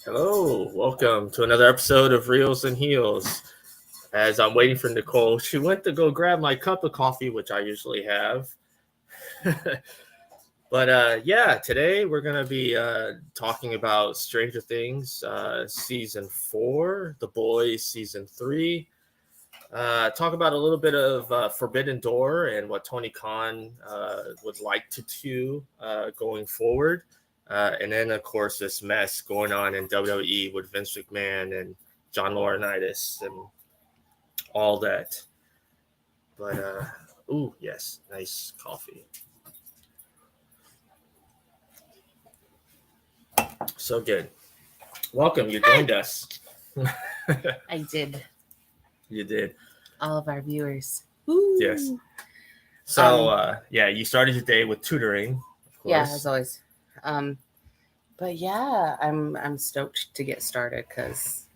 Hello, welcome to another episode of Reels and Heels. As I'm waiting for Nicole, she went to go grab my cup of coffee, which I usually have. But today we're going to be talking about Stranger Things Season 4, The Boys Season 3. Talk about a little bit of Forbidden Door and what Tony Khan would like to do going forward. And then, of course, this mess going on in WWE with Vince McMahon and John Laurinaitis and all that. But, yes, nice coffee. So good. Welcome. You joined us. I did. You did. All of our viewers. Ooh. Yes. So, you started your day with tutoring. Of course. Yeah, as always. But yeah, I'm stoked to get started because,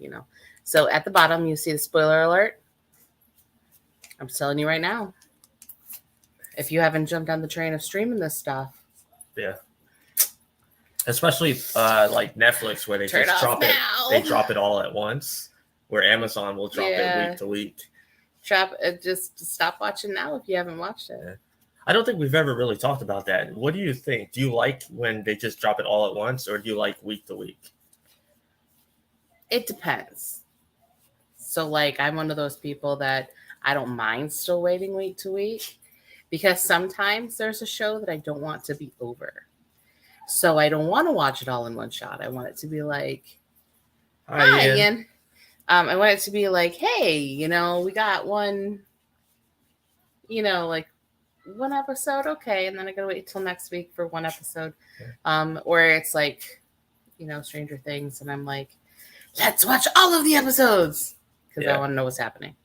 so at the bottom, you see the spoiler alert. I'm telling you right now, if you haven't jumped on the train of streaming this stuff. Yeah. Especially like Netflix, where they just drop it. They drop it all at once, where Amazon will drop it week to week. Just stop watching now if you haven't watched it. Yeah. I don't think we've ever really talked about that. What do you think? Do you like when they just drop it all at once, or do you like week to week? It depends. So, I'm one of those people that I don't mind still waiting week to week, because sometimes there's a show that I don't want to be over. So I don't want to watch it all in one shot. I want it to be like, hi, Ian. I want it to be like, hey, we got one, one episode, okay, and then I gotta wait till next week for one episode. Yeah. Or it's like, Stranger Things, and I'm like, let's watch all of the episodes because I want to know what's happening.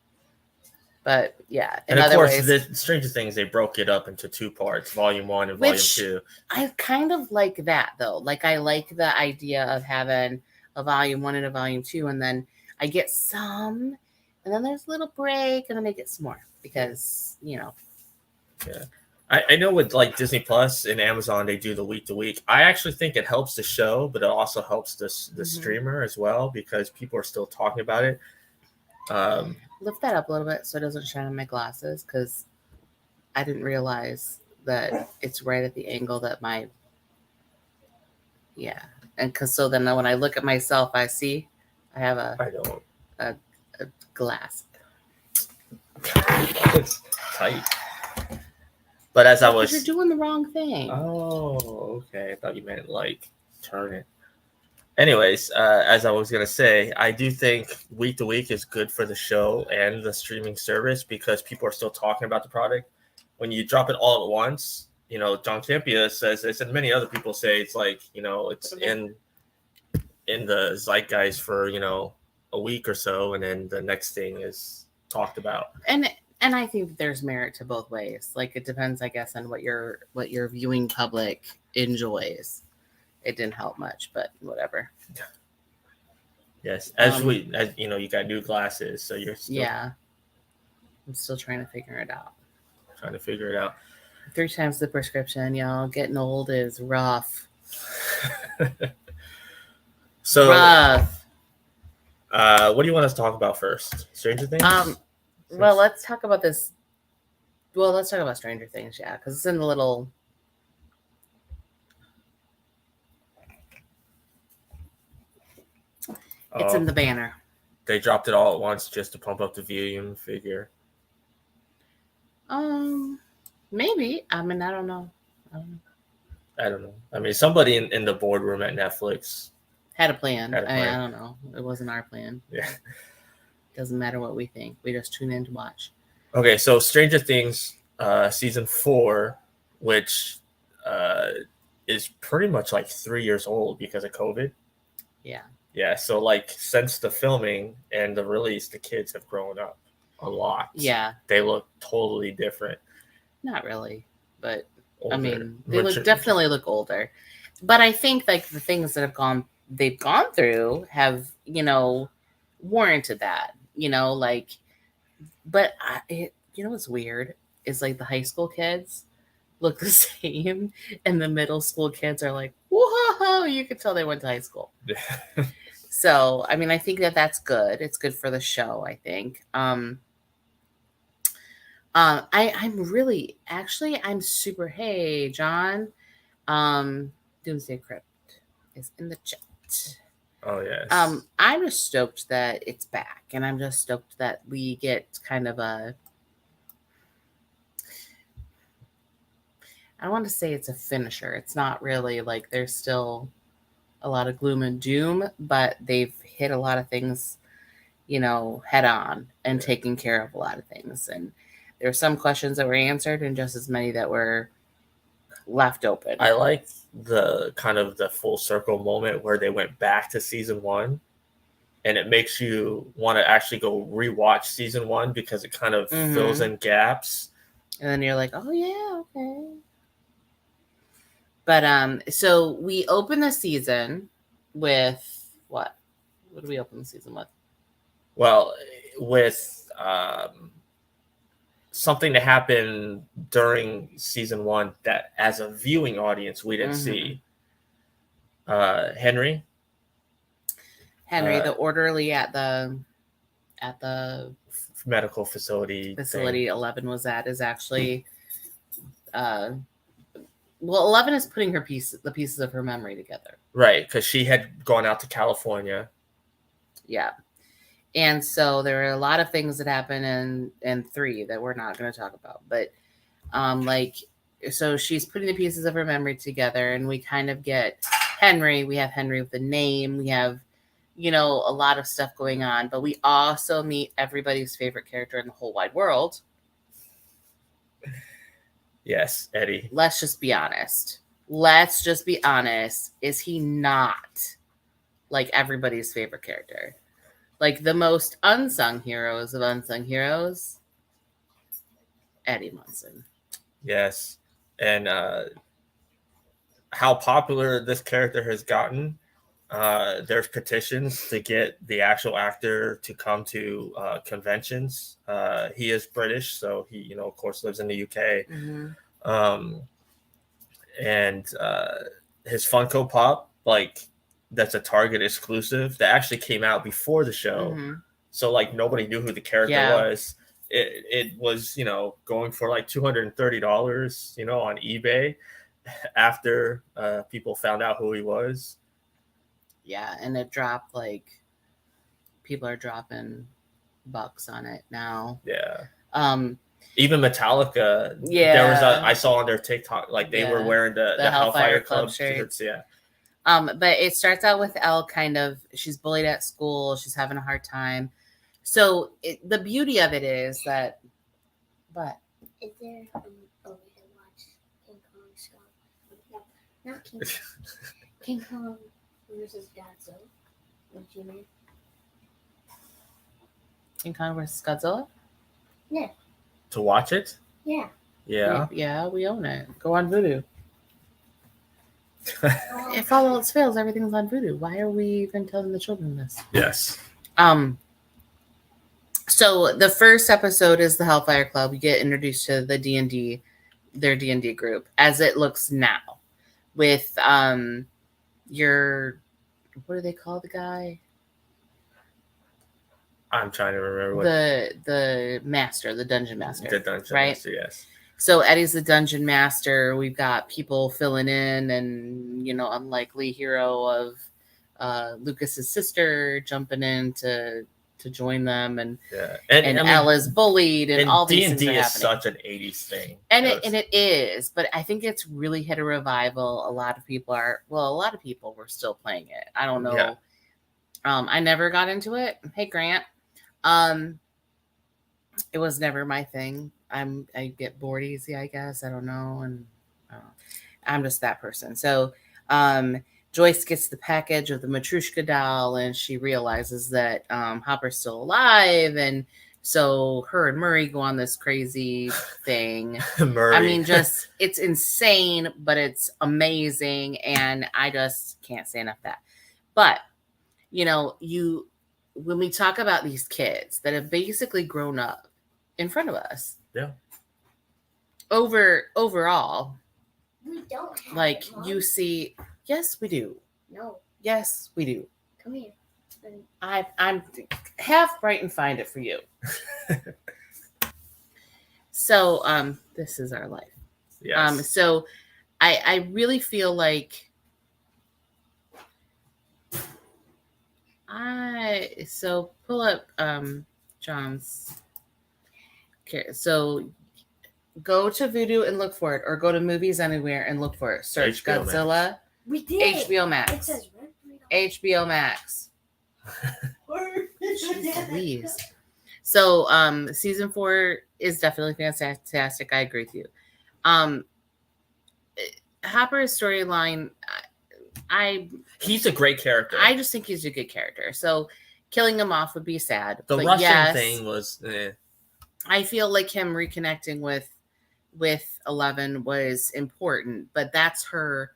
But yeah, and of course, the Stranger Things, they broke it up into two parts, Volume 1 and Volume 2. I kind of like that though. I like the idea of having a Volume 1 and a Volume 2, and then I get some, and then there's a little break, and then I get some more because Yeah, I know with Disney Plus and Amazon, they do the week to week. I actually think it helps the show, but it also helps the streamer as well, because people are still talking about it. Lift that up a little bit so it doesn't shine on my glasses, because I didn't realize that it's right at the angle that and because so then when I look at myself, I see I have a glass. It's tight. But as I was... You're doing the wrong thing. Oh, okay. I thought you meant turn it. Anyways, as I was going to say, I do think week to week is good for the show and the streaming service, because people are still talking about the product. When you drop it all at once, John Campia says this, and many other people say it's it's in the zeitgeist for, a week or so, and then the next thing is talked about. And I think there's merit to both ways. It depends, I guess, on what your viewing public enjoys. It didn't help much, but whatever. Yes, as you got new glasses, so you're still... Yeah. I'm still trying to figure it out. 3 times the prescription, y'all. Getting old is rough. So, rough. What do you want us to talk about first? Stranger Things? Well, let's talk about this. Well, let's talk about Stranger Things, yeah, because it's in the little... It's in the banner. They dropped it all at once just to pump up the viewing figure. Maybe. I mean, I don't know. I don't know. I mean, somebody in the boardroom at Netflix Had a plan. Had a I mean, plan. I don't know. It wasn't our plan. Yeah. Doesn't matter what we think. We just tune in to watch. Okay, so Stranger Things season 4, which is pretty much like 3 years old because of COVID. Yeah. Yeah, so like since the filming and the release, the kids have grown up a lot. Yeah. They look totally different. Not really, but Older. I mean, they definitely look older. But I think like the things that they've gone through have, warranted that, like, but you know what's weird is like the high school kids look the same and the middle school kids are like, whoa, you could tell they went to high school. So, I mean, I think that that's good. It's good for the show, I think. I'm super, hey, John, Doomsday Crypt is in the chat. Oh, yes. I'm just stoked that it's back, and I'm just stoked that we get kind of I don't want to say it's a finisher. It's not really, like, there's still a lot of gloom and doom, but they've hit a lot of things, head on and taken care of a lot of things. And there were some questions that were answered and just as many that were left open. I like the kind of the full circle moment where they went back to season 1, and it makes you want to actually go rewatch season 1 because it kind of fills in gaps. And then you're like, oh yeah, okay. But so we open the season with what? What do we open the season with? Well, with something that happened during season 1 that as a viewing audience we didn't see. Henry, the orderly at the medical facility thing 11 was at is actually 11 is putting the pieces of her memory together, right? Because she had gone out to California. Yeah. And so there are a lot of things that happen in 3 that we're not going to talk about. But so she's putting the pieces of her memory together, and we kind of get Henry. We have Henry with the name. We have, a lot of stuff going on. But we also meet everybody's favorite character in the whole wide world. Yes, Eddie. Let's just be honest. Is he not like everybody's favorite character? Like the most unsung heroes of unsung heroes, Eddie Munson. Yes. And how popular this character has gotten. There's petitions to get the actual actor to come to conventions. He is British, so he, of course, lives in the UK. And his Funko Pop, that's a Target exclusive that actually came out before the show. So nobody knew who the character was. It was, going for $230, on eBay after people found out who he was. Yeah, and it dropped people are dropping bucks on it now. Yeah. Even Metallica, there was I saw on their TikTok, they were wearing the Hellfire Club shirts. Yeah. But it starts out with Elle she's bullied at school. She's having a hard time. So the beauty of it is that, but is there a way to watch King Kong stuff? No, not King Kong. King Kong versus Godzilla. What you mean? King Kong versus Godzilla? Yeah. To watch it? Yeah. Yeah. Yeah, we own it. Go on Vudu. If all else fails, everything's on Vudu. Why are we even telling the children this? Yes. So the first episode is the Hellfire Club. You get introduced to the D&D, their D&D group, as it looks now, with your, what do they call the guy? I'm trying to remember what the master, the dungeon master. The dungeon right? master, yes. So Eddie's the dungeon master. We've got people filling in, and unlikely hero of Lucas's sister jumping in to to join them, and and I mean, Ella's bullied, and all these things D&D are is happening. such an 80s thing. And it is, but I think it's really hit a revival. A lot of people were still playing it. I don't know. Yeah. I never got into it. Hey, Grant. It was never my thing. I get bored easy, I guess. I don't know, and I'm just that person. So, Joyce gets the package of the Matryoshka doll, and she realizes that Hopper's still alive, and so her and Murray go on this crazy thing. Murray. I mean, just it's insane, but it's amazing, and I just can't say enough of that. But when we talk about these kids that have basically grown up in front of us, overall, we don't have like it, Mom. you see, yes, we do. No. Yes, we do. Come here. I'm half bright and find it for you. So, this is our life. Yes. So I really feel like pull up John's. Okay, so go to Vudu and look for it, or go to Movies Anywhere and look for it. Search HBO Godzilla. Max. We did. HBO Max. It says HBO Max. Please. So season 4 is definitely fantastic. I agree with you. Hopper's storyline, he's a great character. I just think he's a good character. So killing him off would be sad. The but Russian yes, thing was I feel like him reconnecting with 11 was important, but that's her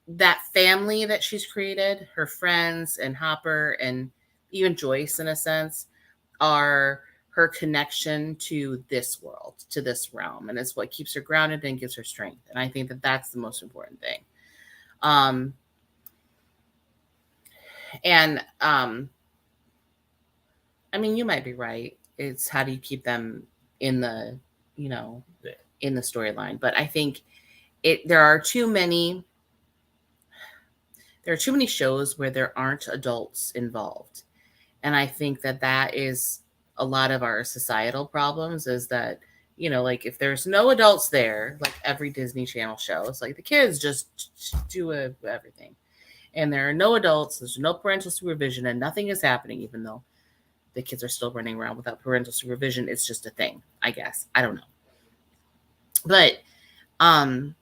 that family that she's created, her friends and Hopper and even Joyce in a sense, are her connection to this world, to this realm, and it's what keeps her grounded and gives her strength. And I think that that's the most important thing. I mean, you might be right. It's how do you keep them in the, in the storyline? But I think there are too many shows where there aren't adults involved. And I think that is a lot of our societal problems, is that, like if there's no adults there, like every Disney Channel show, it's like the kids just do everything. And there are no adults, there's no parental supervision, and nothing is happening, even though the kids are still running around without parental supervision. It's just a thing, I guess. I don't know. But, I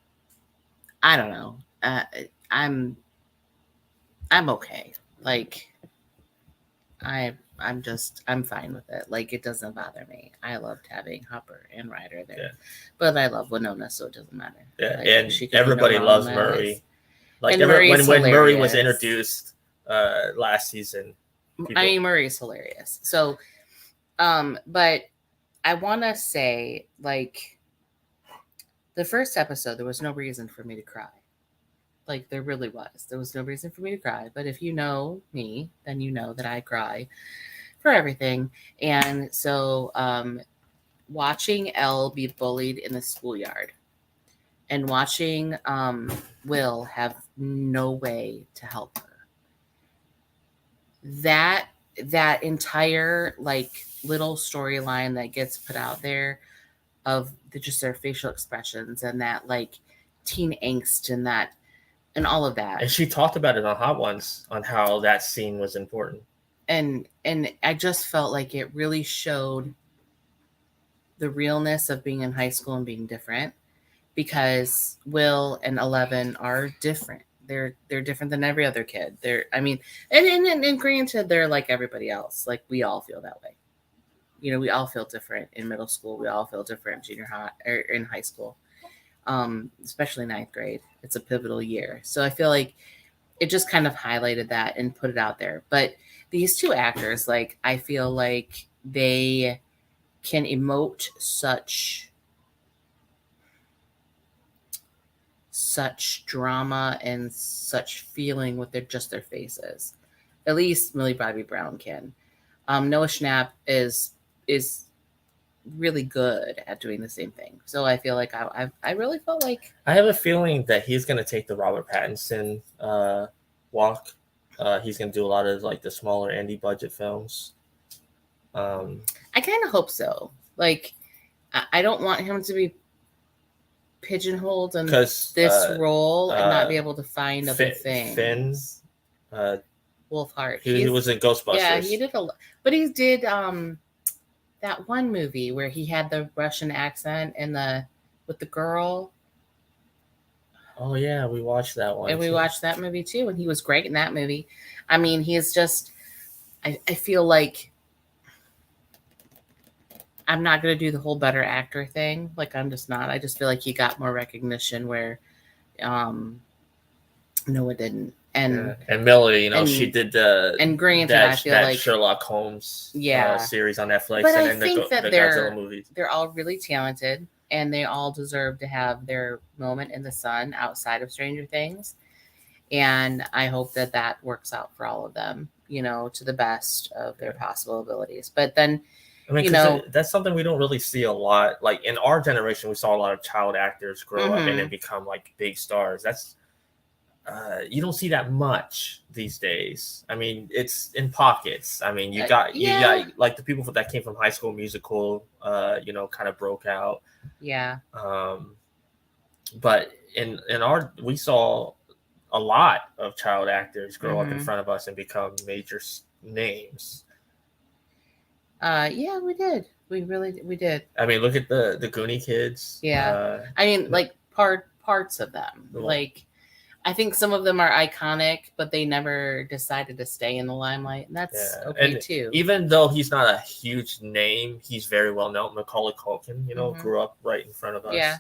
don't know. I'm okay. Like, I'm fine with it. Like, it doesn't bother me. I loved having Hopper and Ryder there. Yeah. But I love Winona, so it doesn't matter. Yeah, like, and everybody loves Murray. Like, when Murray was introduced last season. Murray's hilarious. So, but I want to say, like, the first episode, there was no reason for me to cry. Like, there really was. There was no reason for me to cry. But if you know me, then you know that I cry for everything. And so watching Elle be bullied in the schoolyard and watching Will have no way to help her. That entire, like, little storyline that gets put out there of just their facial expressions and that, like, teen angst and all of that. And she talked about it on Hot Ones, on how that scene was important. And I just felt like it really showed the realness of being in high school and being different, because Will and 11 are different. They're different than every other kid. And granted, they're like everybody else. Like, we all feel that way. We all feel different in middle school. We all feel different in junior high or in high school. Especially 9th grade. It's a pivotal year. So I feel like it just kind of highlighted that and put it out there. But these two actors, like, I feel like they can emote such drama and such feeling with their faces. At least Millie Bobby Brown can. Noah Schnapp is really good at doing the same thing. So I feel like I really felt like I have a feeling that he's going to take the Robert Pattinson walk. He's going to do a lot of, like, the smaller indie budget films. I kind of hope so. Like, I don't want him to be pigeonholed in because this role and not be able to find other things. Finn, Wolfhard. he was in Ghostbusters. Yeah, he did but he did that one movie where he had the Russian accent and with the girl. Oh yeah, we watched that one. And we watched that movie too, and he was great in that movie. I mean, he is just. I feel like I'm not going to do the whole better actor thing. Like, I'm just not. I just feel like he got more recognition where Noah didn't. And Melody, she did and granted, I feel like Sherlock Holmes series on Netflix, but and I think that Godzilla movies. They're all really talented, and they all deserve to have their moment in the sun outside of Stranger Things. And I hope that works out for all of them, to the best of their possible abilities. But then, I mean, that's something we don't really see a lot. Like in our generation, we saw a lot of child actors grow up and then become like big stars. That's you don't see that much these days. I mean, it's in pockets. I mean, you got like the people that came from High School Musical, kind of broke out. Yeah. But we saw a lot of child actors grow up in front of us and become major names. Yeah, we did. We did. I mean, look at the Goonie kids. Yeah. I mean, like parts of them. Like, I think some of them are iconic, but they never decided to stay in the limelight, and that's okay too. Even though he's not a huge name, he's very well known. Macaulay Culkin, grew up right in front of us. Yeah.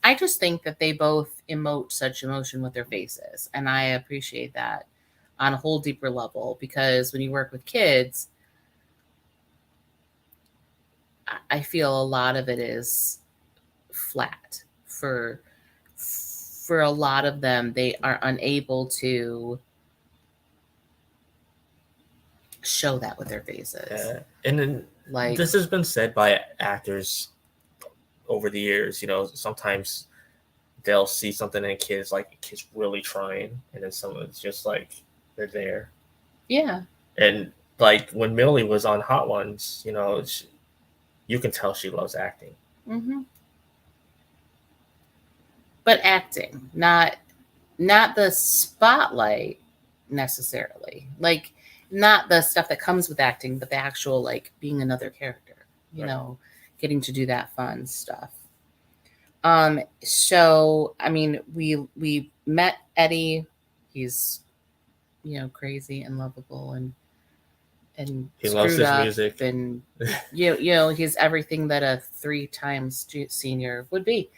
I just think that they both emote such emotion with their faces, and I appreciate that on a whole deeper level, because when you work with kids, I feel a lot of it is flat for a lot of them. They are unable to show that with their faces. Yeah. And then this has been said by actors over the years. Sometimes they'll see something in kids, like a kid's really trying, and then someone's just like, they're there. Yeah. And like when Millie was on Hot Ones, you can tell she loves acting. Mm-hmm. But acting, not the spotlight necessarily. Like, not the stuff that comes with acting, but the actual, like, being another character, getting to do that fun stuff. So, I mean, we met Eddie. He's, crazy and lovable and he loves his music, and he's everything that a 3-time senior would be.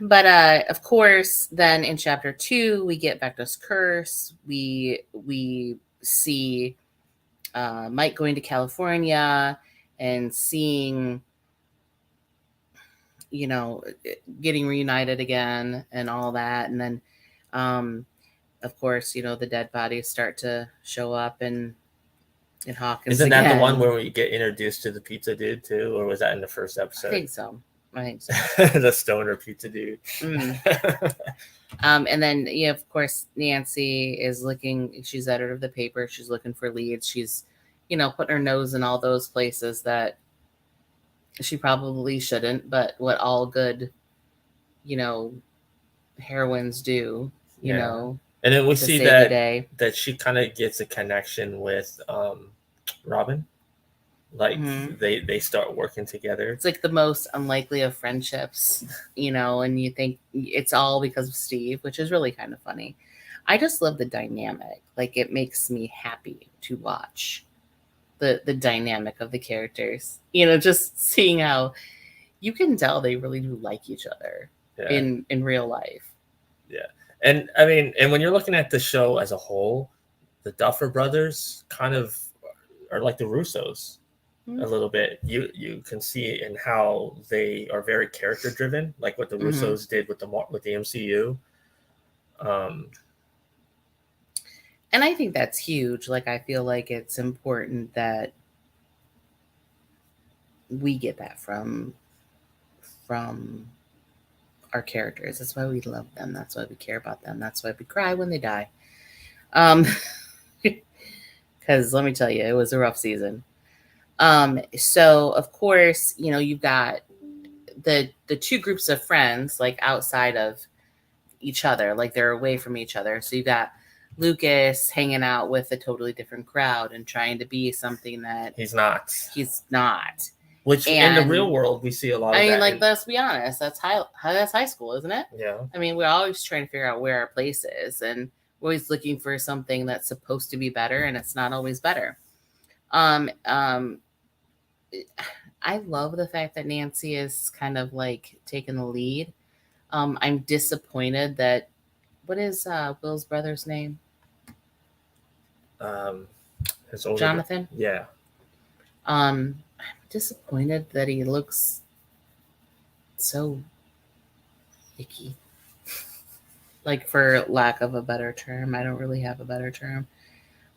But of course, then in chapter 2, we get Vecna's curse. We see Mike going to California and seeing, getting reunited again and all that. And then, of course, the dead bodies start to show up in Hawkins. Isn't that the one where we get introduced to the pizza dude too, or was that in the first episode? I think so. The stoner pizza dude. And then, of course, Nancy is looking. She's editor of the paper. She's looking for leads. She's, putting her nose in all those places that she probably shouldn't. But what all good, heroines do, you know. And then we see that she kind of gets a connection with Robin. Like they start working together. It's like the most unlikely of friendships, and you think it's all because of Steve, which is really kind of funny. I just love the dynamic. Like, it makes me happy to watch the dynamic of the characters. Just seeing how you can tell they really do like each other in real life. Yeah. And I mean, and when you're looking at the show as a whole, the Duffer Brothers kind of are like the Russos. A little bit. You can see it in how they are very character driven, like what the Russos did with the MCU. And I think that's huge. Like, I feel like it's important that we get that from our characters. That's why we love them. That's why we care about them. That's why we cry when they die. Because because let me tell you, it was a rough season. So of course, you know, you've got the two groups of friends like outside of each other, like they're away from each other. So you got Lucas hanging out with a totally different crowd and trying to be something that He's not. Which in the real world we see a lot of that. Like, let's be honest, that's high school, isn't it? Yeah. I mean, we're always trying to figure out where our place is, and we're always looking for something that's supposed to be better, and it's not always better. I love the fact that Nancy is kind of like taking the lead. I'm disappointed that what is Will's brother's name? His older Jonathan. Yeah. I'm disappointed that he looks so icky. Like, for lack of a better term, I don't really have a better term.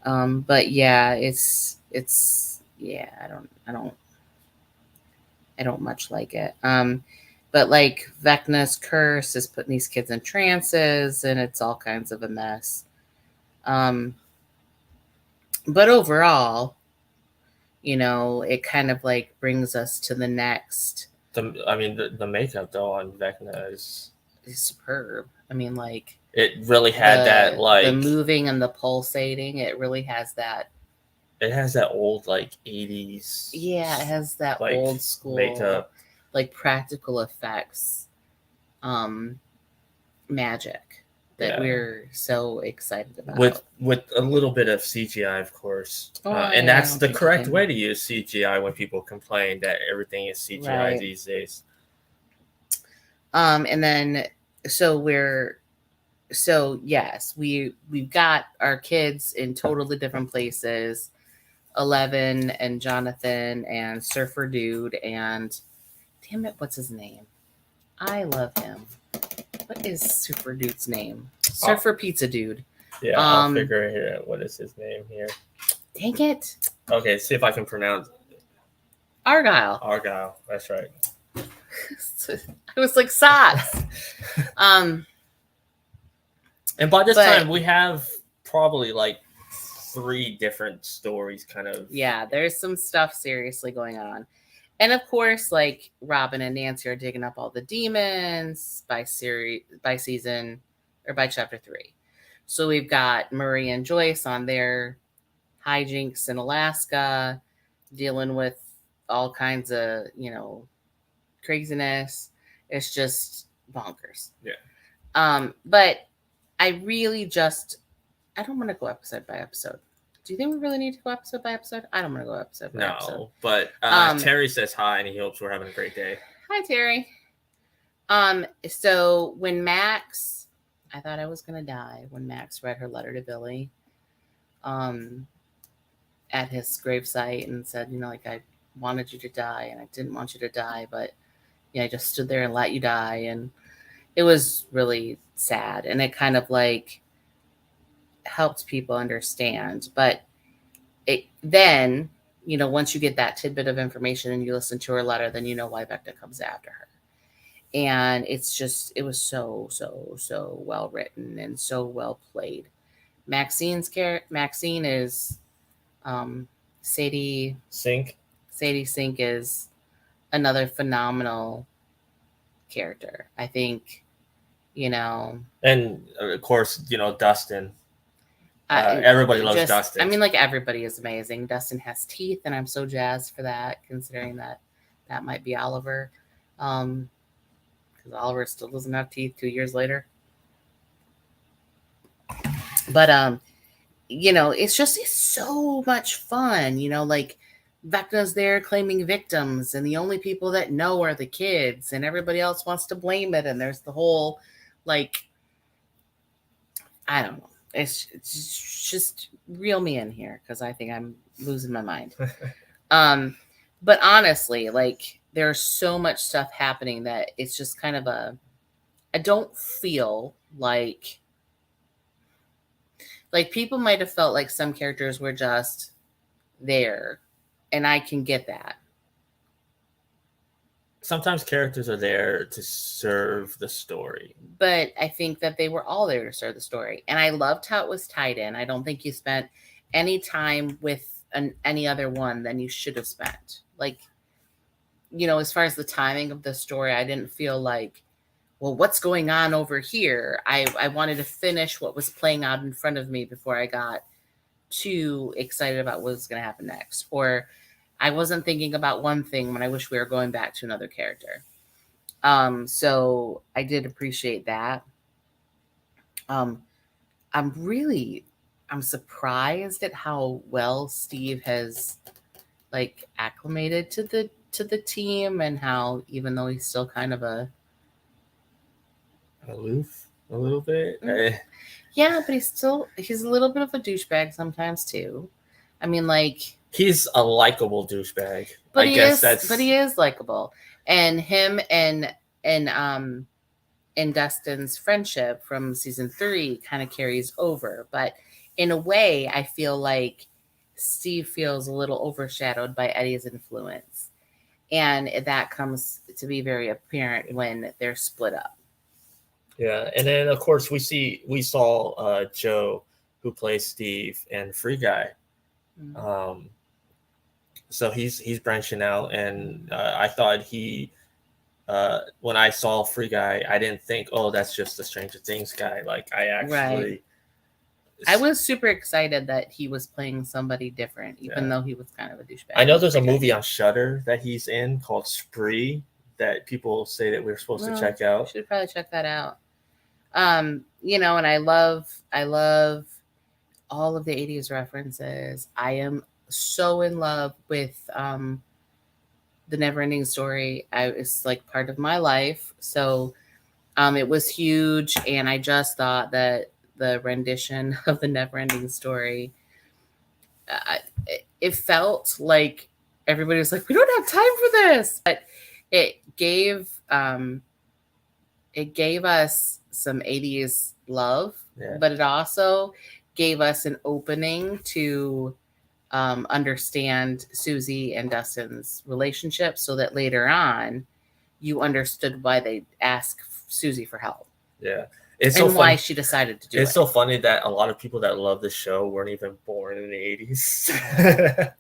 But yeah, it's yeah, I don't much like it. But like Vecna's curse is putting these kids in trances, and it's all kinds of a mess. But overall, you know, it kind of like brings us to the next. The makeup though on Vecna is superb. I mean, like, it really had that, like, the moving and the pulsating. It really has that. It has that old, like, 80s. Yeah, it has that, like, old school makeup, like practical effects, magic that we're so excited about. With a little bit of CGI, of course. And that's the correct way to use CGI when people complain that everything is CGI these days. And then yes, we've got our kids in totally different places. 11 and Jonathan and Surfer Dude and damn it, what's his name? I love him. What is Super Dude's name? Surfer Pizza Dude. Yeah, I'll figure it out. What is his name here? Dang it. Okay, see if I can pronounce it. Argyle. That's right. I was like, socks. And by this time, we have probably like 3 different stories kind of. Yeah, there's some stuff seriously going on. And of course, like, Robin and Nancy are digging up all the demons by season, or by chapter 3. So we've got Murray and Joyce on their hijinks in Alaska, dealing with all kinds of, you know, craziness. It's just bonkers. Yeah. But I really I don't want to go episode by episode. Do you think we really need to go episode by episode? I don't want to go episode by episode. No, but Terry says hi and he hopes we're having a great day. Hi, Terry. So when Max, I thought I was going to die when Max read her letter to Billy at his gravesite and said, you know, like, I wanted you to die and I didn't want you to die, but yeah, I just stood there and let you die. And it was really sad. And it kind of like helped people understand. But then, you know, once you get that tidbit of information and you listen to her letter, then you know why Vecna comes after her. And it's just, it was so well written and so well played. Maxine is Sadie Sink. Sadie Sink is another phenomenal character, I think. You know, and of course, you know, Dustin. Everybody loves Dustin. I mean, like, everybody is amazing. Dustin has teeth, and I'm so jazzed for that, considering that might be Oliver. Because Oliver still doesn't have teeth 2 years later. But you know, it's so much fun. You know, like, Vecna's there claiming victims, and the only people that know are the kids, and everybody else wants to blame it. And there's the whole, like, I don't know. It's just reel me in here because I think I'm losing my mind. But honestly, like, there's so much stuff happening that it's just kind of I don't feel like people might have felt like some characters were just there, and I can get that. Sometimes characters are there to serve the story. But I think that they were all there to serve the story. And I loved how it was tied in. I don't think you spent any time with any other one than you should have spent. Like, you know, as far as the timing of the story, I didn't feel like, well, what's going on over here? I wanted to finish what was playing out in front of me before I got too excited about what was going to happen next. Or I wasn't thinking about one thing when I wish we were going back to another character. So I did appreciate that. I'm surprised at how well Steve has like acclimated to the team, and how, even though he's still kind of aloof a little bit. Yeah, but he's a little bit of a douchebag sometimes too. I mean, like, he's a likable douchebag. But he is likable. And him and Dustin's friendship from season 3 kind of carries over. But in a way, I feel like Steve feels a little overshadowed by Eddie's influence. And that comes to be very apparent when they're split up. Yeah, and then of course we saw Joe, who plays Steve, and Free Guy. Mm-hmm. So he's branching out, and I thought when I saw Free Guy, I didn't think, oh, that's just the Stranger Things guy. Like, I actually, I was super excited that he was playing somebody different, even though he was kind of a douchebag. I know there's a movie on Shudder that he's in called Spree that people say that we're supposed to check out. Should probably check that out. You know, and I love all of the 80s references. I am so in love with the Neverending Story. It's like part of my life. So it was huge, and I just thought that the rendition of the Neverending Story, it felt like everybody was like, we don't have time for this. But it gave us some 80s love, but it also gave us an opening to understand Susie and Dustin's relationship, so that later on you understood why they asked Susie for help. Yeah. Why she decided to do it. It's so funny that a lot of people that love the show weren't even born in the 80s.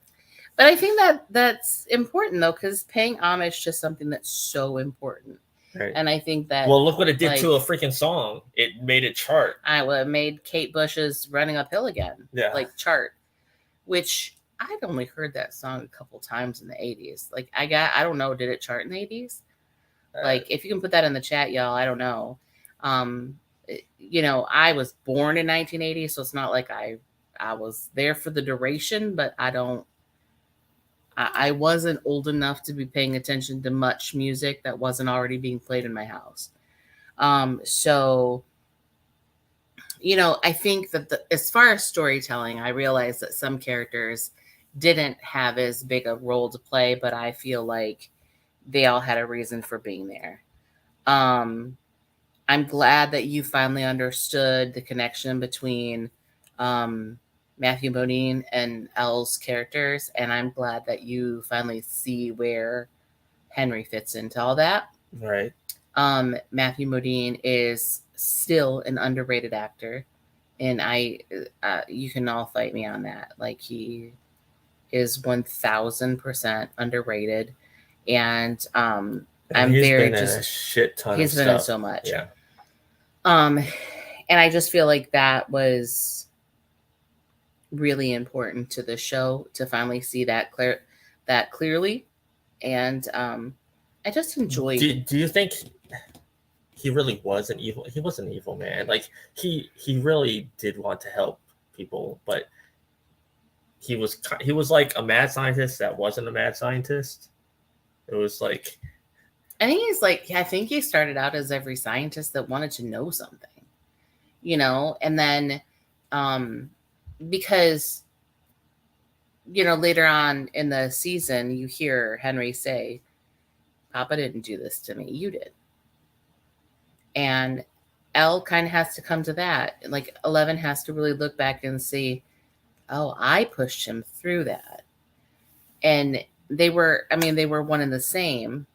But I think that's important, though, because paying homage to something that's so important. Right. And I think that... Well, look what it did to a freaking song. It made it chart. It made Kate Bush's Running Uphill Again. Yeah. Like, chart. Which, I'd only heard that song a couple times in the 80s. Like, I don't know, did it chart in the 80s? Like, if you can put that in the chat, y'all, I don't know. You know, I was born in 1980, so it's not like I was there for the duration, but I wasn't old enough to be paying attention to much music that wasn't already being played in my house. So, you know, I think that as far as storytelling, I realized that some characters didn't have as big a role to play, but I feel like they all had a reason for being there. I'm glad that you finally understood the connection between Matthew Modine and Elle's characters, and I'm glad that you finally see where Henry fits into all that. Right. Matthew Modine is still an underrated actor, and you can all fight me on that. Like, he is 1000% underrated, and I'm very been in a shit ton. He's been in so much. Yeah. And I just feel like that was really important to the show to finally see that clearly, and I just enjoyed. Do you think he really was an evil? He was an evil man. Like, he really did want to help people, but he was like a mad scientist that wasn't a mad scientist. It was like, I think he started out as every scientist that wanted to know something, you know, and then because, you know, later on in the season, you hear Henry say, Papa didn't do this to me, you did. And Elle kind of has to come to that. Like, 11 has to really look back and see, oh, I pushed him through that. And they were one and the same,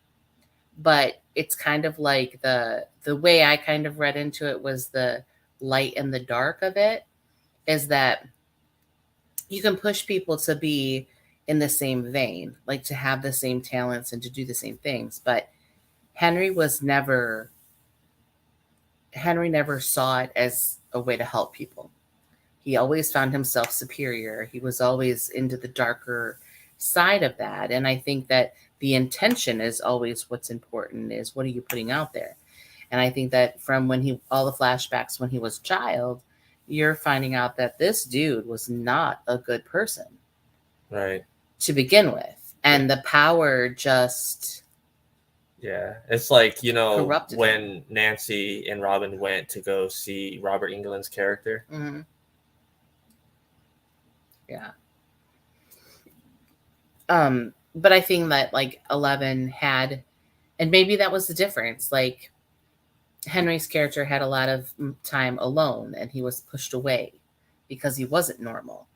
but it's kind of like the way I kind of read into it was the light and the dark of it, is that you can push people to be in the same vein, like to have the same talents and to do the same things. But Henry never saw it as a way to help people. He always found himself superior. He was always into the darker side of that. And I think that the intention is always what's important, is what are you putting out there? And I think that from when all the flashbacks when he was a child, you're finding out that this dude was not a good person. Right. To begin with. And the power just... Yeah, it's like, corrupted when him. Nancy and Robin went to go see Robert Englund's character. Mm-hmm. Yeah. But I think that like 11 had, and maybe that was the difference. Like Henry's character had a lot of time alone, and he was pushed away because he wasn't normal.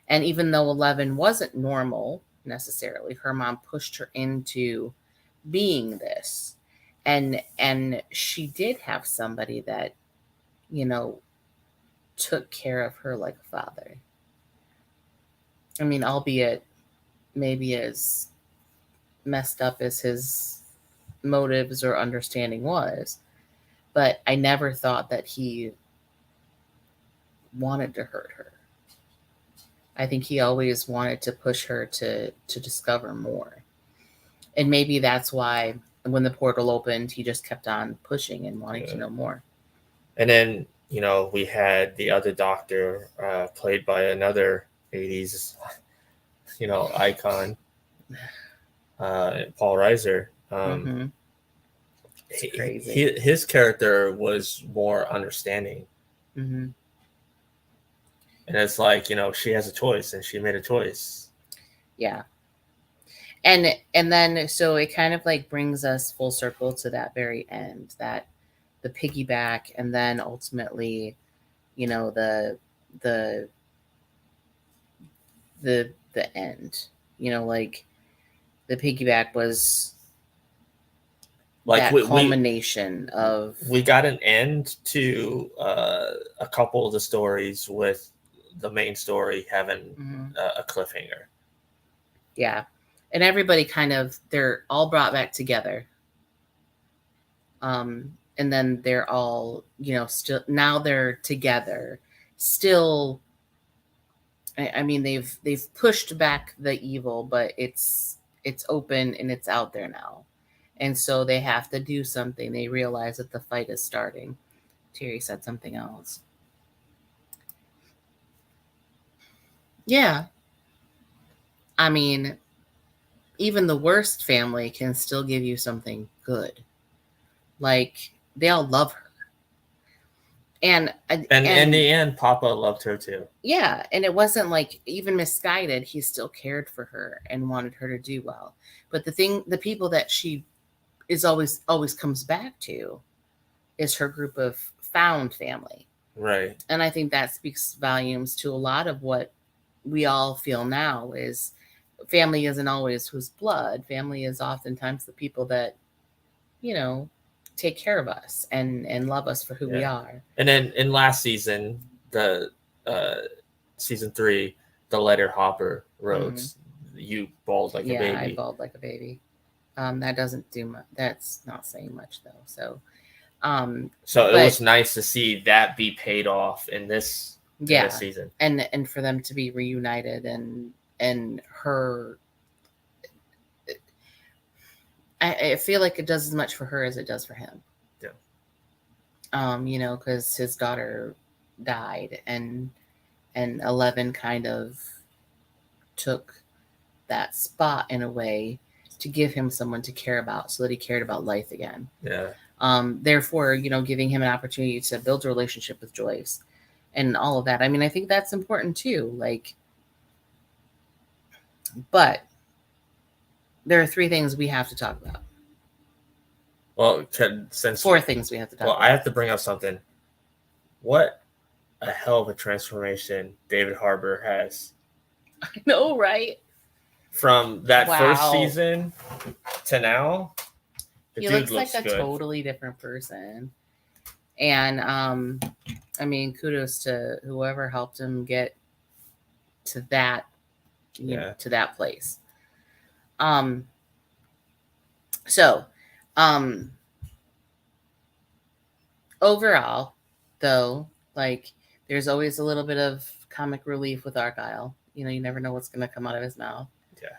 And even though 11 wasn't normal necessarily, her mom pushed her into being this. And she did have somebody that, took care of her like a father. I mean, albeit maybe as messed up as his motives or understanding was, but I never thought that he wanted to hurt her. I think he always wanted to push her to discover more. And maybe that's why when the portal opened, he just kept on pushing and wanting to know more. And then, we had the other doctor played by another 80s, icon, Paul Reiser. It's crazy. His character was more understanding. Mm-hmm. And it's like, she has a choice and she made a choice. Yeah. And then, so it kind of like brings us full circle to that very end, that the piggyback, and then ultimately, the end, like the piggyback was like that culmination of... We got an end to a couple of the stories with the main story having a cliffhanger. Yeah. And everybody they're all brought back together. And then they're all, still, now they're together. Still, I mean, they've pushed back the evil, but it's open and it's out there now. And so they have to do something. They realize that the fight is starting. Terry said something else. Yeah. I mean, even the worst family can still give you something good. Like, they all love her. And in the end, Papa loved her too. Yeah, and it wasn't like, even misguided, he still cared for her and wanted her to do well. But the people that she is always comes back to is her group of found family. Right. And I think that speaks volumes to a lot of what we all feel now, is family isn't always whose blood. Family is oftentimes the people that, take care of us and love us for who we are. And then in last season, the season 3, the letter Hopper wrote, "You bawled like a baby." Yeah, I bawled like a baby. That doesn't do much. That's not saying much though. So it was nice to see that be paid off in this season, and for them to be reunited, and her. I feel like it does as much for her as it does for him. Yeah. Because his daughter died, and 11 kind of took that spot in a way to give him someone to care about, so that he cared about life again. Yeah. Therefore, giving him an opportunity to build a relationship with Joyce and all of that. I mean, I think that's important too. Like, but there are 3 things we have to talk about. Well, 4 things we have to talk about. Well, I have to bring up something. What a hell of a transformation David Harbour has. I know, right? From that first season to now, he looks like a totally different person. And I mean, kudos to whoever helped him get to that, to that place. So, overall, though, like, there's always a little bit of comic relief with Argyle. You never know what's going to come out of his mouth. Yeah.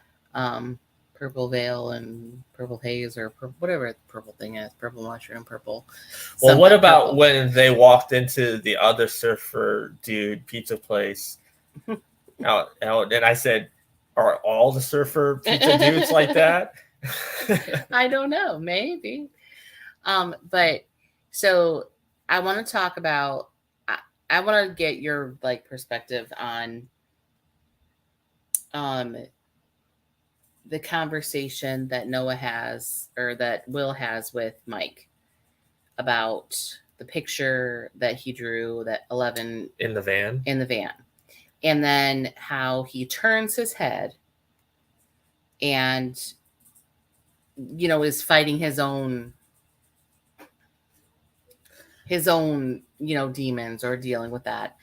Purple veil and purple haze, or whatever the purple thing is, purple mushroom, purple. Well, what about purple. When they walked into the other surfer dude pizza place? Now, and I said, are all the surfer pizza dudes like that? I don't know, maybe. But so I want to talk about. I want to get your perspective on the conversation that Noah has, or that Will has, with Mike about the picture that he drew, that 11 in the van, and then how he turns his head and is fighting his own demons, or dealing with that.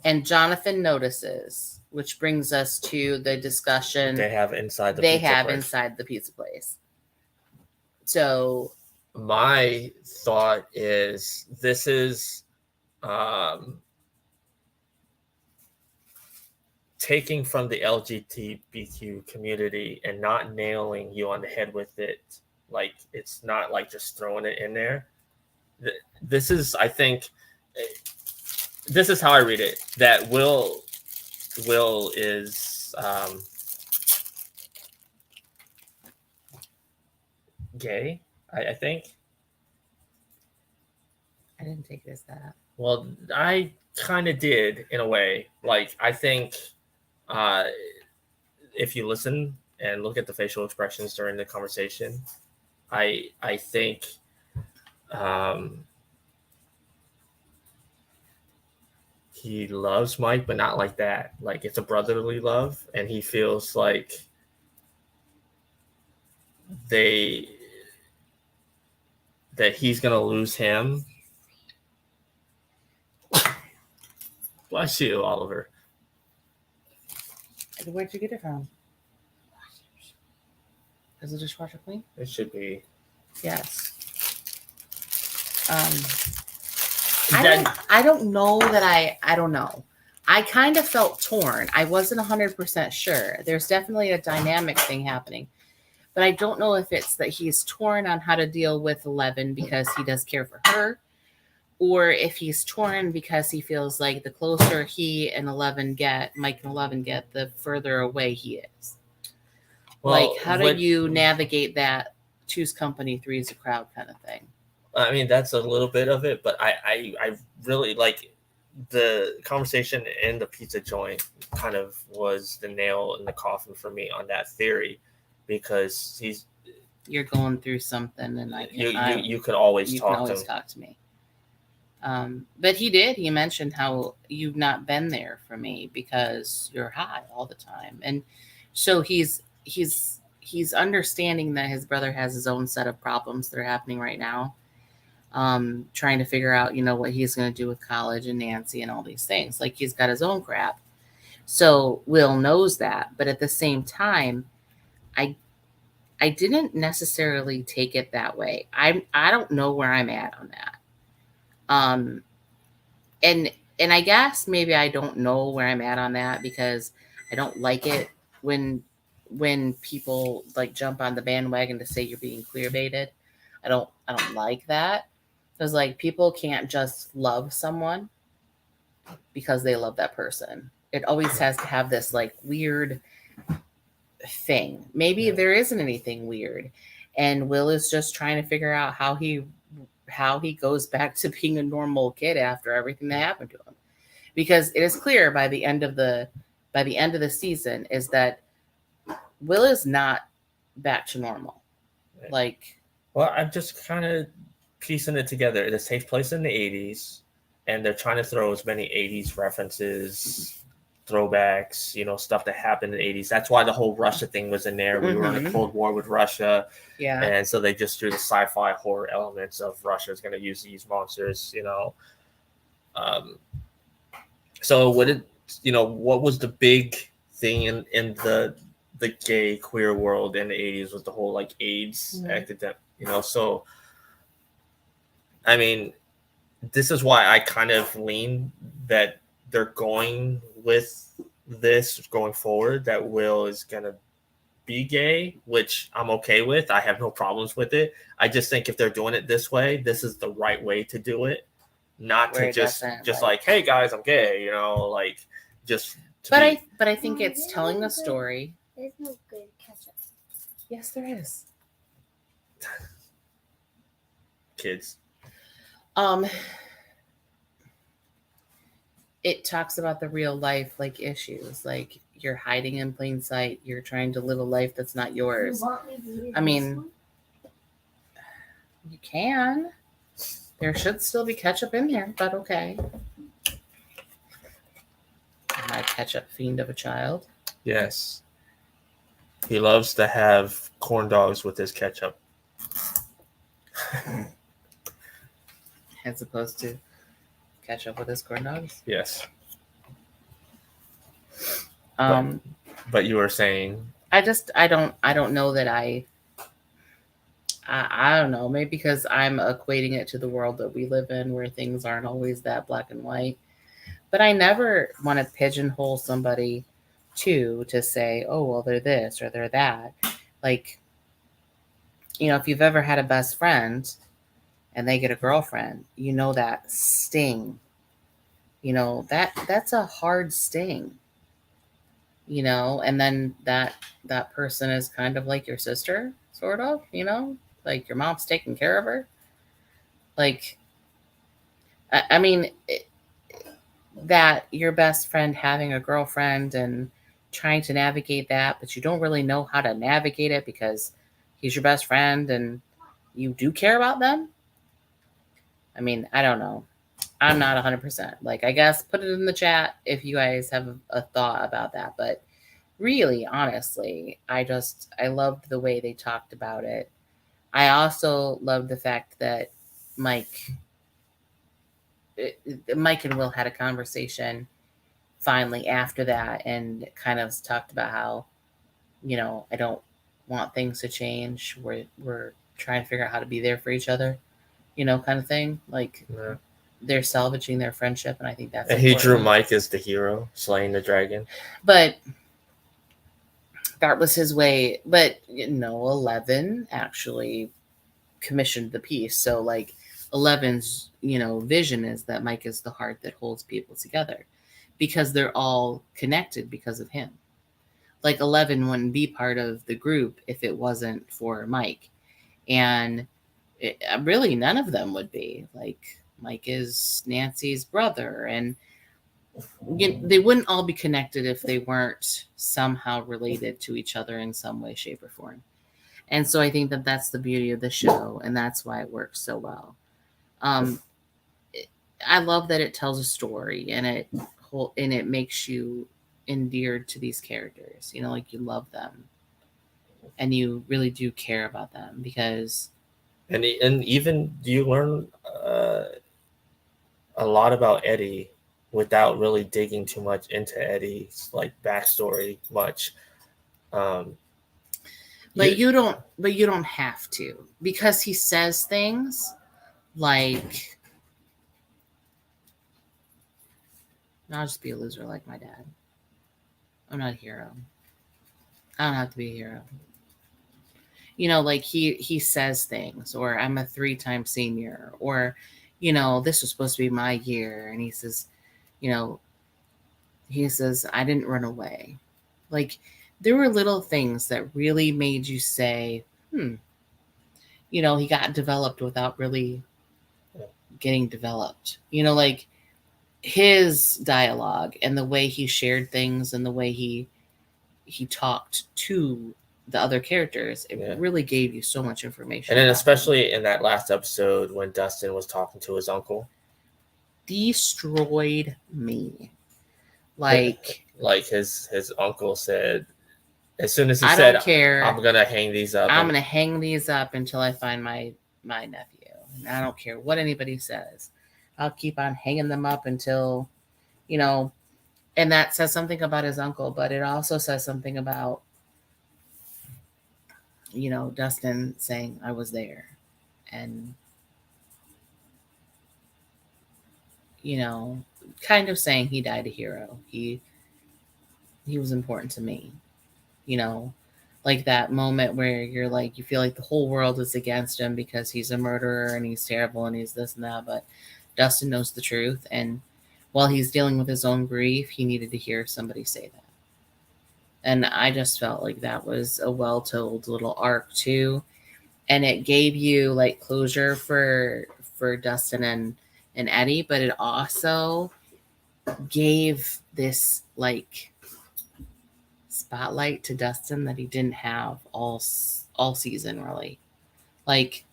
And Jonathan notices, which brings us to the discussion they have inside the pizza place. So my thought is, this is taking from the LGBTQ community and not nailing you on the head with it. Like, it's not like just throwing it in there. This is, I think, this is how I read it, that Will is gay, I think. I didn't take it as that. Well, I kind of did, in a way. Like, I think if you listen and look at the facial expressions during the conversation, I think he loves Mike, but not like that. Like, it's a brotherly love, and he feels like that he's gonna lose him. Bless you, Oliver. Where'd you get it from? Is the dishwasher clean? It should be. Yes. I don't know that I don't know. I kind of felt torn. I wasn't 100% sure. There's definitely a dynamic thing happening. But I don't know if it's that he's torn on how to deal with 11 because he does care for her, or if he's torn because he feels like the closer he and Mike and 11 get, the further away he is. Well, like, how do you navigate that two's company, three's a crowd kind of thing? I mean, that's a little bit of it, but I really like the conversation in the pizza joint. Kind of was the nail in the coffin for me on that theory, because you're going through something, and you could always talk to me. But he mentioned how you've not been there for me because you're high all the time, and so he's understanding that his brother has his own set of problems that are happening right now. Trying to figure out, what he's going to do with college and Nancy and all these things. Like, he's got his own crap. So Will knows that. But at the same time, I didn't necessarily take it that way. I don't know where I'm at on that. And I guess maybe I don't know where I'm at on that because I don't like it when people jump on the bandwagon to say you're being queer baited. I don't like that. Because people can't just love someone because they love that person. It always has to have this weird thing. Maybe there isn't anything weird, and Will is just trying to figure out how he goes back to being a normal kid after everything that happened to him. Because it is clear by the end of the season is that Will is not back to normal. Well, I'm just kind of piecing it together. This takes place in the 80s, and they're trying to throw as many 80s references, throwbacks, stuff that happened in the 80s. That's why the whole Russia thing was in there. We were in a Cold War with Russia. Yeah. And so they just threw the sci-fi horror elements of Russia is going to use these monsters, So what was the big thing in the gay queer world in the 80s was the whole like AIDS academic, so I mean, this is why I kind of lean that they're going with this going forward, that Will is gonna be gay, which I'm okay with. I have no problems with it. I just think if they're doing it this way, this is the right way to do it, not Where to it just doesn't, like, hey guys, I'm gay, like just to But I think it's telling the story. There's no good ketchup. Yes, there is. kids. It talks about the real life like issues, like you're hiding in plain sight, you're trying to live a life that's not yours. You want me to read I mean, this one? You can. There should still be ketchup in there, but okay. My ketchup fiend of a child. Yes. He loves to have corn dogs with his ketchup. As opposed to ketchup with his corn dogs. Yes. But you were saying, I don't know that I don't know, maybe because I'm equating it to the world that we live in where things aren't always that black and white. But I never want to pigeonhole somebody to say, oh, well, they're this or they're that. Like, if you've ever had a best friend and they get a girlfriend, that sting. That's a hard sting. And then that person is kind of like your sister, sort of, like your mom's taking care of her. Like, I mean, that your best friend having a girlfriend and trying to navigate that, but you don't really know how to navigate it because he's your best friend and you do care about them. I mean, I don't know. I'm not 100%. Like, I guess put it in the chat if you guys have a thought about that. But really, honestly, I loved the way they talked about it. I also loved the fact that Mike and Will had a conversation finally after that and kind of talked about how, I don't want things to change. We're trying to figure out how to be there for each other, kind of thing. Like, they're salvaging their friendship, and I think that's important. He drew Mike as the hero, slaying the dragon. But that was his way. But 11 actually commissioned the piece. So like 11's, vision is that Mike is the heart that holds people together because they're all connected because of him. Like 11 wouldn't be part of the group if it wasn't for Mike. And really none of them would be. Like Mike is Nancy's brother, and they wouldn't all be connected if they weren't somehow related to each other in some way, shape, or form. And so I think that that's the beauty of the show, and that's why it works so well. I love that it tells a story, and it makes you endeared to these characters. Like you love them, and you really do care about them because. And even you learn a lot about Eddie without really digging too much into Eddie's like backstory much. But you don't have to, because he says things like, I'll just be a loser like my dad. I'm not a hero. I don't have to be a hero. Like he says things, or I'm a 3-time senior, or, this was supposed to be my year. And he says, I didn't run away. Like, there were little things that really made you say, he got developed without really getting developed. Like his dialogue and the way he shared things and the way he talked to the other characters, it really gave you so much information. And then especially in that last episode when Dustin was talking to his uncle. Destroyed me. Like his uncle said, as soon as he I said, don't care. I'm going to hang these up. I'm going to hang these up until I find my nephew. And I don't care what anybody says. I'll keep on hanging them up until, And that says something about his uncle, but it also says something about, Dustin saying, I was there. And, kind of saying he died a hero. He was important to me. Like that moment where you're like, you feel like the whole world is against him because he's a murderer and he's terrible and he's this and that. But Dustin knows the truth. And while he's dealing with his own grief, he needed to hear somebody say that. And I just felt like that was a well-told little arc too. And it gave you like closure for Dustin and Eddie, but it also gave this like spotlight to Dustin that he didn't have all season really. Like,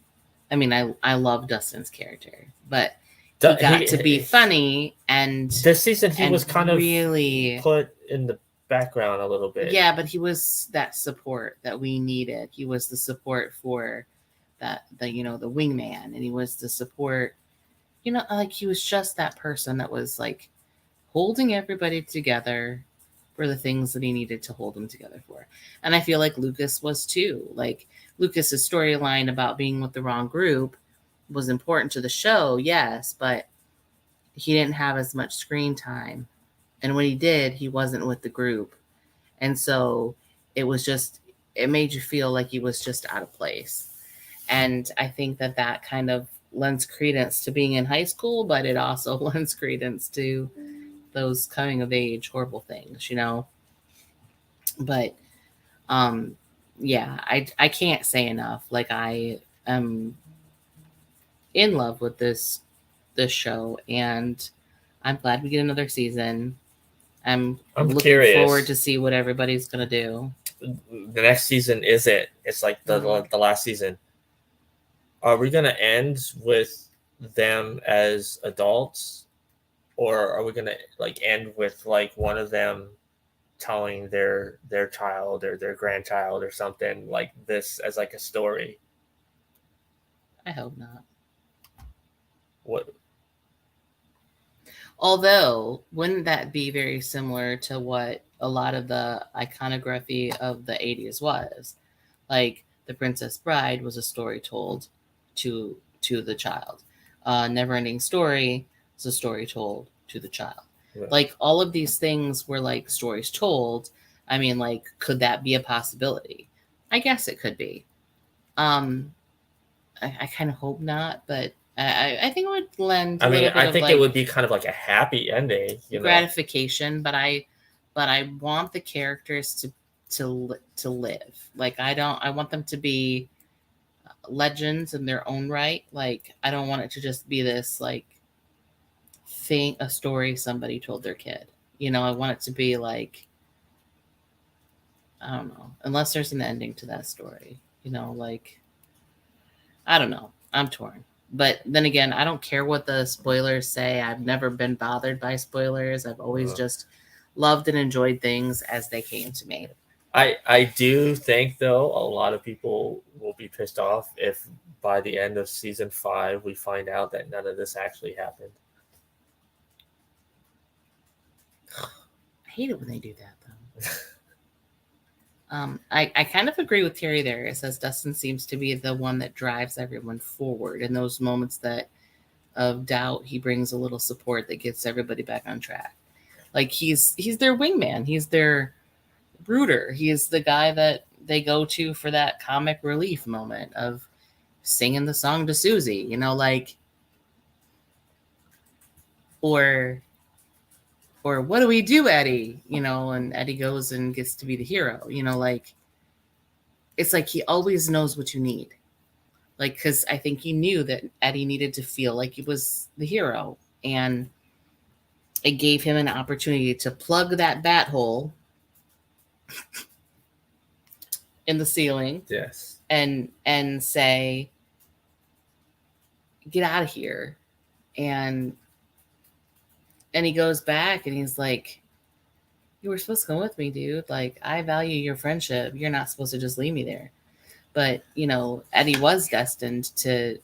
I mean, I love Dustin's character, but he got to be funny, and this season he was kind really of put in the background a little bit. Yeah, but he was that support that we needed. He was the support for the wingman, and he was the support, like he was just that person that was like holding everybody together for the things that he needed to hold them together for. And I feel like Lucas was too. Like Lucas's storyline about being with the wrong group was important to the show, yes, but he didn't have as much screen time. And when he did, he wasn't with the group. And so it made you feel like he was just out of place. And I think that kind of lends credence to being in high school, but it also lends credence to those coming of age horrible things, But yeah, I can't say enough. Like I am in love with this show, and I'm glad we get another season. I'm looking curious. forward to see what everybody's gonna do. The next season is it? It's like the last season. Are we gonna end with them as adults, or are we gonna like end with like one of them telling their child or their grandchild or something like this as like a story? I hope not. What? Although, wouldn't that be very similar to what a lot of the iconography of the 80s was? Like, The Princess Bride was a story told to the child. Never-Ending Story was a story told to the child. Yeah. Like, all of these things were, like, stories told. I mean, like, could that be a possibility? I guess it could be. I kind of hope not, but I think it would lend. I think it would be kind of like a happy ending, gratification. But I want the characters to live. Like I want them to be legends in their own right. Like I don't want it to just be this like thing, a story somebody told their kid. I want it to be like, I don't know, unless there's an ending to that story. Like I don't know. I'm torn. But then again, I don't care what the spoilers say. I've never been bothered by spoilers. I've always just loved and enjoyed things as they came to me. I do think, though, a lot of people will be pissed off if by the end of season 5 we find out that none of this actually happened. I hate it when they do that, though. I kind of agree with Terry there. It says Dustin seems to be the one that drives everyone forward. In those moments of doubt, he brings a little support that gets everybody back on track. Like he's their wingman. He's their rooter. He is the guy that they go to for that comic relief moment of singing the song to Susie, like, or what do we do, Eddie? And Eddie goes and gets to be the hero, like, it's like he always knows what you need. Like, because I think he knew that Eddie needed to feel like he was the hero. And it gave him an opportunity to plug that bat hole in the ceiling. Yes. And say, get out of here. And he goes back and he's like, you were supposed to come with me, dude. Like, I value your friendship. You're not supposed to just leave me there. But, Eddie was destined to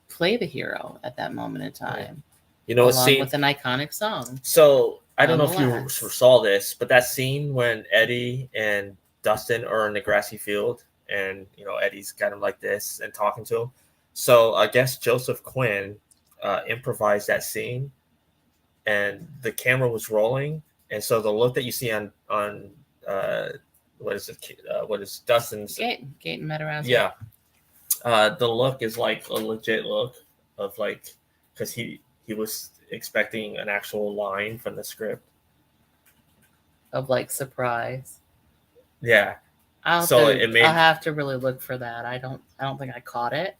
play the hero at that moment in time. With an iconic song. So I don't know if you Nonetheless. saw this, but that scene when Eddie and Dustin are in the grassy field, and Eddie's got him like this and talking to him. So I guess Joseph Quinn improvised that scene, and the camera was rolling, and so the look that you see on what is it? What is Dustin's? Gaten Matarazzo. Yeah, the look is like a legit look of like, because he was expecting an actual line from the script of like surprise. Yeah. I'll have to really look for that. I don't think I caught it.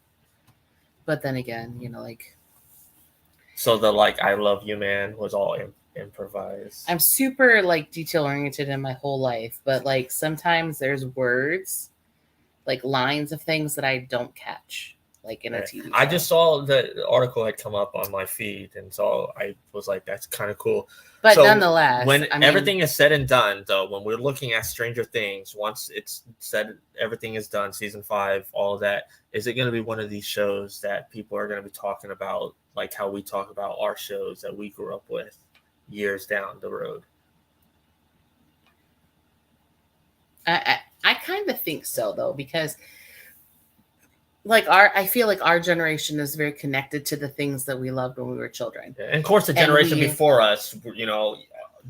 But then again, like. So the like "I love you, man" was all improvised. I'm super like detail oriented in my whole life, but like sometimes there's words, like lines of things that I don't catch, like in a TV show. I just saw the article had come up on my feed, and so I was like, "That's kind of cool." But so nonetheless, when everything is said and done, though, when we're looking at Stranger Things, once it's said everything is done, season 5, all of that, is it going to be one of these shows that people are going to be talking about, like how we talk about our shows that we grew up with years down the road? I kind of think so, though, because I feel like our generation is very connected to the things that we loved when we were children. Yeah, and of course, the generation before us,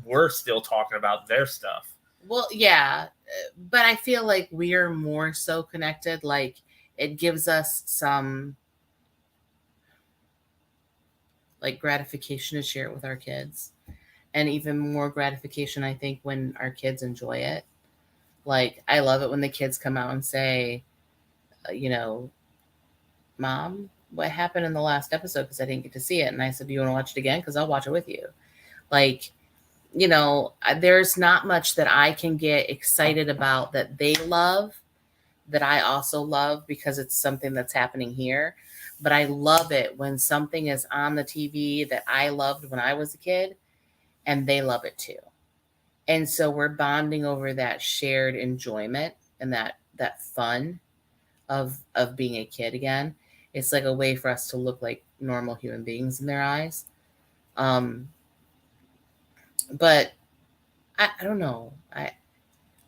we're still talking about their stuff. Well, yeah, but I feel like we are more so connected. Like it gives us some like gratification to share it with our kids, and even more gratification, I think, when our kids enjoy it. Like I love it when the kids come out and say, Mom, what happened in the last episode? Because I didn't get to see it. And I said, do you want to watch it again? Because I'll watch it with you. Like, there's not much that I can get excited about that they love that I also love because it's something that's happening here. But I love it when something is on the TV that I loved when I was a kid and they love it too. And so we're bonding over that shared enjoyment and that fun of being a kid again. It's like a way for us to look like normal human beings in their eyes. But I don't know.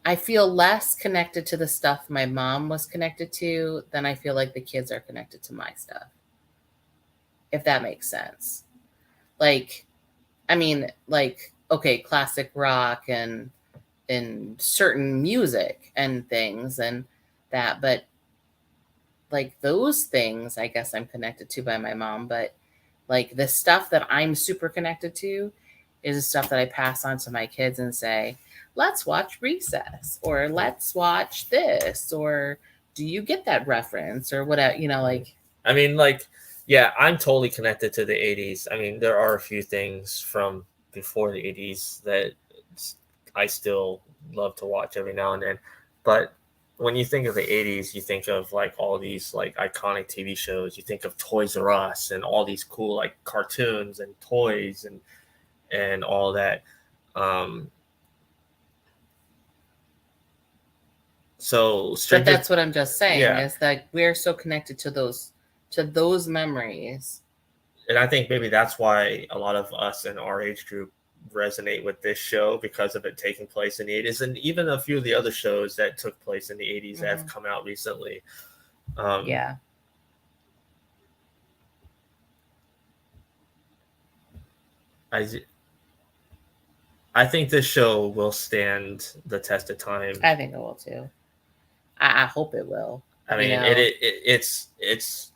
I feel less connected to the stuff my mom was connected to than I feel like the kids are connected to my stuff. If that makes sense. Like, I mean, like, okay, classic rock and certain music and things and that, but like those things, I guess I'm connected to by my mom, but like the stuff that I'm super connected to is the stuff that I pass on to my kids and say, let's watch Recess, or let's watch this, or do you get that reference, or whatever, like. I mean, like, yeah, I'm totally connected to the 80s. I mean, there are a few things from before the 80s that I still love to watch every now and then, but when you think of the 80s, you think of like all these like iconic TV shows. You think of Toys R Us and all these cool like cartoons and toys and all that. But that's what I'm just saying, is that we're so connected to those memories. And I think maybe that's why a lot of us in our age group resonate with this show, because of it taking place in the 80s, and even a few of the other shows that took place in the 80s that have come out recently. Yeah. I think this show will stand the test of time. I think it will too. I hope it will. I mean, it's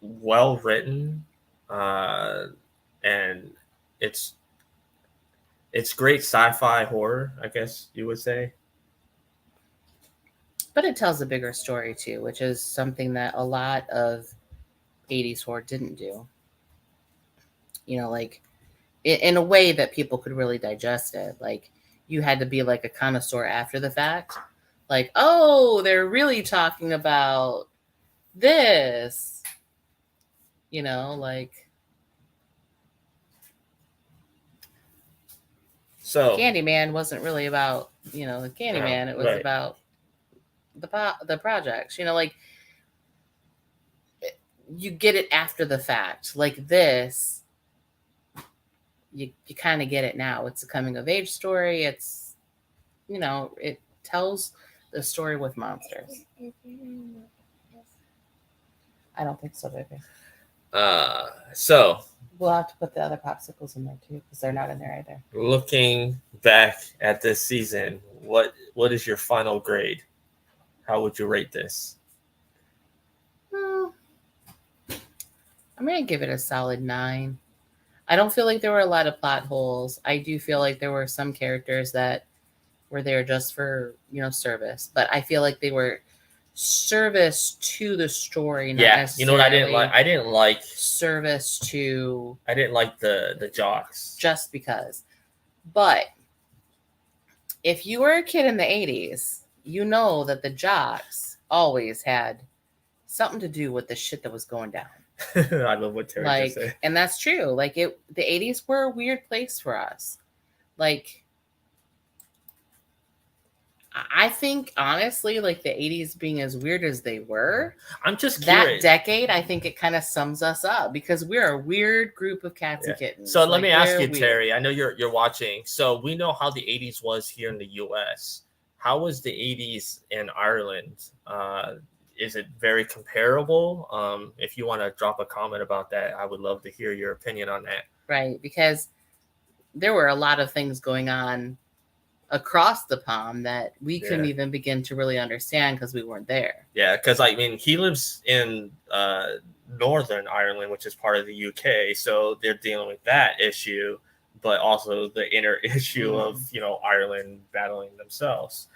well written, and it's great sci-fi horror, I guess you would say. But it tells a bigger story too, which is something that a lot of 80s horror didn't do. Like in a way that people could really digest it. Like you had to be like a connoisseur after the fact. Like, oh, they're really talking about this. Like. So Candyman wasn't really about, Candyman. It was about the projects. Like you get it after the fact. Like this, you kind of get it now. It's a coming of age story. It's, it tells the story with monsters. I don't think so, baby. So We'll have to put the other popsicles in there too, because they're not in there either. looking back at this season, what is your final grade? How would you rate this? I'm going to give it a solid 9. I don't feel like there were a lot of plot holes. I do feel like there were some characters that were there just for, service. But I feel like they were service to the story, not necessarily. You know what I didn't like? I didn't like service to. I didn't like the jocks. Just because. But if you were a kid in the 80s, you know that the jocks always had something to do with the shit that was going down. I love what Terry just said. And that's true. Like the 80s were a weird place for us. Like, I think honestly, like the 80s being as weird as they were, I'm just curious. That decade, I think it kind of sums us up because we're a weird group of cats and kittens. So let me ask you, Terry. I know you're watching. So we know how the 80s was here in the U.S. How was the 80s in Ireland? Is it very comparable? If you want to drop a comment about that, I would love to hear your opinion on that. Right, because there were a lot of things going on across the pond that we couldn't even begin to really understand because we weren't there. Yeah, because he lives in Northern Ireland, which is part of the UK, so they're dealing with that issue, but also the inner issue of Ireland battling themselves,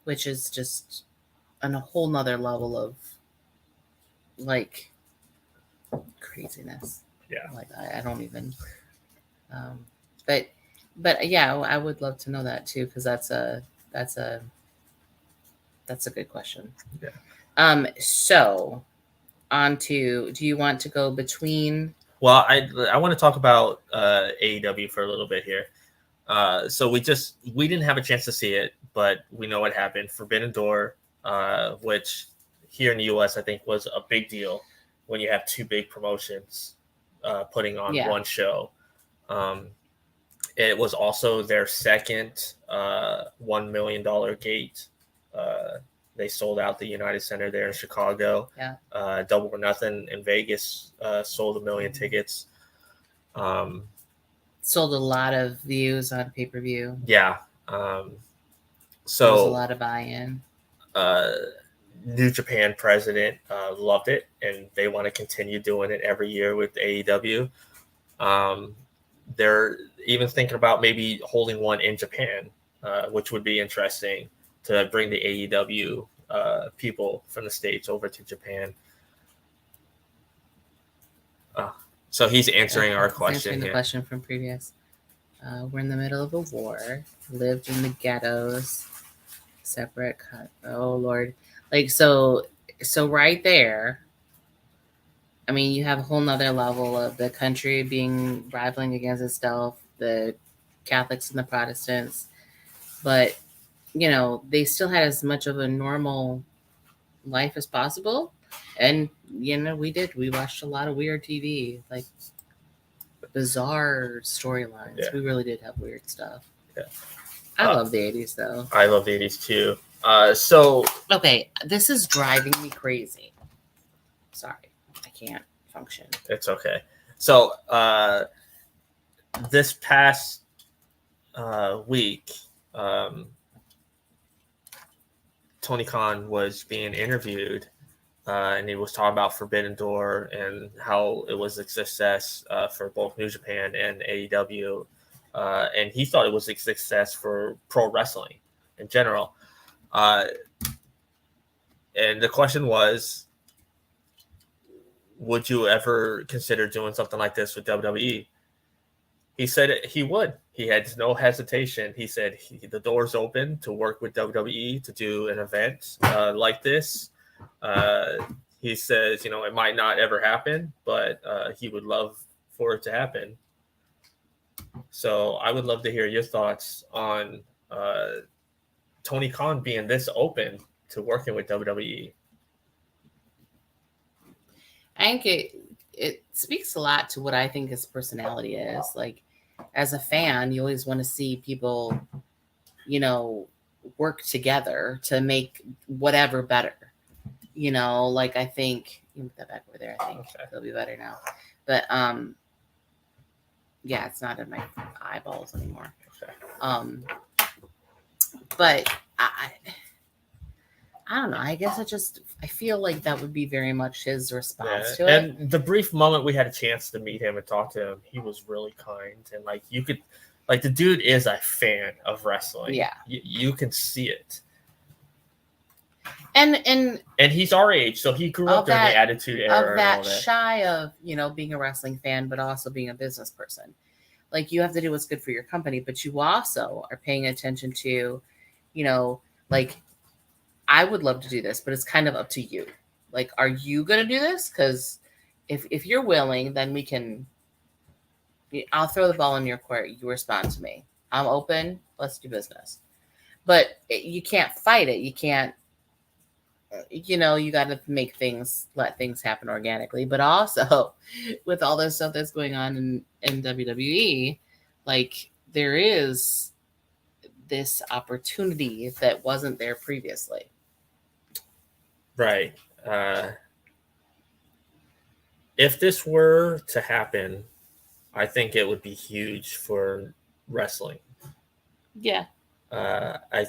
which is just on a whole nother level of like craziness. Yeah, like I don't even. But yeah, I would love to know that too, because that's a good question. Yeah. So on to, do you want to go between? Well, I want to talk about AEW for a little bit here. So we didn't have a chance to see it, but we know what happened. Forbidden Door, which here in the US I think was a big deal when you have two big promotions putting on one show. It was also their second $1 million gate. They sold out the United Center there in Chicago. Yeah. Double or Nothing in Vegas sold 1 million tickets. Sold a lot of views on pay-per-view. Yeah. So there was a lot of buy-in. New Japan president loved it, and they want to continue doing it every year with AEW. They're even thinking about maybe holding one in Japan, which would be interesting to bring the AEW people from the States over to Japan. So he's answering our question. Answering the question from previous. We're in the middle of a war. Lived in the ghettos. Separate. Oh Lord. So right there. I mean, you have a whole nother level of the country being rivaling against itself, the Catholics and the Protestants, but they still had as much of a normal life as possible. And we watched a lot of weird TV, like bizarre storylines. Yeah. We really did have weird stuff. Yeah. I love the 80s though. I love the 80s too. Okay, this is driving me crazy. Sorry. Can't function. It's okay. So this past week, Tony Khan was being interviewed, and he was talking about Forbidden Door and how it was a success for both New Japan and AEW, and he thought it was a success for pro wrestling in general. And the question was, would you ever consider doing something like this with WWE? He said he would. He had no hesitation. He said the door's open to work with WWE to do an event like this. He says, it might not ever happen, but he would love for it to happen. So I would love to hear your thoughts on Tony Khan being this open to working with WWE. I think it speaks a lot to what I think his personality is. Like, as a fan, you always want to see people, work together to make whatever better. Like I think you move that back over there. I think it'll be better now. But yeah, it's not in my eyeballs anymore. Okay. But I don't know. I guess I feel like that would be very much his response to it. And the brief moment we had a chance to meet him and talk to him, he was really kind. And like you could, like the dude is a fan of wrestling. Yeah. You can see it. And he's our age, so he grew up during the Attitude Era. Of that, shy of, being a wrestling fan, but also being a business person. Like you have to do what's good for your company, but you also are paying attention to, like I would love to do this, but it's kind of up to you. Like, are you going to do this? Because if you're willing, then we can, I'll throw the ball in your court. You respond to me. I'm open. Let's do business. But you can't fight it. You can't, you got to let things happen organically. But also with all this stuff that's going on in WWE, like there is this opportunity that wasn't there previously. Right. If this were to happen, I think it would be huge for wrestling. Yeah. I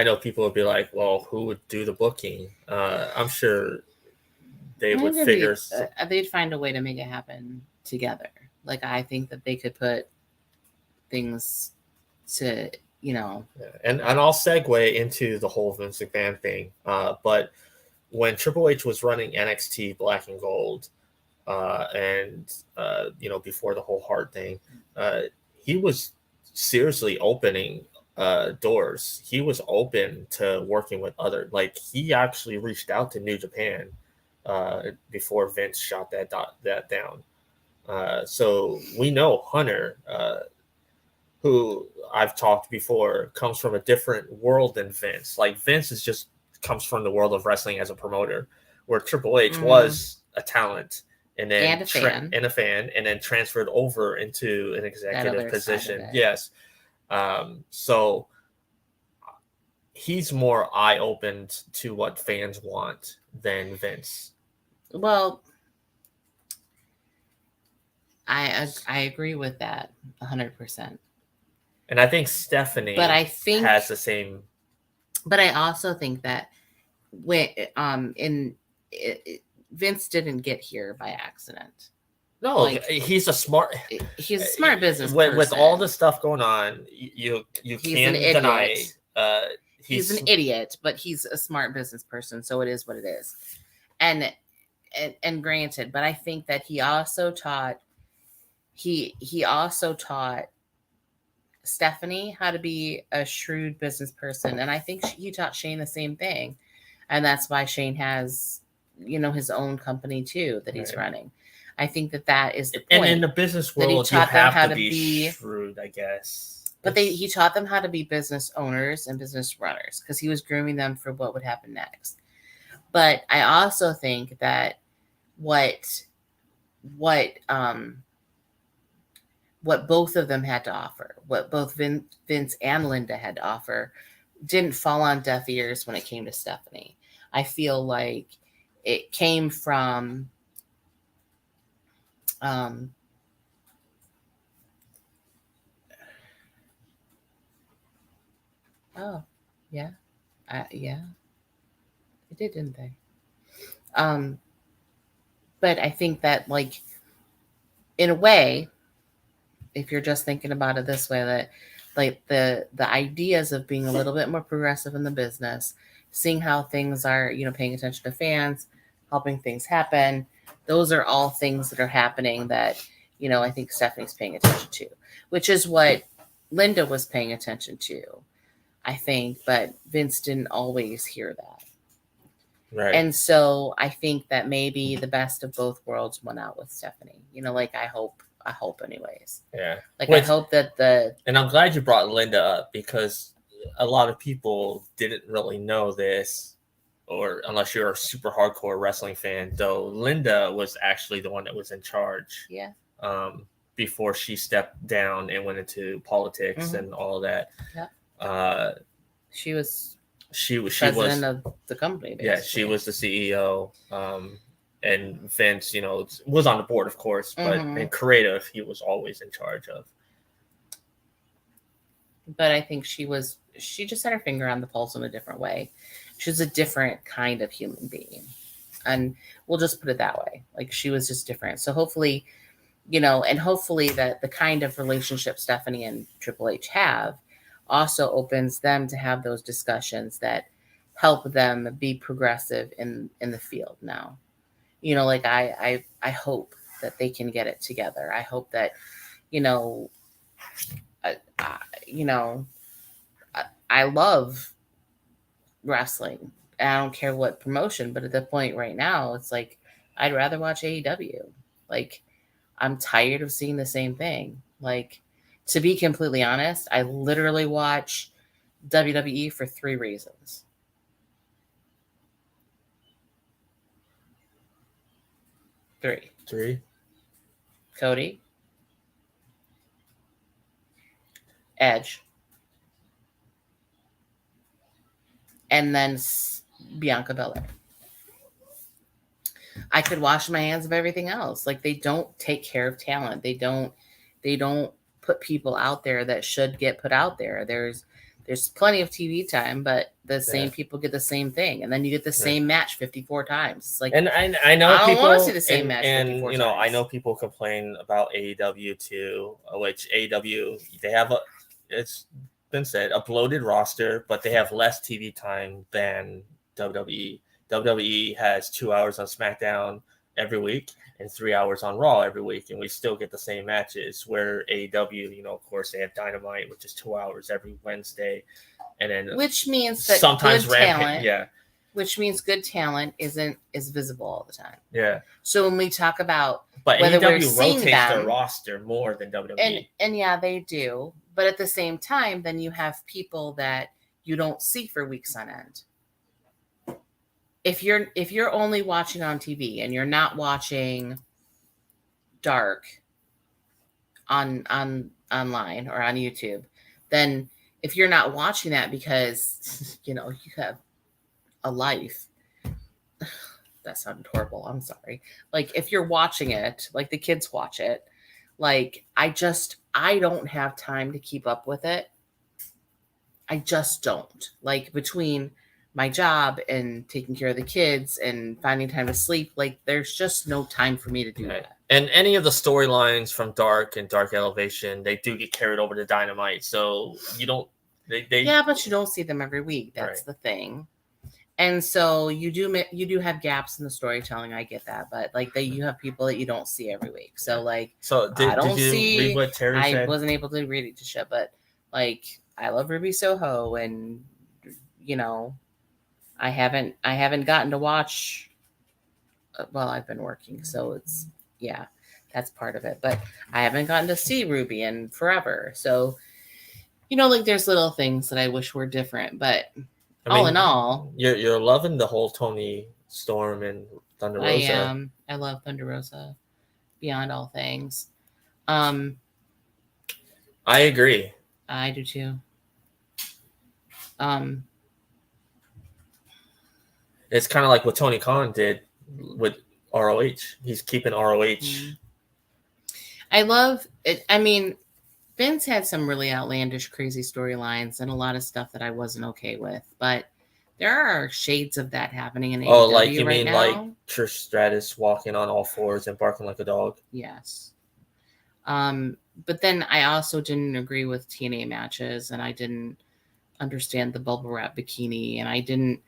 know people would be like, well, who would do the booking? I'm sure would figure. They'd find a way to make it happen together. Like, I think that they could put things to, And I'll segue into the whole Vince McMahon thing. But when Triple H was running NXT Black and Gold, and before the whole Hart thing, he was seriously opening doors. He was open to working with other. Like he actually reached out to New Japan before Vince shot that down. So we know Hunter, who I've talked before, comes from a different world than Vince. Like Vince comes from the world of wrestling as a promoter, where Triple H was a talent and then a fan, and then transferred over into an executive position. Yes. So he's more eye-opened to what fans want than Vince. Well, I agree with that 100%. And I think Stephanie has the same. But I also think that when Vince didn't get here by accident. No, like, he's a smart business person. With all the stuff going on, you can't deny. He's an idiot, but he's a smart business person, so it is what it is. And granted, but I think that he also taught Stephanie how to be a shrewd business person, and I think he taught Shane the same thing, and that's why Shane has his own company too that he's running. I think that is the point. And in the business world, you have to be shrewd, I guess. But he taught them how to be business owners and business runners because he was grooming them for what would happen next. But I also think that what both of them had to offer, what both Vince and Linda had to offer, didn't fall on deaf ears when it came to Stephanie. I feel like it came from oh yeah, yeah, they did, didn't they? But I think that, like, in a way, if you're just thinking about it this way, that like the ideas of being a little bit more progressive in the business, seeing how things are, paying attention to fans, helping things happen, those are all things that are happening that, I think Stephanie's paying attention to, which is what Linda was paying attention to, I think, but Vince didn't always hear that. Right. And so I think that maybe the best of both worlds went out with Stephanie. Like I hope anyways. Yeah. I hope that and I'm glad you brought Linda up because a lot of people didn't really know this, or unless you're a super hardcore wrestling fan, though Linda was actually the one that was in charge. Yeah. before she stepped down and went into politics and all that. Yeah. She was president of the company. Basically. Yeah, she was the CEO. And Vince, was on the board, of course, but in creative, he was always in charge of. But I think she just had her finger on the pulse in a different way. She was a different kind of human being. And we'll just put it that way. Like, she was just different. So hopefully, hopefully that the kind of relationship Stephanie and Triple H have also opens them to have those discussions that help them be progressive in the field now. I hope that they can get it together. I hope that, I love wrestling. I don't care what promotion, but at the point right now, it's like, I'd rather watch AEW. Like, I'm tired of seeing the same thing. Like, to be completely honest, I literally watch WWE for 3 reasons. 3. Cody, Edge, and then Bianca Belair. I could wash my hands of everything else. Like, they don't take care of talent. They don't put people out there that should get put out there. There's plenty of TV time, but the same people get the same thing, and then you get the same match 54 times. It's like, and I know I don't people want to see the same match, and 54 times. I know people complain about AEW too, which AEW, they have it's been said, a bloated roster, but they have less TV time than WWE. WWE has 2 hours on SmackDown every week and 3 hours on Raw every week, and we still get the same matches. Where AEW, of course, they have Dynamite, which is 2 hours every Wednesday, and then which means that sometimes good talent, which means good talent is visible all the time. Yeah. So when we talk about but whether AEW we're seeing rotates them, their roster more than WWE, and yeah, they do. But at the same time, then you have people that you don't see for weeks on end. If you're only watching on TV and you're not watching Dark on online or on YouTube, then if you're not watching that because you have a life, that sounded horrible. I'm sorry. Like, if you're watching it, like the kids watch it, like I don't have time to keep up with it. I just don't. Like, between my job and taking care of the kids and finding time to sleep, like, there's just no time for me to do that. And any of the storylines from Dark and Dark Elevation, they do get carried over to Dynamite. So you don't, yeah, but you don't see them every week. That's the thing. And so you do have gaps in the storytelling. I get that, but like you have people that you don't see every week. So like, did you read what Terry said? I wasn't able to read it to show, but like, I love Ruby Soho, and I haven't gotten to watch. Well, I've been working, so that's part of it. But I haven't gotten to see Ruby in forever. So, like, there's little things that I wish were different, but. All in all, you're loving the whole Tony Storm and Thunder Rosa. I am. I love Thunder Rosa beyond all things. I agree. I do too. It's kind of like what Tony Khan did with ROH. He's keeping ROH. I love it. I mean, Vince had some really outlandish, crazy storylines and a lot of stuff that I wasn't okay with, but there are shades of that happening in AEW Oh, like you right mean now. like Trish Stratus walking on all fours and barking like a dog? Yes. But then I also didn't agree with TNA matches, and I didn't understand the bubble wrap bikini, and I didn't,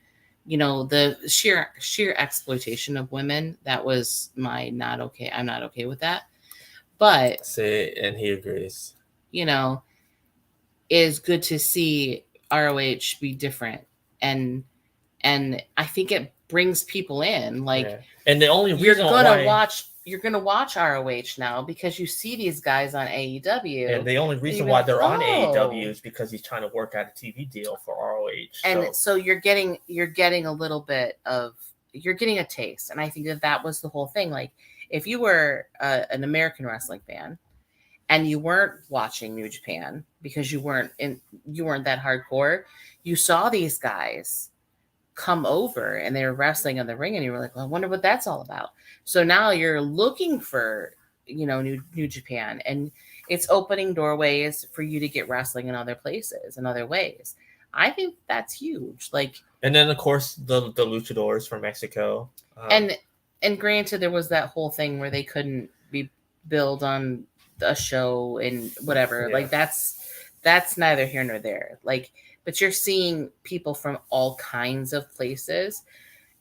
the sheer exploitation of women. That was my not okay. I'm not okay with that. But and he agrees. Is good to see ROH be different, and I think it brings people in. Like, and the only reason you're gonna watch ROH now because you see these guys on AEW, and the only reason why they're on AEW is because he's trying to work out a TV deal for ROH. And so you're getting a little bit of you're getting a taste, and I think that was the whole thing. Like, if you were an American wrestling fan, and you weren't watching New Japan because you weren't that hardcore, you saw these guys come over and they were wrestling in the ring, and you were like, well, I wonder what that's all about. So now you're looking for, New Japan, and it's opening doorways for you to get wrestling in other places and other ways. I think that's huge. Like, and then of course the luchadors from Mexico. And granted, there was that whole thing where they couldn't be billed on a show and whatever. Yeah. Like that's neither here nor there. Like, but you're seeing people from all kinds of places.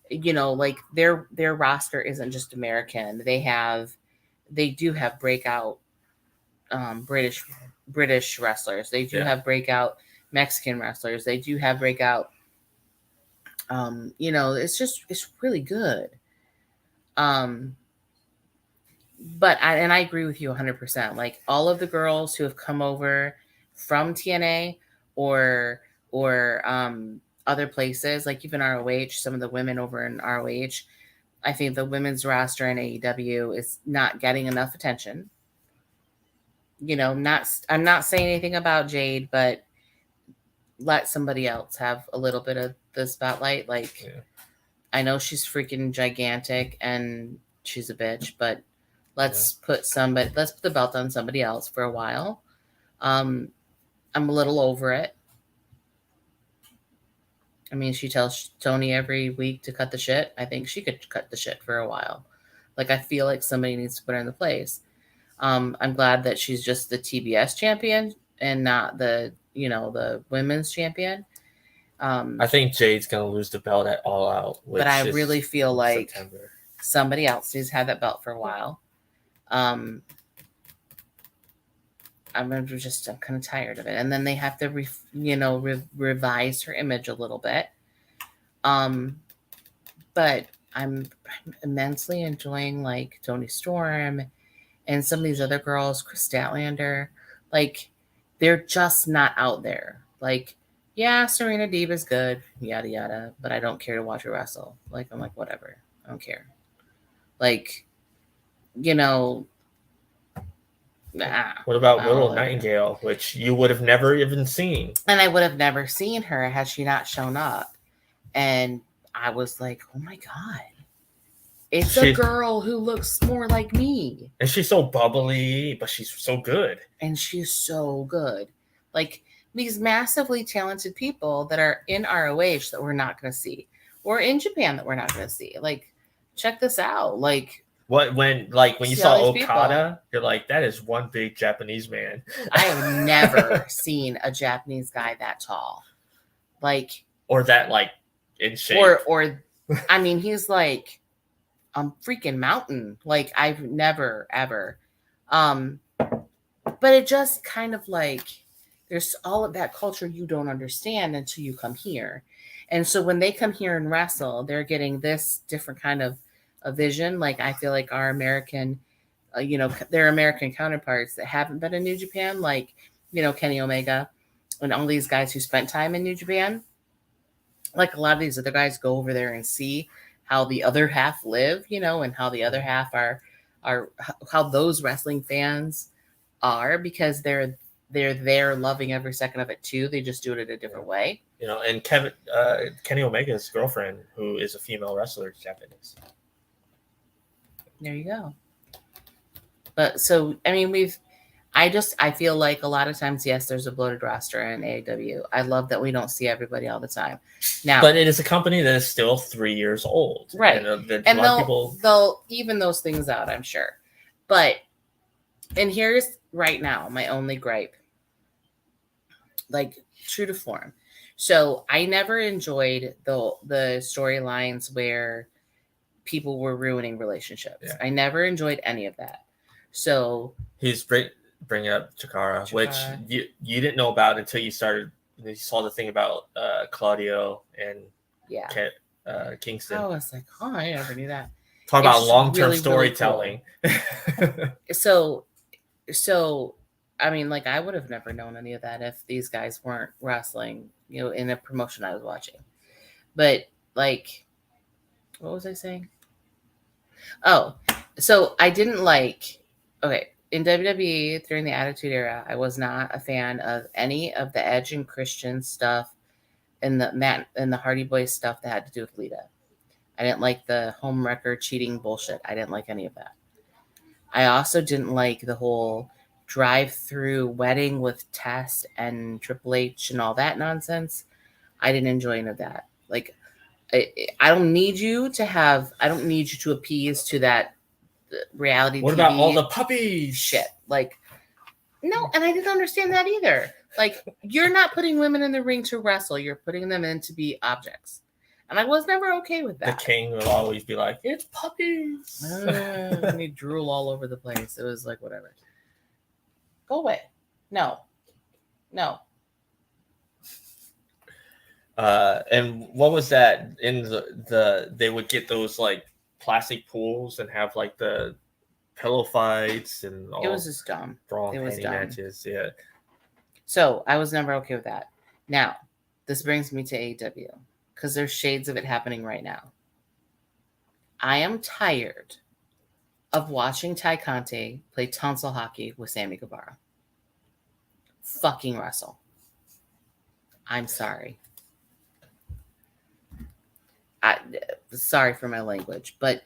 Like their roster isn't just American. They do have breakout British wrestlers. They do have breakout Mexican wrestlers. They do have breakout. It's really good. But I agree with you 100%. Like all of the girls who have come over from TNA or other places, like even ROH, some of the women over in ROH, I think the women's roster in AEW is not getting enough attention. I'm not saying anything about Jade, but let somebody else have a little bit of the spotlight. Like, I know she's freaking gigantic and she's a bitch, but let's put the belt on somebody else for a while. I'm a little over it. I mean, she tells Tony every week to cut the shit. I think she could cut the shit for a while. Like, I feel like somebody needs to put her in the place. I'm glad that she's just the TBS champion and not the women's champion. I think Jade's gonna lose the belt at All Out. But I really feel like September. Somebody else needs to have that belt for a while. I'm kind of tired of it. And then they have to, revise her image a little bit. But I'm immensely enjoying like Toni Storm and some of these other girls, Chris Statlander. Like, they're just not out there. Like, yeah, Serena Deeb is good, yada yada, but I don't care to watch her wrestle. Like, I'm like, whatever, I don't care. Like, What about Willow Nightingale, which you would have never even seen? And I would have never seen her had she not shown up. And I was like, oh my God. It's a girl who looks more like me. And she's so bubbly, but she's so good. And she's so good. Like, these massively talented people that are in ROH that we're not going to see. Or in Japan that we're not going to see. Like, check this out. Like, when you saw Okada, you're like, that is one big Japanese man. I have never seen a Japanese guy that tall. Like, or that like in shape. Or I mean, he's like a freaking mountain. Like, I've never ever. But it just kind of like, there's all of that culture you don't understand until you come here. And so when they come here and wrestle, they're getting this different kind of a vision. Like, I feel like our American, their American counterparts that haven't been in New Japan, like, Kenny Omega and all these guys who spent time in New Japan. Like, a lot of these other guys go over there and see how the other half live, and how the other half are how those wrestling fans are, because they're there loving every second of it too. They just do it in a different way. And Kenny Omega's girlfriend, who is a female wrestler, is Japanese. There you go. But so, I mean, I feel like a lot of times, yes, there's a bloated roster in AEW. I love that we don't see everybody all the time. Now, but it is a company that is still 3 years old. Right. And they'll even those things out, I'm sure. But, and here's right now my only gripe. Like, true to form. So I never enjoyed the storylines where people were ruining relationships. Yeah. I never enjoyed any of that. So he's bringing up Chikara, which you didn't know about until you saw the thing about Claudio and Kingston. I was like, oh, I never knew that. Talk about long-term storytelling. Really cool. So I mean, like, I would have never known any of that if these guys weren't wrestling, in a promotion I was watching. But, like, what was I saying? Oh, so I didn't like, okay, in WWE during the Attitude Era, I was not a fan of any of the Edge and Christian stuff and the Hardy Boys stuff that had to do with Lita. I didn't like the home record cheating bullshit. I didn't like any of that. I also didn't like the whole drive-through wedding with Test and Triple H and all that nonsense. I didn't enjoy any of that. Like, I don't need you to appease to that reality What TV about all the puppies? shit. Like, no, and I didn't understand that either. Like, you're not putting women in the ring to wrestle. You're putting them in to be objects. And I was never okay with that. The king will always be like, it's puppies. And he drool all over the place. It was like, whatever. Go away. No. And what was that in the they would get those like plastic pools and have like the pillow fights and all. It was just dumb. Brawl It was penny dumb. matches, yeah. So I was never okay with that. Now, this brings me to AEW because there's shades of it happening right now. I am tired of watching Ty Conte play tonsil hockey with Sammy Guevara. Fucking wrestle. I'm sorry. Sorry for my language, but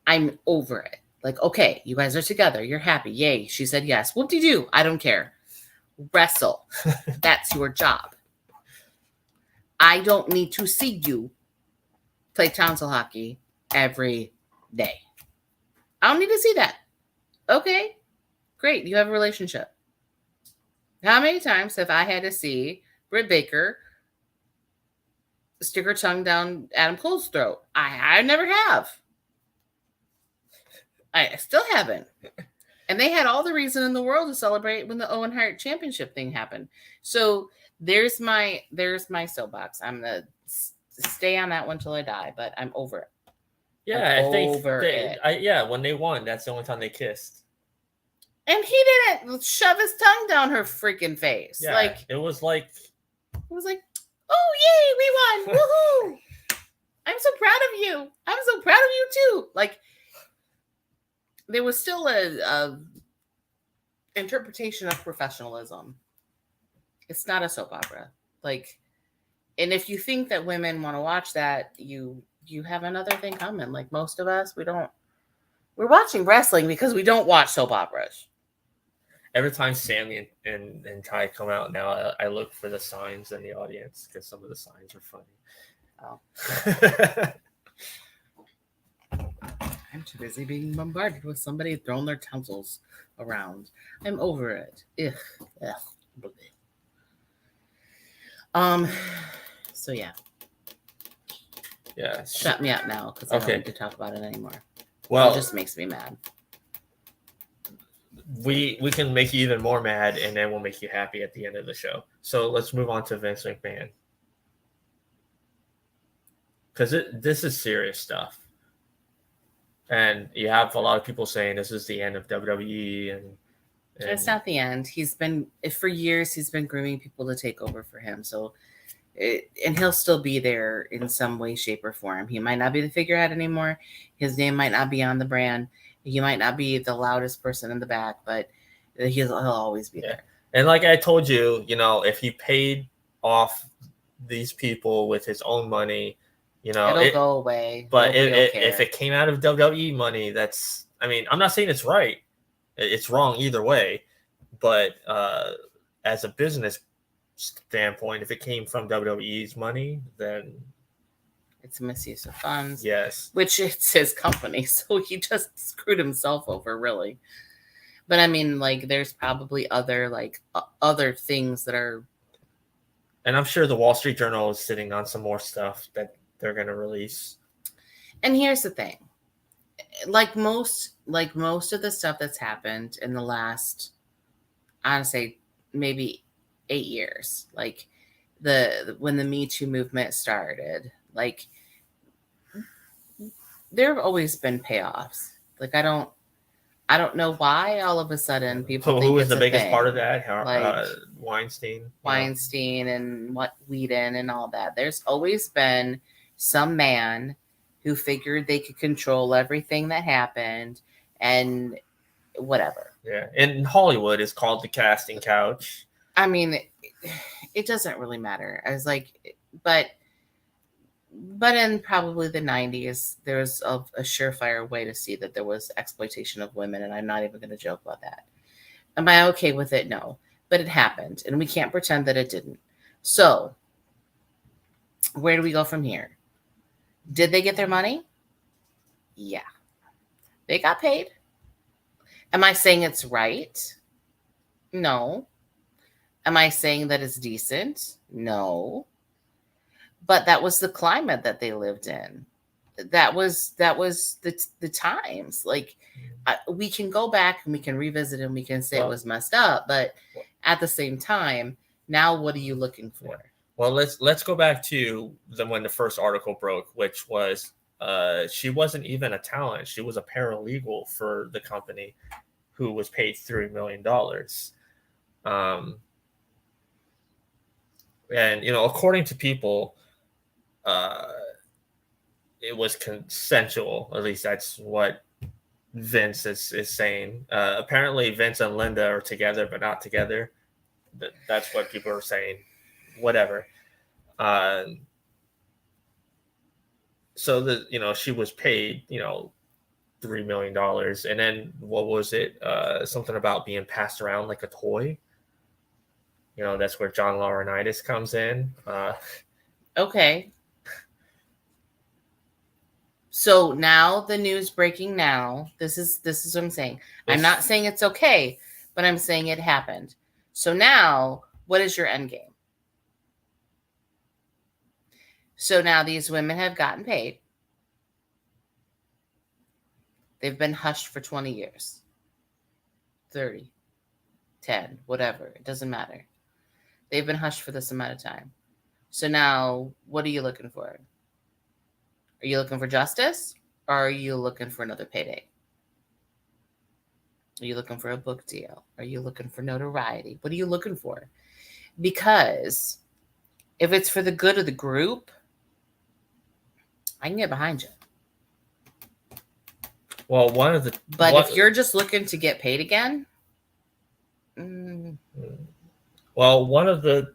I'm over it. Like, okay, you guys are together. You're happy. Yay. She said yes. Whoop-de-doo. I don't care. Wrestle. That's your job. I don't need to see you play tonsil hockey every day. I don't need to see that. Okay, great. You have a relationship. How many times have I had to see Britt Baker stick her tongue down Adam Cole's throat? I never have. I still haven't. And they had all the reason in the world to celebrate when the Owen Hart Championship thing happened. So there's my soapbox. I'm gonna stay on that one till I die, but I'm over it. Yeah, I think it. When they won, that's the only time they kissed. And he didn't shove his tongue down her freaking face. Yeah, like it was like, oh yay, we won! Woohoo! I'm so proud of you. I'm so proud of you too. Like, there was still a interpretation of professionalism. It's not a soap opera. Like, and if you think that women want to watch that, you have another thing coming. Like most of us, we're watching wrestling because we don't watch soap operas. Every time Sammy and Ty come out now, I look for the signs in the audience because some of the signs are funny. Oh. I'm too busy being bombarded with somebody throwing their tonsils around. I'm over it. So yeah. Yeah. Shut me up now because I don't need to talk about it anymore. Well, it just makes me mad. We can make you even more mad, and then we'll make you happy at the end of the show. So let's move on to Vince McMahon, because this is serious stuff, and you have a lot of people saying this is the end of WWE, and it's not the end. For years he's been grooming people to take over for him. So, and he'll still be there in some way, shape, or form. He might not be the figurehead anymore. His name might not be on the brand. He might not be the loudest person in the back, but he'll always be there. And like I told you, if he paid off these people with his own money, it'll go away. But if it came out of WWE money, I'm not saying it's right. It's wrong either way. But as a business standpoint, if it came from WWE's money, then it's a misuse of funds. Yes. Which it's his company, so he just screwed himself over, really. But I mean, like, there's probably other things that are. And I'm sure the Wall Street Journal is sitting on some more stuff that they're going to release. And here's the thing. Like most of the stuff that's happened in the last, honestly, maybe 8 years, like when the Me Too movement started, like there have always been payoffs. Like I don't know why all of a sudden people think who is it's the biggest thing. part of that? Weinstein and Whedon and all that. There's always been some man who figured they could control everything that happened and whatever. Yeah, in Hollywood, it's called the casting couch. I mean, it doesn't really matter. I was like, but in probably the 90s, there was a surefire way to see that there was exploitation of women, and I'm not even going to joke about that. Am I okay with it? No, but it happened, and we can't pretend that it didn't. So, where do we go from here? Did they get their money? Yeah. They got paid. Am I saying it's right? No. Am I saying that it's decent? No. But that was the climate that they lived in. That was the times. Like, we can go back and we can revisit and we can say it was messed up, but at the same time, now what are you looking for? Well, let's go back to when the first article broke, which was she wasn't even a talent. She was a paralegal for the company who was paid $3 million. And, according to people, it was consensual. At least that's what Vince is saying. Apparently, Vince and Linda are together, but not together. That's what people are saying. Whatever. So she was paid, $3 million, and then what was it? Something about being passed around like a toy. That's where John Laurinaitis comes in. Okay. So now the news breaking now. This is what I'm saying. I'm not saying it's okay, but I'm saying it happened. So now, what is your end game? So now these women have gotten paid. They've been hushed for 20 years. 30, 10, whatever. It doesn't matter. They've been hushed for this amount of time. So now, what are you looking for? Are you looking for justice? Or are you looking for another payday? Are you looking for a book deal? Are you looking for notoriety? What are you looking for? Because if it's for the good of the group, I can get behind you. Well, if you're just looking to get paid again, well, one of the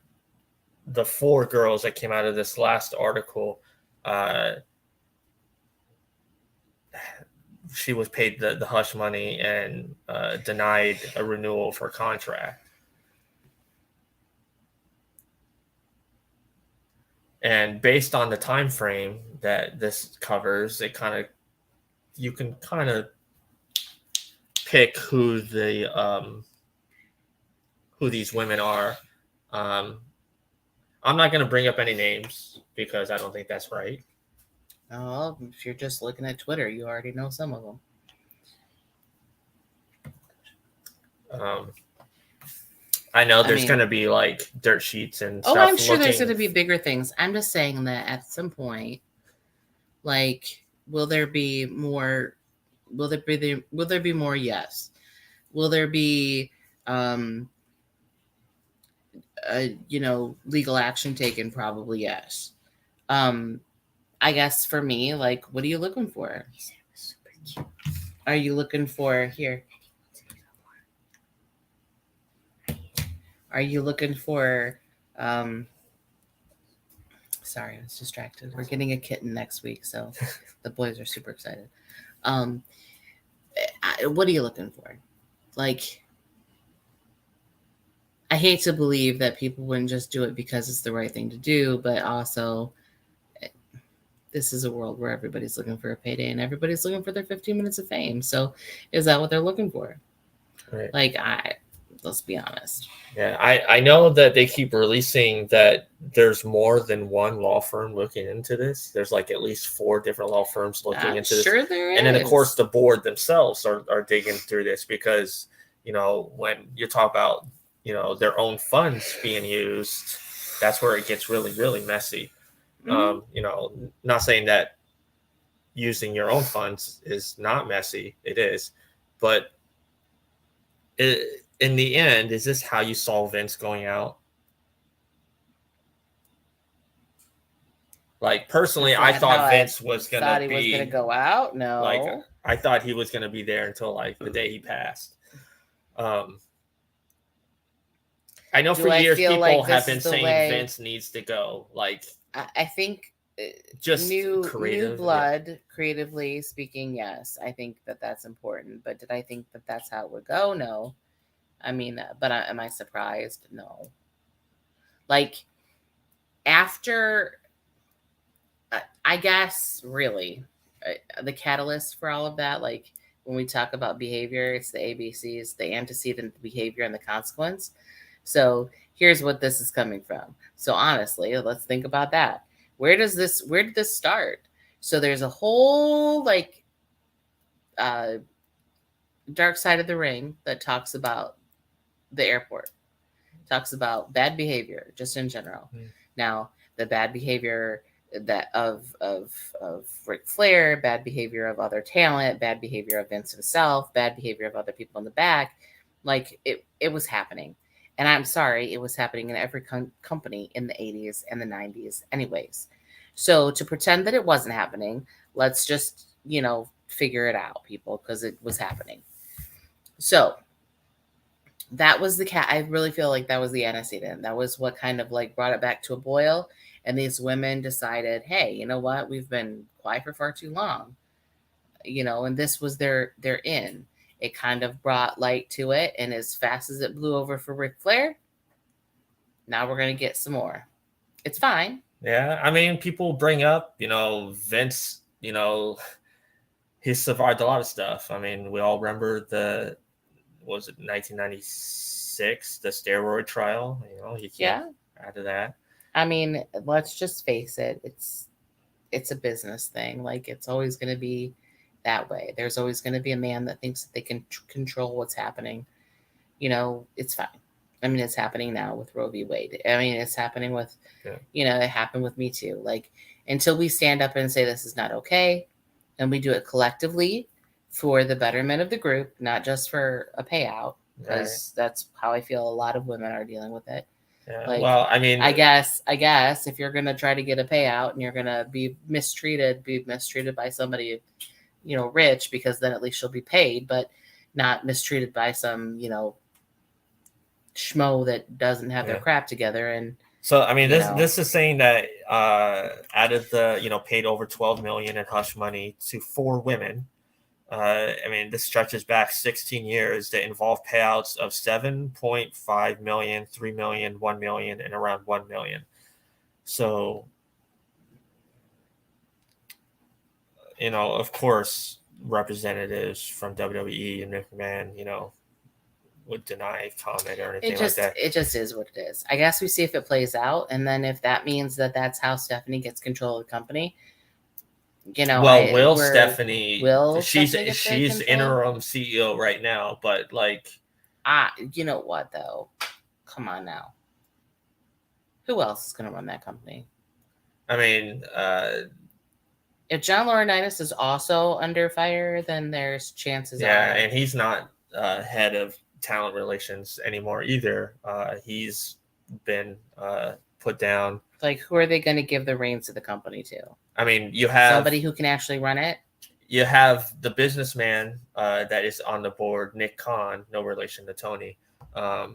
4 girls that came out of this last article, she was paid the hush money and denied a renewal of her contract. And based on the time frame that this covers, you can kind of pick who these women are. I'm not going to bring up any names because I don't think that's right. Oh, if you're just looking at Twitter, you already know some of them. I know there's going to be like dirt sheets and stuff. Oh, I'm sure there's going to be bigger things. I'm just saying that at some point, like, will there be more? Will there be more? Yes. Will there be, legal action taken? Probably yes. I guess for me, like, what are you looking for? He said it was super cute. Are you looking for here? Are you looking for? Sorry, I was distracted. We're getting a kitten next week, so the boys are super excited. What are you looking for? Like, I hate to believe that people wouldn't just do it because it's the right thing to do, but also, this is a world where everybody's looking for a payday and everybody's looking for their 15 minutes of fame. So is that what they're looking for? Right. Like, let's be honest. Yeah, I know that they keep releasing that there's more than one law firm looking into this. There's like at least 4 different law firms looking into this. Sure there is. And then, of course, the board themselves are digging through this because, when you talk about, their own funds being used, that's where it gets really, really messy. Mm-hmm. Not saying that using your own funds is not messy. It is. But in the end, is this how you saw Vince going out? Like, personally, I thought Vince was going to be... was going to go out? No. Like, I thought he was going to be there until, like, the day he passed. I know Do for I years feel people like have this been is the saying way? Vince needs to go. Like, I think just new creative. blood, creatively speaking, yes, I think that that's important. But did I think that that's how it would go? No. I mean, but am I surprised? No. Like after, I guess, really, the catalyst for all of that, like when we talk about behavior, it's the ABCs, the antecedent, the behavior, and the consequence. So here's what this is coming from. So honestly, let's think about that. Where did this start? So there's a whole like dark side of the ring that talks about the airport, talks about bad behavior just in general. Now, the bad behavior that of Ric Flair, bad behavior of other talent, bad behavior of Vince himself, bad behavior of other people in the back, like it was happening. And I'm sorry, it was happening in every company in the 80s and the 90s anyways. So to pretend that it wasn't happening, let's just, figure it out, people, because it was happening. So that was the cat. I really feel like that was the antecedent. That was what kind of like brought it back to a boil. And these women decided, hey, you know what? We've been quiet for far too long. And this was their in. It kind of brought light to it. And as fast as it blew over for Ric Flair, now we're going to get some more. It's fine. Yeah. I mean, people bring up, Vince, he survived a lot of stuff. I mean, we all remember was it 1996, the steroid trial? He came out of that. I mean, let's just face it. It's a business thing. Like, it's always going to be that way. There's always going to be a man that thinks that they can control what's happening. It's fine. I mean, it's happening now with Roe v. Wade. I mean, it's happening with, it happened with Me Too. Like, until we stand up and say this is not okay, and we do it collectively for the betterment of the group, not just for a payout, because that's how I feel a lot of women are dealing with it. Yeah. Like, well, I mean, I guess if you're going to try to get a payout and you're going to be mistreated by somebody, rich, because then at least you'll be paid, but not mistreated by some, schmo that doesn't have their crap together. And so, I mean, this is saying that out of the, paid over $12 million in hush money to 4 women. I mean, this stretches back 16 years that involve payouts of $7.5 million, $3 million, $1 million, and around $1 million. So, of course, representatives from WWE and McMahon, would deny comment or anything like that. It just is what it is. I guess we see if it plays out, and then if that means that that's how Stephanie gets control of the company. Stephanie? She's interim CEO right now, but like, you know what though? Come on now. Who else is going to run that company? I mean, if John Laurinaitis is also under fire, then there's chances. Yeah, and he's not head of talent relations anymore either. He's been put down. Like, who are they going to give the reins of the company to? I mean, you have somebody who can actually run it. You have the businessman that is on the board, Nick Khan, no relation to Tony. I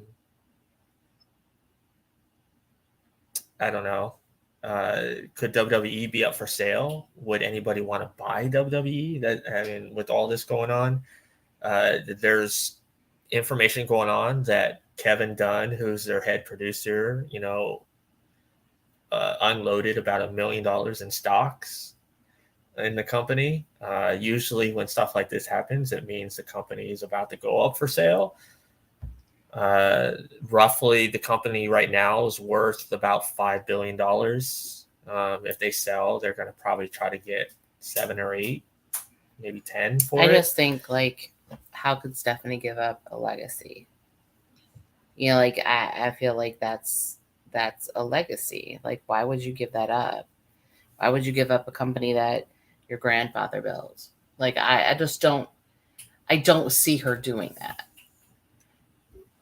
don't know. Could WWE be up for sale? Would anybody want to buy WWE? With all this going on, there's information going on that Kevin Dunn, who's their head producer, unloaded about $1 million in stocks in the company. Usually when stuff like this happens, it means the company is about to go up for sale. Roughly the company right now is worth about $5 billion. If they sell, they're going to probably try to get 7 or 8, maybe 10 for it. I just think, like, how could Stephanie give up a legacy? I feel like that's a legacy. Like, why would you give that up? Why would you give up a company that your grandfather built? Like, I just don't see her doing that.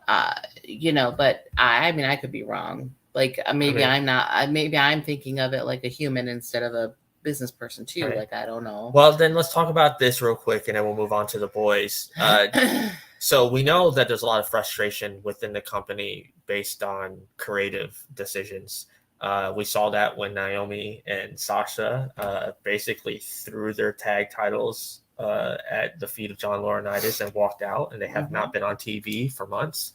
But I mean, I could be wrong. Like, maybe I'm thinking of it like a human instead of a business person too. Right. Like, I don't know. Well, then let's talk about this real quick and then we'll move on to the boys. So we know that there's a lot of frustration within the company based on creative decisions. We saw that when Naomi and Sasha basically threw their tag titles at the feet of John Laurinaitis and walked out, and they have not been on TV for months.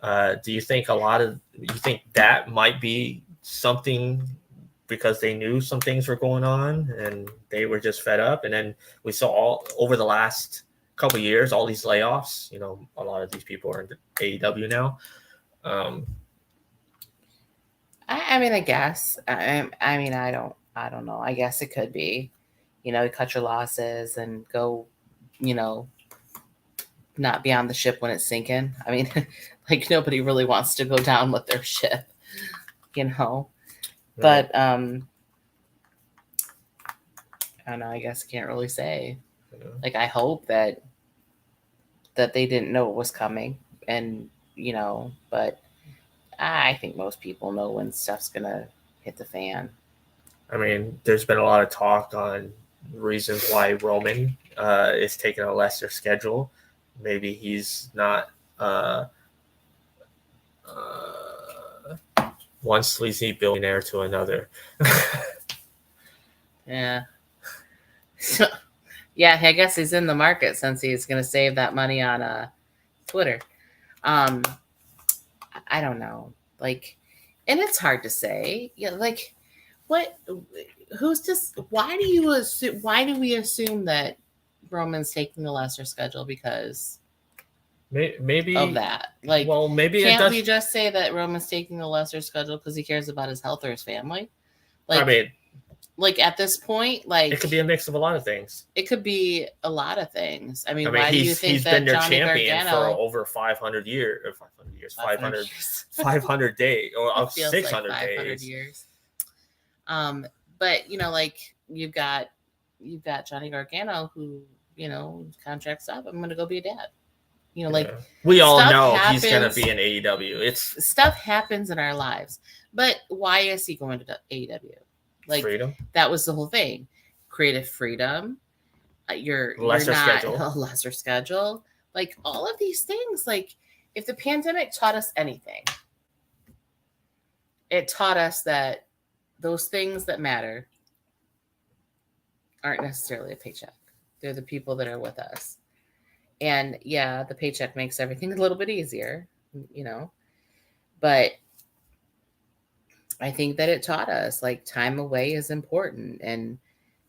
Do you think you think that might be something because they knew some things were going on and they were just fed up? And then we saw all over the last couple of years, all these layoffs. A lot of these people are in AEW now. I mean, I guess. I mean, I don't know. I guess it could be. You cut your losses and go, not be on the ship when it's sinking. I mean, like nobody really wants to go down with their ship, But I don't know. I guess I can't really say. Like, I hope that they didn't know it was coming, and but I think most people know when stuff's gonna hit the fan. I mean, there's been a lot of talk on reasons why Roman is taking a lesser schedule. Maybe he's not one sleazy billionaire to another. Yeah. Yeah, I guess he's in the market since he's going to save that money on Twitter. I don't know. Like, and it's hard to say. Yeah, like, what? Who's just? Why do we assume that Roman's taking the lesser schedule because maybe of that? Like, well, maybe can't we just say that Roman's taking the lesser schedule because he cares about his health or his family? Like, I mean, like at this point, like it could be a mix of a lot of things. It could be a lot of things. I mean, why do you think he's that been their Johnny champion Gargano for over 500 years, or 500 days, or 600 like 500 days. years. But like you've got Johnny Gargano who contracts up. I'm going to go be a dad. Like we all know happens, he's going to be in AEW. It's stuff happens in our lives, but why is he going to AEW? Like, freedom. That was the whole thing. Creative freedom. You're lesser not schedule. A lesser schedule. Like all of these things. Like if the pandemic taught us anything, it taught us that those things that matter aren't necessarily a paycheck. They're the people that are with us. And yeah, the paycheck makes everything a little bit easier, but I think that it taught us like time away is important, and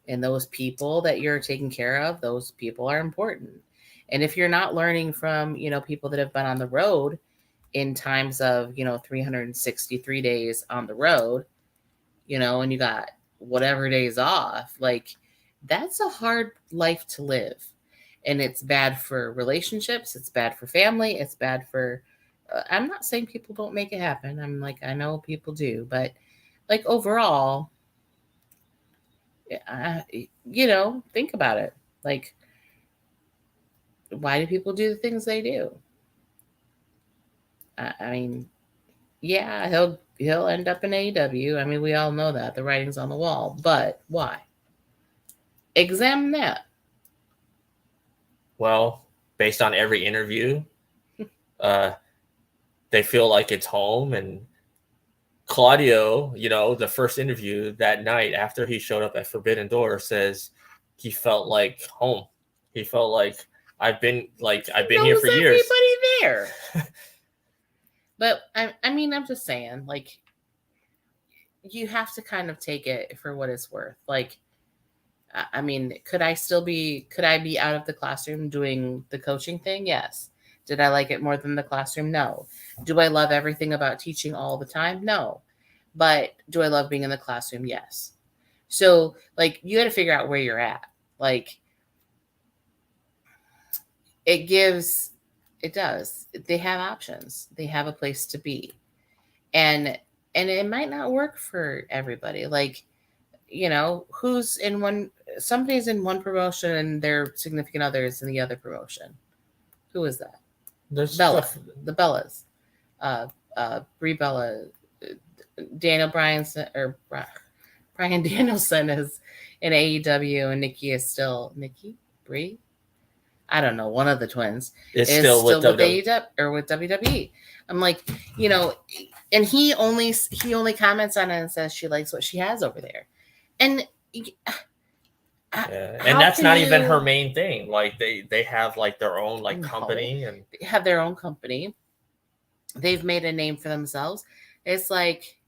those people that you're taking care of, those people are important. And if you're not learning from, people that have been on the road in times of, 363 days on the road, and you got whatever days off, like that's a hard life to live. And it's bad for relationships. It's bad for family. It's bad for I'm not saying people don't make it happen. I'm like, I know people do, but like overall, think about it. Like, why do people do the things they do? I mean, yeah, he'll end up in AEW. I mean, we all know that the writing's on the wall, but why? Examine that. Well, based on every interview, they feel like it's home. And Claudio, the first interview that night after he showed up at Forbidden Door, says he felt like home. He felt like I've been here for years. Everybody there. But I mean, I'm just saying, like, you have to kind of take it for what it's worth. Like, I mean, could I be out of the classroom doing the coaching thing? Yes. Did I like it more than the classroom? No. Do I love everything about teaching all the time? No. But do I love being in the classroom? Yes. So, like, you got to figure out where you're at. Like, it does. They have options. They have a place to be. And it might not work for everybody. Like, somebody's in one promotion and their significant other is in the other promotion. Who is that? There's Bella. stuff. The Bellas. Brie Bella. Daniel Bryan Danielson is in AEW, and Nikki is still Brie. I don't know, one of the twins It's is still with WWE. AEW or with WWE. I'm like, you know, and he only comments on it and says she likes what she has over there, and and that's not even her main thing. Like they have like their own like company and they have their own company. They've made a name for themselves. It's like,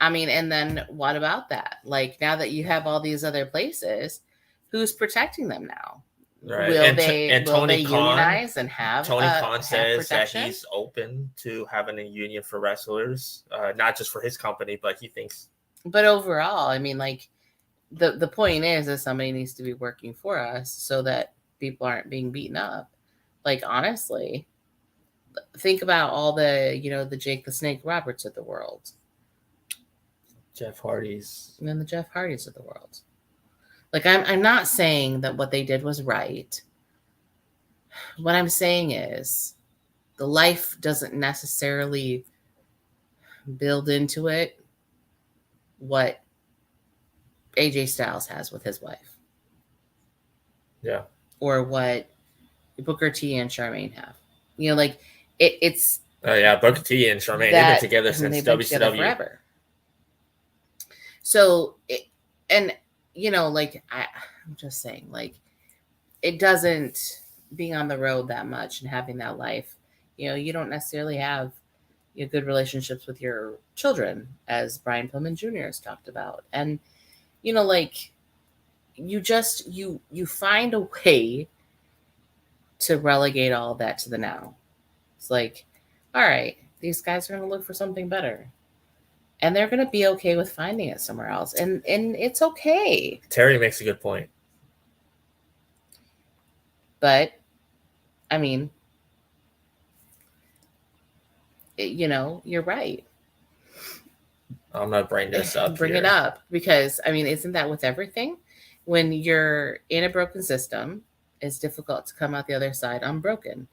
I mean, and then what about that? Like, now that you have all these other places, who's protecting them now? right. Will they Tony Khan, unionize and have Tony Khan have says that protection? he's open to having a union for wrestlers, not just for his company, but he thinks. But overall, I mean, like the point is that somebody needs to be working for us so that people aren't being beaten up. Like, honestly, think about all the, you know, the Jake the Snake Roberts of the world. Jeff Hardy's. And then the Jeff Hardys of the world. Like, I'm not saying that what they did was right. What I'm saying is the life doesn't necessarily build into it what AJ Styles has with his wife. Yeah. Or what Booker T and Charmaine have. You know, like it's yeah, Booker T and Charmaine, they've been together since WCW. Together forever. So, and you know, like I'm just saying, like, it doesn't, being on the road that much and having that life, you know, you don't necessarily have, you know, good relationships with your children, as Brian Pillman Jr. has talked about. And, you know, like, you just, you find a way to relegate all of that to the now. It's like, all right, these guys are going to look for something better. And they're going to be okay with finding it somewhere else. And it's okay. Terry makes a good point. But, I mean, you know, you're right. I'm going to bring this up. Bring it up. Because, I mean, isn't that with everything? When you're in a broken system, it's difficult to come out the other side unbroken.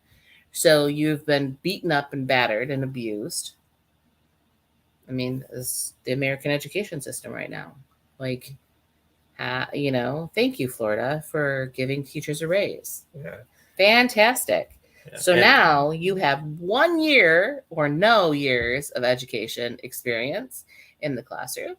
So you've been beaten up and battered and abused. I mean, it's the American education system right now. Like, you know, thank you, Florida, for giving teachers a raise. Yeah. Fantastic. Yeah. So now you have 1 year or no years of education experience in the classroom,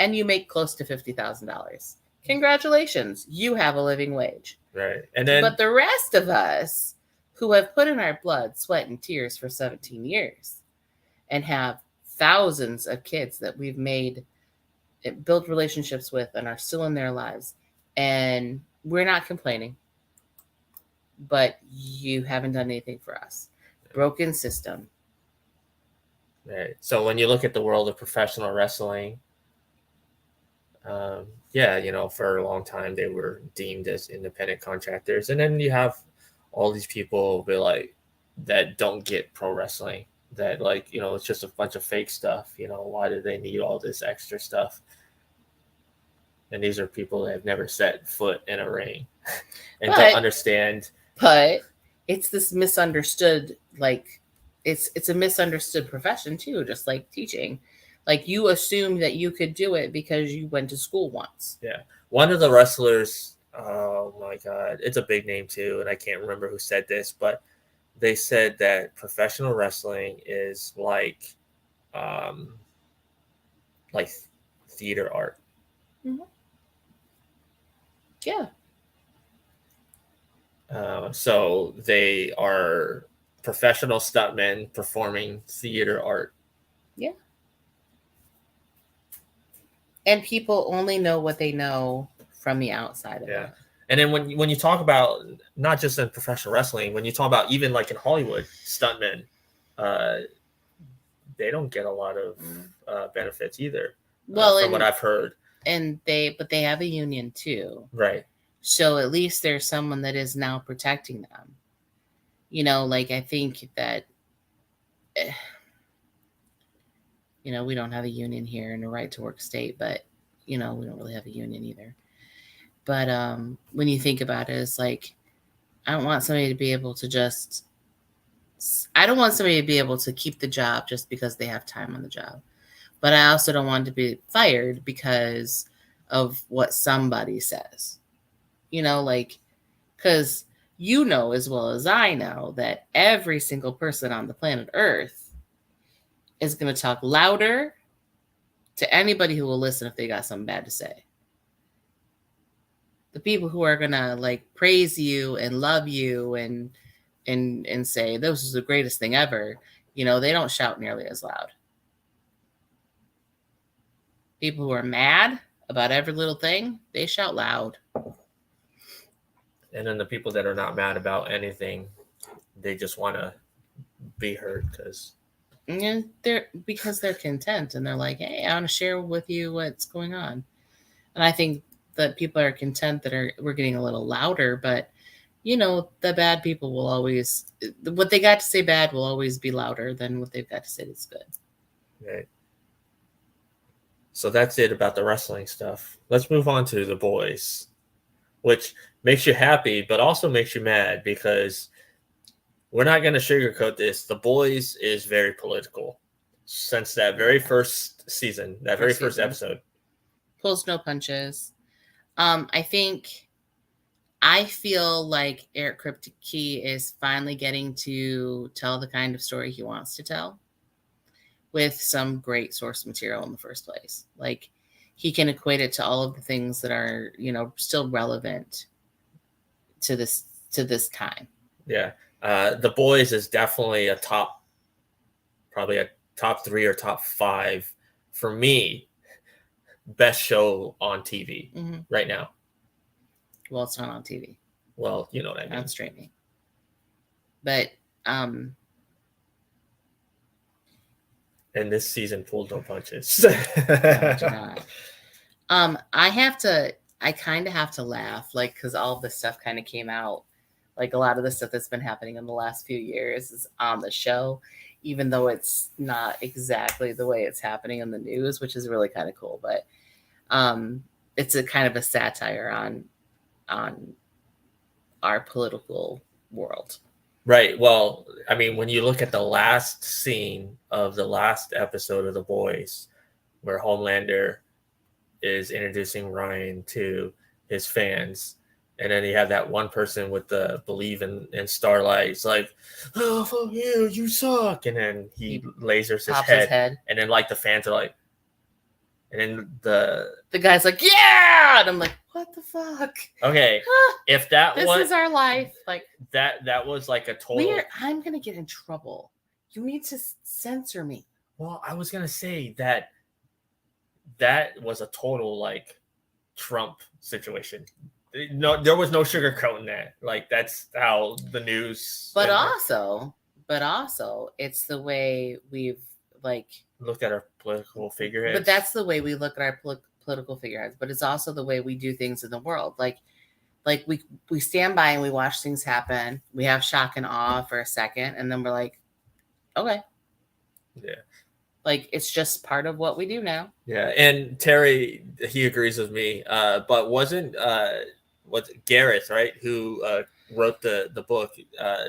and you make close to $50,000. Congratulations. You have a living wage. Right. And then, but the rest of us who have put in our blood, sweat, and tears for 17 years and have thousands of kids that we've made, built relationships with, and are still in their lives. And we're not complaining, but you haven't done anything for us. Broken system. Right. So when you look at the world of professional wrestling, yeah, you know, for a long time they were deemed as independent contractors. And then you have all these people be like that don't get pro wrestling. That, like, you know, it's just a bunch of fake stuff. You know, why do they need all this extra stuff? And these are people that have never set foot in a ring and don't understand. But it's this misunderstood, like, it's a misunderstood profession too, just like teaching. Like, you assume that you could do it because you went to school once. Yeah. One of the wrestlers, oh my God, it's a big name too, and I can't remember who said this, but they said that professional wrestling is like theater art. Mm-hmm. Yeah. So they are professional stuntmen performing theater art. Yeah. And people only know what they know from the outside of it. And then when you talk about, not just in professional wrestling, when you talk about even like in Hollywood, stuntmen, they don't get a lot of benefits either. Well, from what I've heard. And they have a union too. Right. So at least there's someone that is now protecting them. You know, like, I think that, you know, we don't have a union here in a right to work state, but, you know, we don't really have a union either. But when you think about it, it's like, I don't want somebody to be able to keep the job just because they have time on the job. But I also don't want to be fired because of what somebody says. You know, like, because you know as well as I know that every single person on the planet Earth is going to talk louder to anybody who will listen if they got something bad to say. The people who are going to like praise you and love you and say this is the greatest thing ever, you know, they don't shout nearly as loud. People who are mad about every little thing, they shout loud. And then the people that are not mad about anything, they just want to be heard because they're content and they're like, hey, I want to share with you what's going on. And I think that people are content that we're getting a little louder, but you know, the bad people will always, what they got to say bad will always be louder than what they've got to say that's good. Right. So that's it about the wrestling stuff. Let's move on to The Boys, which makes you happy, but also makes you mad because we're not going to sugarcoat this. The Boys is very political since that very first season, that very first episode. Pulls no punches. I feel like Eric Kripke is finally getting to tell the kind of story he wants to tell with some great source material in the first place. Like he can equate it to all of the things that are, you know, still relevant to this time. Yeah. The Boys is definitely probably a top 3 or top 5 for me, best show on TV right now. Well, it's not on TV. Well, you know what I mean. On streaming. But and this season pulled no punches. No, do not. I kind of have to laugh, like, because all of this stuff kind of came out. Like a lot of the stuff that's been happening in the last few years is on the show, even though it's not exactly the way it's happening in the news, which is really kind of cool. But it's a kind of a satire on our political world. Right. Well, I mean, when you look at the last scene of the last episode of The Boys, where Homelander is introducing Ryan to his fans, and then you have that one person with the believe in Starlight. It's like, oh, fuck you, you suck. And then he lasers his head. And then, like, the fans are like, and then the guy's like, yeah! And I'm like, what the fuck? Okay. If that this is our life. Like that was like a total. I'm going to get in trouble. You need to censor me. Well, I was going to say that was a total, like, Trump situation. No, there was no sugarcoating that. Like, that's how the news. But also, it's the way we've like looked at our political figureheads. But that's the way we look at our political figureheads. But it's also the way we do things in the world. Like we stand by and we watch things happen. We have shock and awe for a second, and then we're like, okay, yeah. Like, it's just part of what we do now. Yeah, and Terry, he agrees with me. But wasn't Gareth, right, who wrote the book?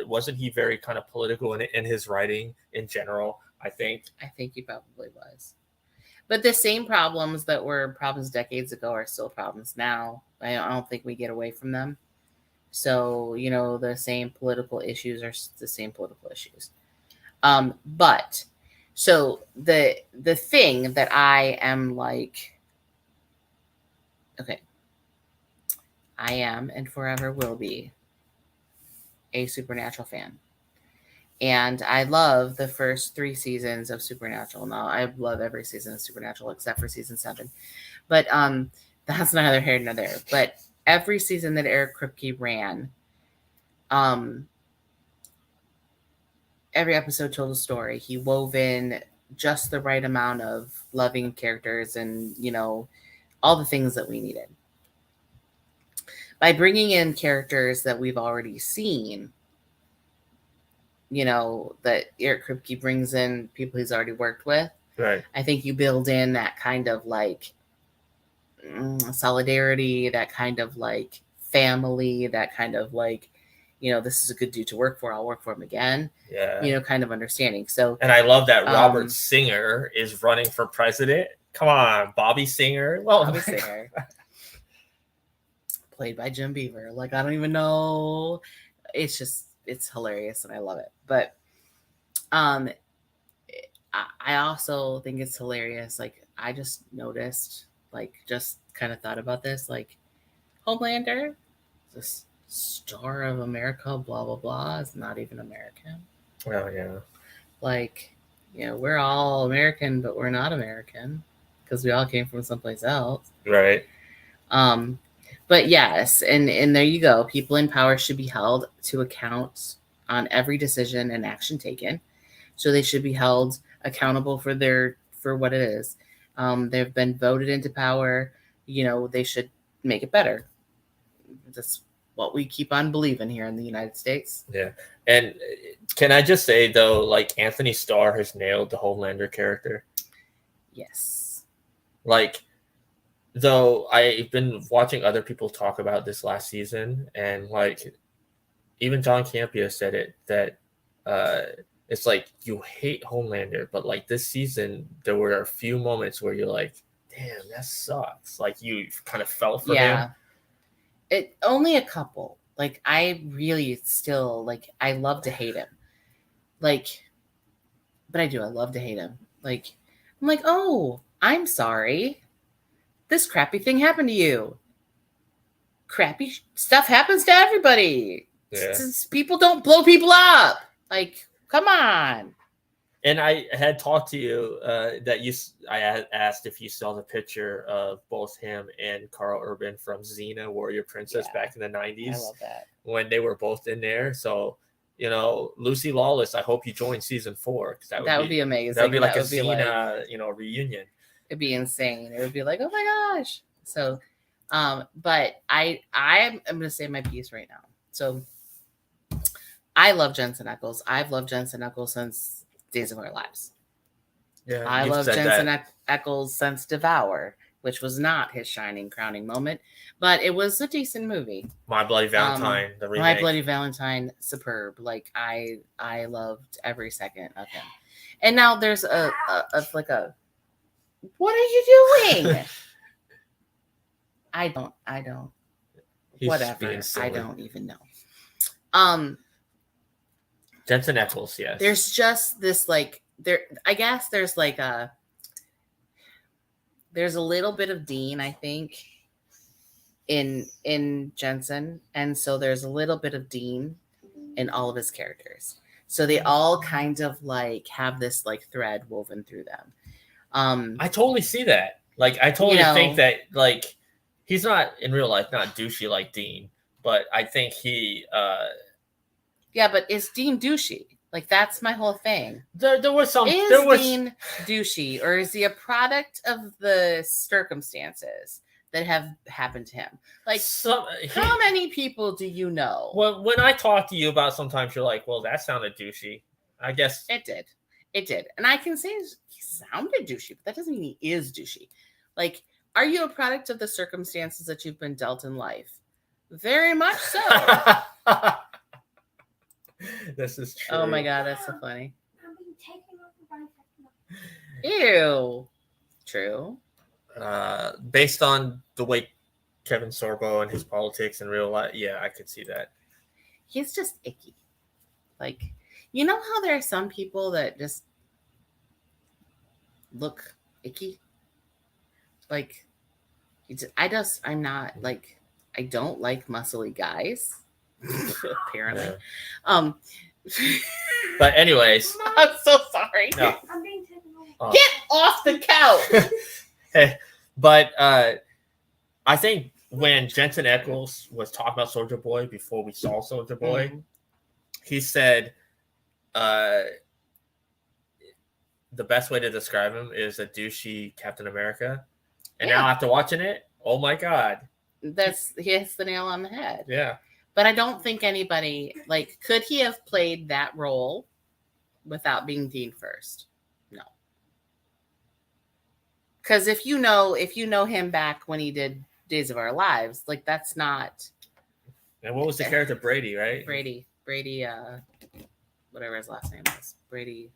Wasn't he very kind of political in his writing in general? I think he probably was. But the same problems that were problems decades ago are still problems now. I don't think we get away from them. So, you know, the same political issues are the same political issues. But so the thing that I am like, okay, I am and forever will be a Supernatural fan. And I love the first 3 seasons of Supernatural. Now, I love every season of Supernatural except for season 7. But that's neither here nor there. But every season that Eric Kripke ran, every episode told a story. He wove in just the right amount of loving characters and, you know, all the things that we needed. By bringing in characters that we've already seen, you know, that Eric Kripke brings in people he's already worked with. Right. I think you build in that kind of like solidarity, that kind of like family, that kind of like, you know, this is a good dude to work for. I'll work for him again. Yeah. You know, kind of understanding. So, and I love that Robert Singer is running for president. Come on, Bobby Singer. Well, Bobby Singer. Played by Jim Beaver. Like, I don't even know. it's hilarious and I love it. But I also think it's hilarious. Like, I just noticed, like, just kind of thought about this, like, Homelander, this star of America, blah blah blah, is not even American. Oh yeah. Like, we're all American, but we're not American because we all came from someplace else. Right. But yes, and there you go. People in power should be held to account on every decision and action taken. So they should be held accountable for what it is. They've been voted into power. They should make it better. That's what we keep on believing here in the United States. Yeah. And can I just say, though, like, Anthony Starr has nailed the Homelander character. Yes. Like, though I've been watching other people talk about this last season, and, like, even John Campea said it, that it's like you hate Homelander, but, like, this season there were a few moments where you're like, damn, that sucks. Like, you kind of felt for him. It only a couple. Like, I really still, like, I love to hate him. Like, but I do. I love to hate him. Like, I'm like, oh, I'm sorry. This crappy thing happened to you. Crappy stuff happens to everybody. Yeah. People don't blow people up. Like, come on. And I had talked to you I had asked if you saw the picture of both him and Carl Urban from Xena, Warrior Princess, back in the 90s. I love that. When they were both in there. So, Lucy Lawless, I hope you join season 4. That would be amazing. That would be like a Xena, reunion. It'd be insane. It would be like, oh my gosh. So, but I'm going to say my piece right now. So, I love Jensen Ackles. I've loved Jensen Ackles since Days of Our Lives. Yeah, I love Jensen Ackles since Devour, which was not his shining crowning moment, but it was a decent movie. My Bloody Valentine, the remake. My Bloody Valentine, superb. Like, I loved every second of him. And now there's a what are you doing? I don't. He's whatever. I don't even know. Jensen Ackles, yes. There's just this, like, I guess there's like there's a little bit of Dean, I think, in Jensen, and so there's a little bit of Dean in all of his characters. So they all kind of like have this like thread woven through them. I totally see that. Like, I totally think that, like, he's not in real life not douchey like Dean, but I think he yeah, but is Dean douchey? Like, that's my whole thing. There was some. Is there was... Dean douchey, or is he a product of the circumstances that have happened to him? Like, how many people do you know? Well, when I talk to you about, sometimes you're like, well, that sounded douchey. I guess it did, and I can say he sounded douchey, but that doesn't mean he is douchey. Like, are you a product of the circumstances that you've been dealt in life? Very much so. This is true. Oh my god, that's so funny. Ew. True. Based on the way Kevin Sorbo and his politics in real life, yeah, I could see that. He's just icky. Like, you know how there are some people that just look icky? Like, I'm not, like, I don't like muscly guys. Apparently. Yeah. But anyways. I'm so sorry. No. Get off the couch. Hey, but I think when Jensen Ackles was talking about Soulja Boy before we saw Soulja Boy, he said the best way to describe him is a douchey Captain America. And now after watching it, oh my god. He hits the nail on the head. Yeah. But I don't think anybody, like, could he have played that role without being Dean first? No. Because if you know him back when he did Days of Our Lives, like, that's not. And what was the character? Brady, right? Brady, whatever his last name was. Brady.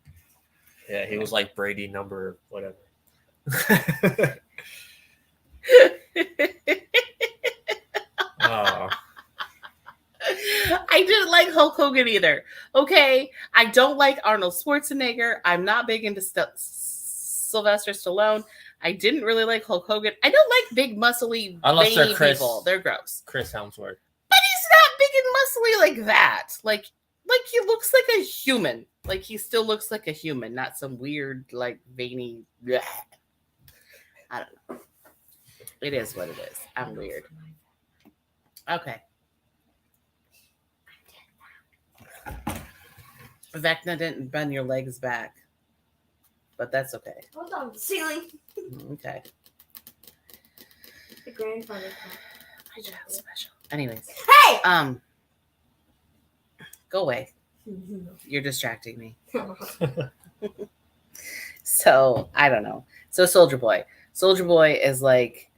Yeah, he was like Brady number whatever. I didn't like Hulk Hogan either. Okay, I don't like Arnold Schwarzenegger. I'm not big into Sylvester Stallone. I didn't really like Hulk Hogan. I don't like big, muscly, Unless they're veiny people. They're gross. Chris Helmsworth. But he's not big and muscly like that. Like he looks like a human. Like he still looks like a human, not some weird, like veiny. Bleh. I don't know. It is what it is. I'm weird. Okay. Vecna didn't bend your legs back, but that's okay. Hold on, the ceiling. Okay. The grandfather clock. My child's special. Anyways, Hey! go away. You're distracting me. So I don't know. So Soldier Boy is like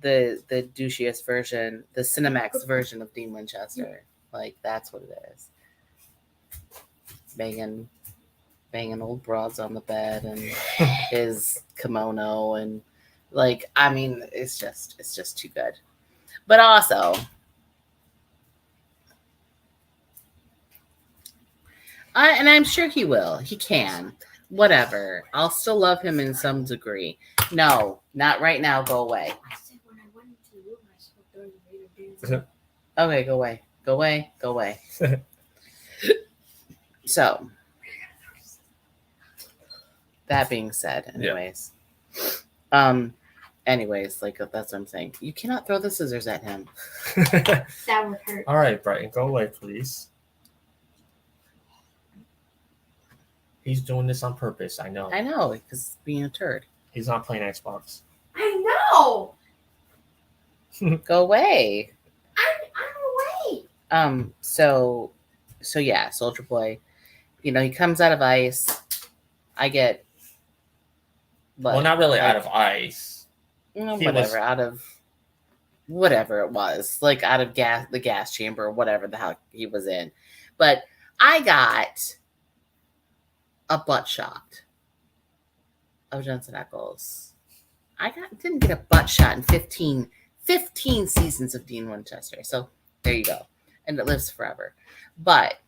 the douchiest version, the Cinemax version of Dean Winchester. Like that's what it is. Banging old broads on the bed and his kimono and like I mean it's just too good. But also and I'm sure he will. He can. Whatever. I'll still love him in some degree. No, not right now. Go away. I said when I went into the room, I saw Darth Vader dancing. Okay, go away. Go away. Go away. So, that being said, anyways. Anyways, like that's what I'm saying. You cannot throw the scissors at him. That would hurt. All right, Brighton, go away, please. He's doing this on purpose. I know. I know, because being a turd. He's not playing Xbox. I know. Go away. I'm away. So yeah, Soldier Boy. You know, he comes out of ice. I get. Well, not really out of ice. Whatever, out of whatever it was, like out of the gas chamber or whatever the hell he was in. But I got a butt shot of Jensen Ackles. Didn't get a butt shot in 15 seasons of Dean Winchester. So there you go. And it lives forever. But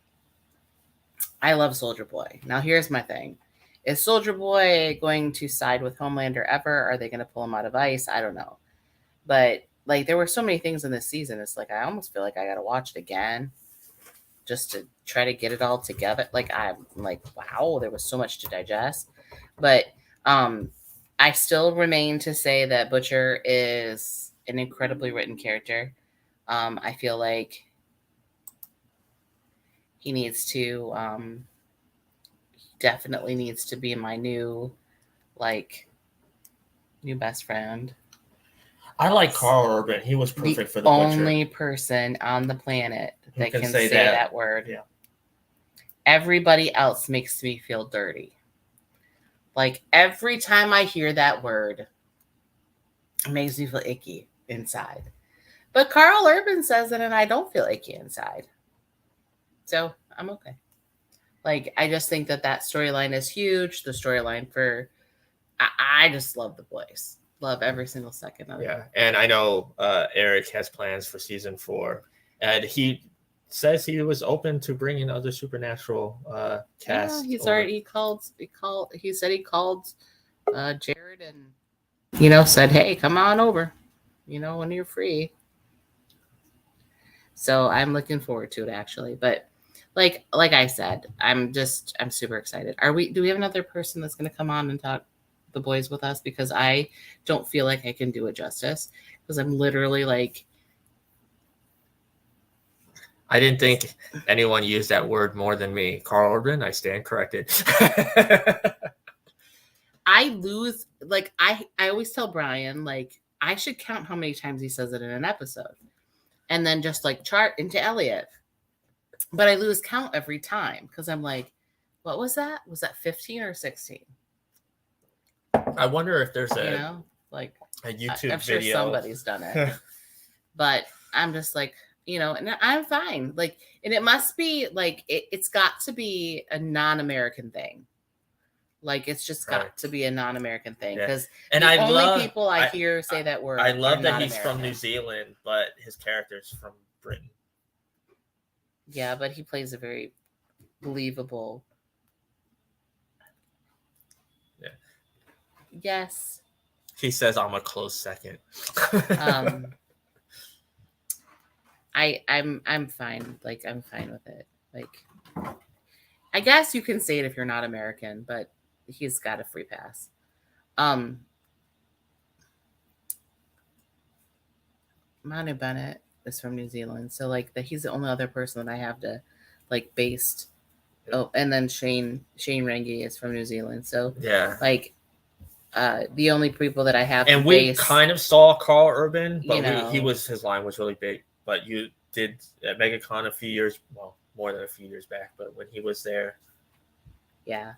I love Soldier Boy. Now here's my thing. Is Soldier Boy going to side with Homelander ever? Are they going to pull him out of ice? I don't know. But like there were so many things in this season. It's like I almost feel like I got to watch it again just to try to get it all together. Like I'm like, wow, there was so much to digest. But I still remain to say that Butcher is an incredibly written character. I feel like he needs to definitely needs to be my new best friend. I like Carl Urban. He was perfect for the Butcher. The only person on the planet that can say that. that word. Yeah. Everybody else makes me feel dirty. Like every time I hear that word, it makes me feel icky inside. But Carl Urban says it and I don't feel icky inside. So I'm okay. Like, I just think that storyline is huge. The storyline I just love the boys. Love every single second of it. Yeah, and I know Eric has plans for season 4. And he says he was open to bringing other supernatural cast. Yeah, he said he called Jared and, said, hey, come on over, when you're free. So I'm looking forward to it, actually. But like I said, I'm super excited. Do we have another person that's going to come on and talk the boys with us? Because I don't feel like I can do it justice because I'm literally like, I didn't think anyone used that word more than me. Carl Urban, I stand corrected. I lose, like, I always tell Brian, like, I should count how many times he says it in an episode and then just like chart into Elliot. But I lose count every time because I'm like, what was that? Was that 15 or 16? I wonder if there's a YouTube I'm sure video. Somebody's done it. But I'm just like, and I'm fine. Like, and it must be like, it's got to be a non-American thing. Like, it's just got to be a non-American thing. Because people I hear say that word. I love that he's from New Zealand, but his character's from Britain. Yeah, but he plays a very believable. Yeah. Yes. He says I'm a close second. I'm fine. Like, I'm fine with it. Like, I guess you can say it if you're not American, but he's got a free pass. Manu Bennett is from New Zealand, so like he's the only other person that I have to like based. Oh, and then Shane Rangi is from New Zealand, so yeah, like the only people that I have. And to we base, kind of saw Carl Urban, but you know, his line was really big. But you did at MegaCon a few years, well, more than a few years back, but when he was there. Yeah.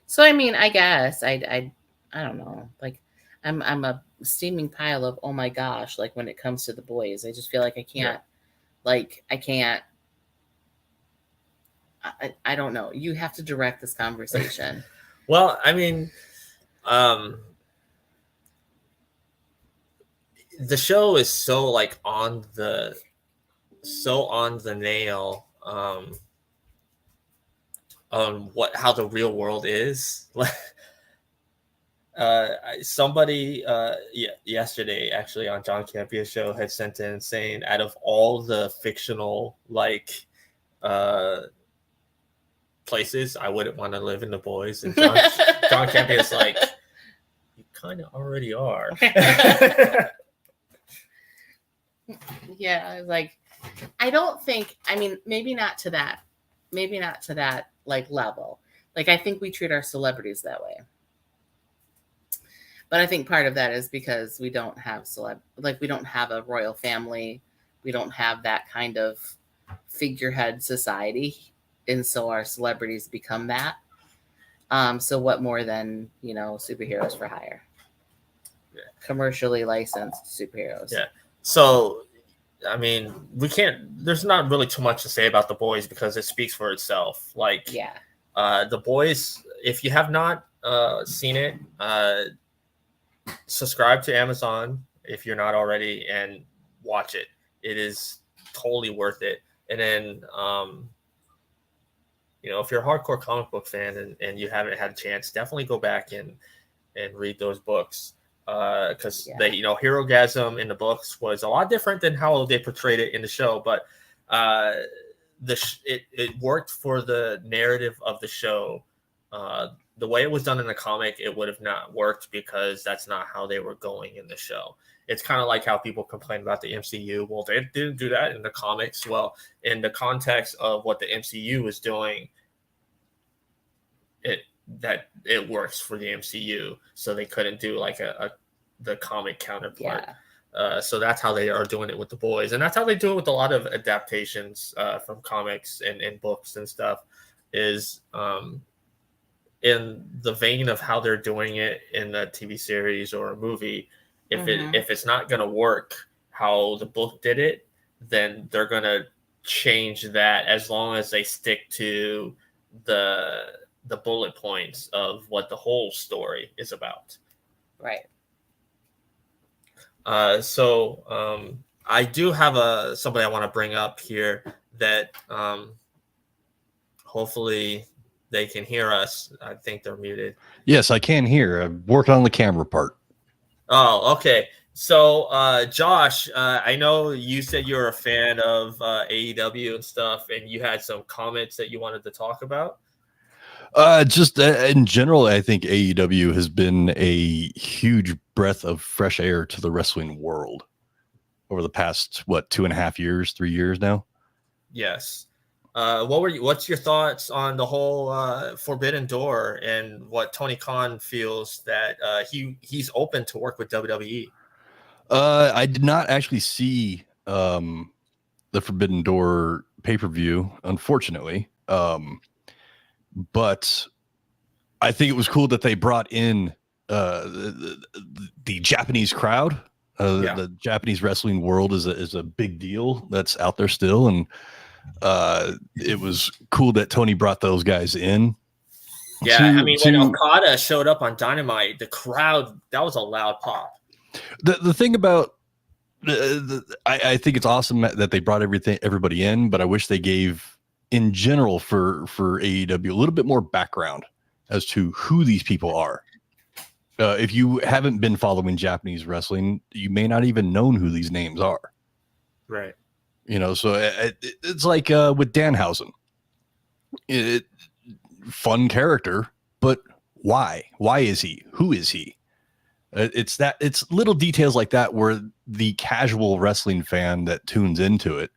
So I mean, I guess I don't know. Like I'm a steaming pile of oh my gosh, like when it comes to the boys. I just feel like I can't I don't know. You have to direct this conversation. Well, I mean, the show is so like on the nail on how the real world is. Somebody yesterday actually on John Campia's show had sent in saying out of all the fictional like places I wouldn't want to live in The Boys, and John Campia's like, you kind of already are. Yeah, like I don't think, I mean, maybe not to that like level. Like I think we treat our celebrities that way. But I think part of that is because we don't have we don't have a royal family. We don't have that kind of figurehead society. And so our celebrities become that. So what more than, superheroes for hire? Yeah. Commercially licensed superheroes. Yeah. So, I mean, there's not really too much to say about The Boys because it speaks for itself. Like, yeah. The Boys, if you have not seen it, subscribe to Amazon if you're not already and watch it. It is totally worth it. And then, if you're a hardcore comic book fan and you haven't had a chance, definitely go back and read those books. Because Herogasm in the books was a lot different than how they portrayed it in the show, but it worked for the narrative of the show. The way it was done in the comic, it would have not worked because that's not how they were going in the show. It's kind of like how people complain about the MCU. Well, they didn't do that in the comics. Well, in the context of what the MCU was doing, it works for the MCU, so they couldn't do like the comic counterpart. Yeah. So that's how they are doing it with The Boys, and that's how they do it with a lot of adaptations from comics and books and stuff. Is in the vein of how they're doing it in a TV series or a movie. If it's not going to work how the book did it, then they're going to change that as long as they stick to the bullet points of what the whole story is about. Right. So I do have somebody I want to bring up here that hopefully they can hear us. I think they're muted. Yes, I can hear. I'm working on the camera part. Oh, okay. So, Josh, I know you said you're a fan of AEW and stuff, and you had some comments that you wanted to talk about. Just in general, I think AEW has been a huge breath of fresh air to the wrestling world over the past, 2.5 years, 3 years now? Yes. What's your thoughts on the whole Forbidden Door and what Tony Khan feels that he's open to work with WWE? I did not actually see the Forbidden Door pay-per-view, unfortunately. But I think it was cool that they brought in the Japanese crowd. The Japanese wrestling world is a big deal that's out there still, and it was cool that Tony brought those guys in. Yeah, when Okada showed up on Dynamite, the crowd, that was a loud pop. The thing about I think it's awesome that they brought everybody in, but I wish they gave, in general, for AEW a little bit more background as to who these people are. If you haven't been following Japanese wrestling, you may not even know who these names are. Right. So it's like with Danhausen. Fun character, but why? Why is he? Who is he? It's little details like that where the casual wrestling fan that tunes into it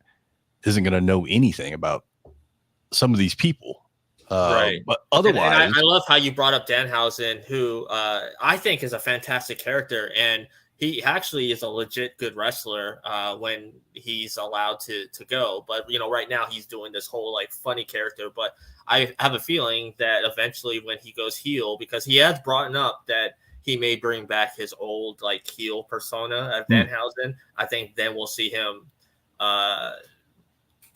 isn't going to know anything about some of these people. Right. But otherwise, and I love how you brought up Danhausen, who I think is a fantastic character, and he actually is a legit good wrestler when he's allowed to go. But right now he's doing this whole like funny character. But I have a feeling that eventually when he goes heel, because he has brought up that he may bring back his old like heel persona at Danhausen. I think then we'll see him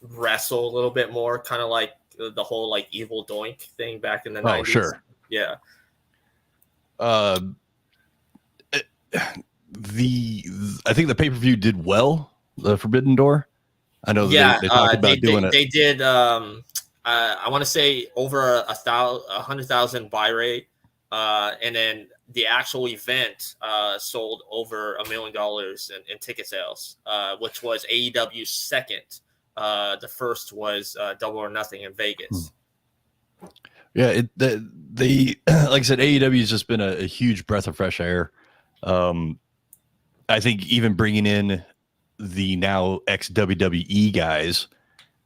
wrestle a little bit more, kind of like the whole like evil doink thing back in the 90s. Sure. Yeah. I think the pay-per-view did well, the Forbidden Door. I know they talked about doing it. They did I want to say over 100,000 buy rate, and then the actual event sold over $1 million in ticket sales, which was AEW's second. The first was Double or Nothing in Vegas. Yeah, they like I said, AEW has just been a huge breath of fresh air. I think even bringing in the now ex-WWE guys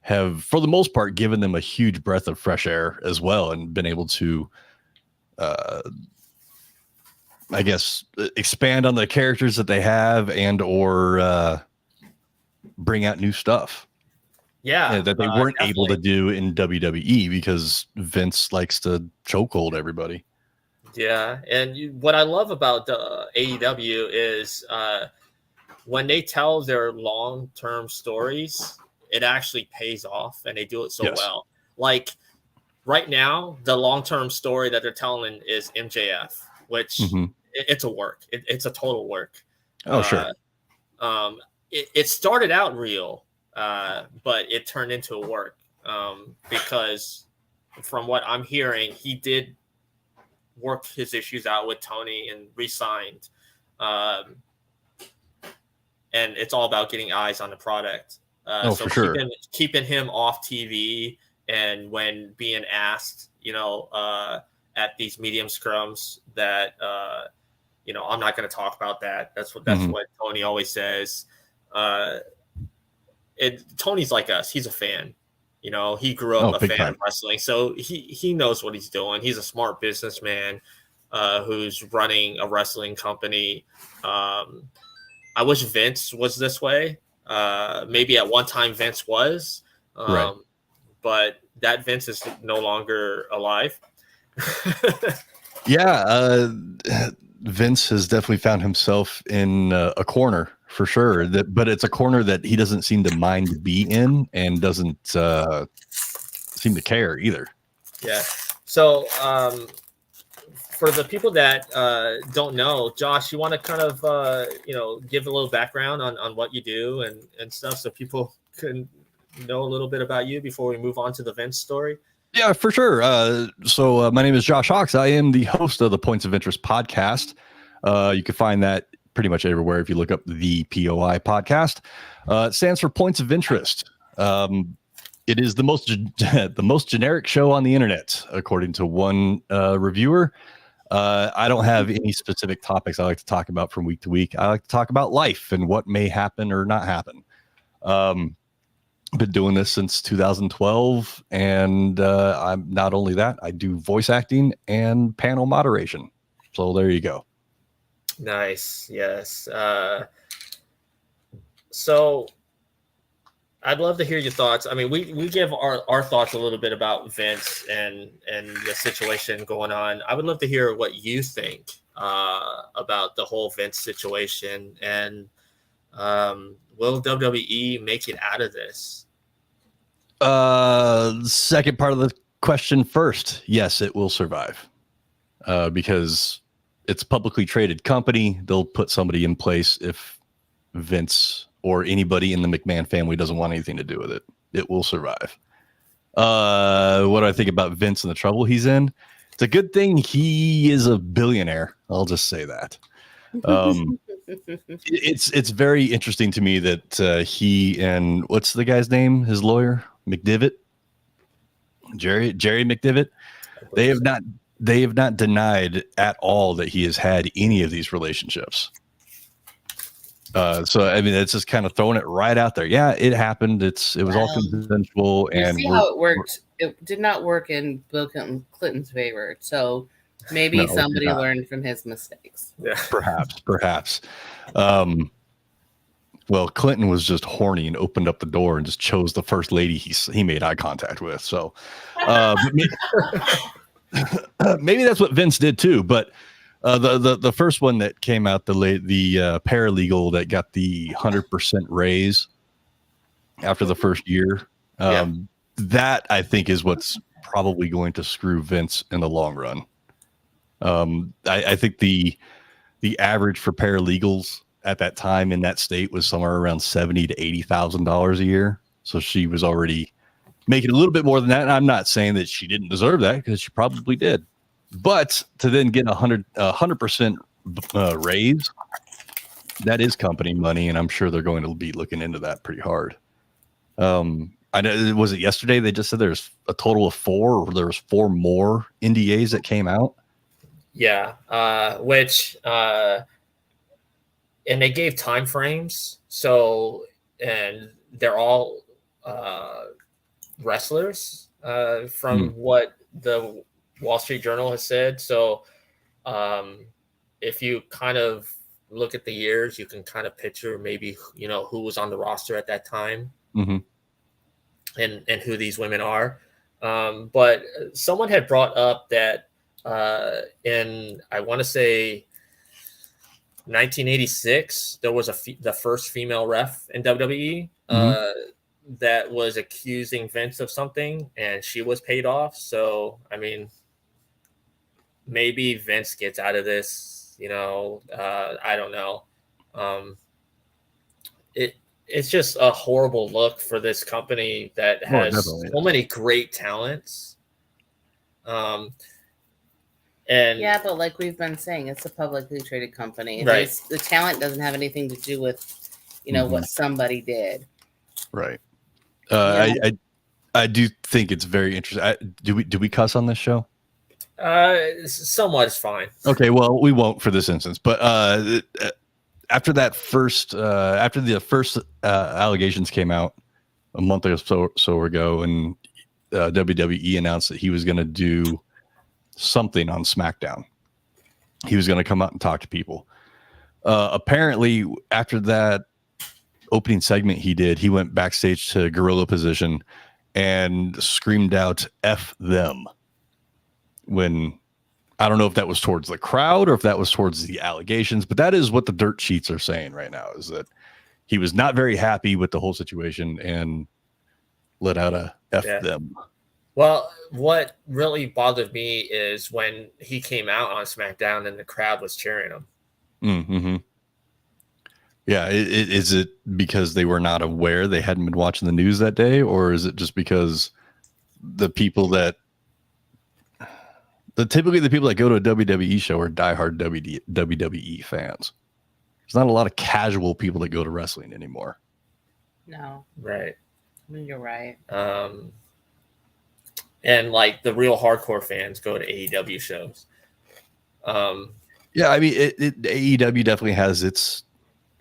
have, for the most part, given them a huge breath of fresh air as well, and been able to, I guess, expand on the characters that they have and or bring out new stuff. Yeah, that they weren't definitely able to do in WWE because Vince likes to chokehold everybody. Yeah, and what I love about the AEW is when they tell their long-term stories, it actually pays off, and they do it so well. Like right now, the long-term story that they're telling is MJF, which it's a work. It's a total work. Oh, sure. It started out real, but it turned into a work because from what I'm hearing, he did work his issues out with Tony and re-signed. And it's all about getting eyes on the product. So for sure. Keeping him off TV, and when being asked, at these medium scrums that, I'm not going to talk about that. That's what Tony always says. Tony's like us. He's a fan. He grew up a fan of wrestling, so he knows what he's doing. He's a smart businessman who's running a wrestling company. I wish Vince was this way. Maybe at one time Vince was, right. But that Vince is no longer alive. Yeah, Vince has definitely found himself in a corner for sure. But it's a corner that he doesn't seem to mind to be in, and doesn't seem to care either. Yeah. So for the people that don't know, Josh, you want to kind of give a little background on what you do and stuff, so people can know a little bit about you before we move on to the Vince story? Yeah, for sure. So my name is Josh Hawks. I am the host of the Points of Interest podcast. You can find that pretty much everywhere if you look up the POI podcast. It stands for Points of Interest. It is the most generic show on the internet, according to one reviewer. I don't have any specific topics I like to talk about from week to week. I like to talk about life and what may happen or not happen. Been doing this since 2012, and I'm not only that, I do voice acting and panel moderation. So there you go. Nice. Yes. So I'd love to hear your thoughts. I mean, we give our thoughts a little bit about Vince and the situation going on. I would love to hear what you think about the whole Vince situation, and will WWE make it out of this? Second part of the question first. Yes, it will survive because it's a publicly traded company. They'll put somebody in place if Vince or anybody in the McMahon family doesn't want anything to do with it. It will survive. What do I think about Vince and the trouble he's in? It's a good thing he is a billionaire. I'll just say that. It's very interesting to me that he and what's the guy's name? His lawyer, McDivitt, Jerry McDivitt. They have not denied at all that he has had any of these relationships. So I mean, it's just kind of throwing it right out there. Yeah, it happened. It was all consensual, and see how it worked. It did not work in Bill Clinton's favor. So maybe somebody learned from his mistakes. Yeah, perhaps. Well, Clinton was just horny and opened up the door and just chose the first lady he made eye contact with. So maybe that's what Vince did too. But the first one that came out, the paralegal that got the 100% raise after the first year, that I think is what's probably going to screw Vince in the long run. I think the average for paralegals at that time in that state was somewhere around $70,000 to $80,000 a year. So she was already making a little bit more than that. And I'm not saying that she didn't deserve that, because she probably did. But to then get 100% raise, that is company money, and I'm sure they're going to be looking into that pretty hard. I know, was it yesterday they just said there's a total of 4, or there was 4 more NDAs that came out? Yeah, and they gave time frames. So, and they're all wrestlers from what the Wall Street Journal has said. So, if you kind of look at the years, you can kind of picture maybe, who was on the roster at that time, and who these women are. But someone had brought up that in, I want to say, 1986, there was the first female ref in WWE that was accusing Vince of something, and she was paid off. So, I mean, maybe Vince gets out of this. I don't know. It's just a horrible look for this company that has so many great talents. And yeah, but like we've been saying, it's a publicly traded company. Right. The talent doesn't have anything to do with, what somebody did. Right. I do think it's very interesting. Do we cuss on this show? Somewhat is fine. Okay, well, we won't for this instance. But after the first allegations came out a month or so ago, and WWE announced that he was going to do something on SmackDown. He was going to come out and talk to people. Apparently, after that opening segment he went backstage to gorilla position and screamed out "F them." When I don't know if that was towards the crowd or if that was towards the allegations, but that is what the dirt sheets are saying right now, is that he was not very happy with the whole situation and let out a "F them." Well, what really bothered me is when he came out on SmackDown and the crowd was cheering him. Mm-hmm. Yeah. Is it because they were not aware, they hadn't been watching the news that day, or is it just because typically the people that go to a WWE show are diehard WWE fans? There's not a lot of casual people that go to wrestling anymore. No. Right. I mean, you're right. And like the real hardcore fans go to AEW shows. Yeah, I mean, AEW definitely has its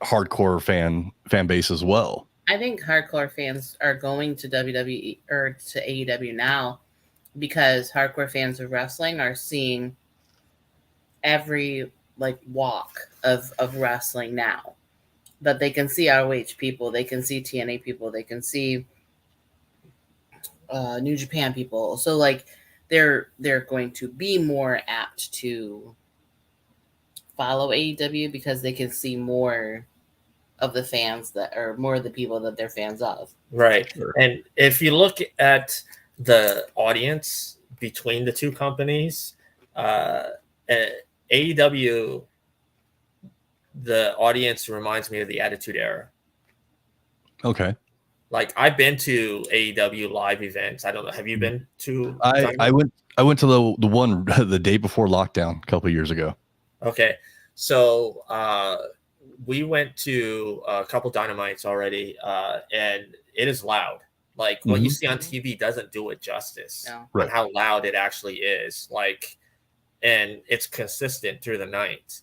hardcore fan base as well. I think hardcore fans are going to WWE or to AEW now because hardcore fans of wrestling are seeing every walk of wrestling now. But they can see ROH people, they can see TNA people, they can see New Japan people. So they're going to be more apt to follow AEW because they can see more of the fans that are more of the people that they're fans of. Right. Sure. And if you look at the audience between the two companies, AEW the audience reminds me of the Attitude Era. Okay. Like I've been to AEW live events. I don't know. Have you been to? I went to the one the day before lockdown a couple of years ago. Okay, so we went to a couple Dynamites already, and it is loud. Like what you see on TV doesn't do it justice on how loud it actually is. Like, and it's consistent through the night.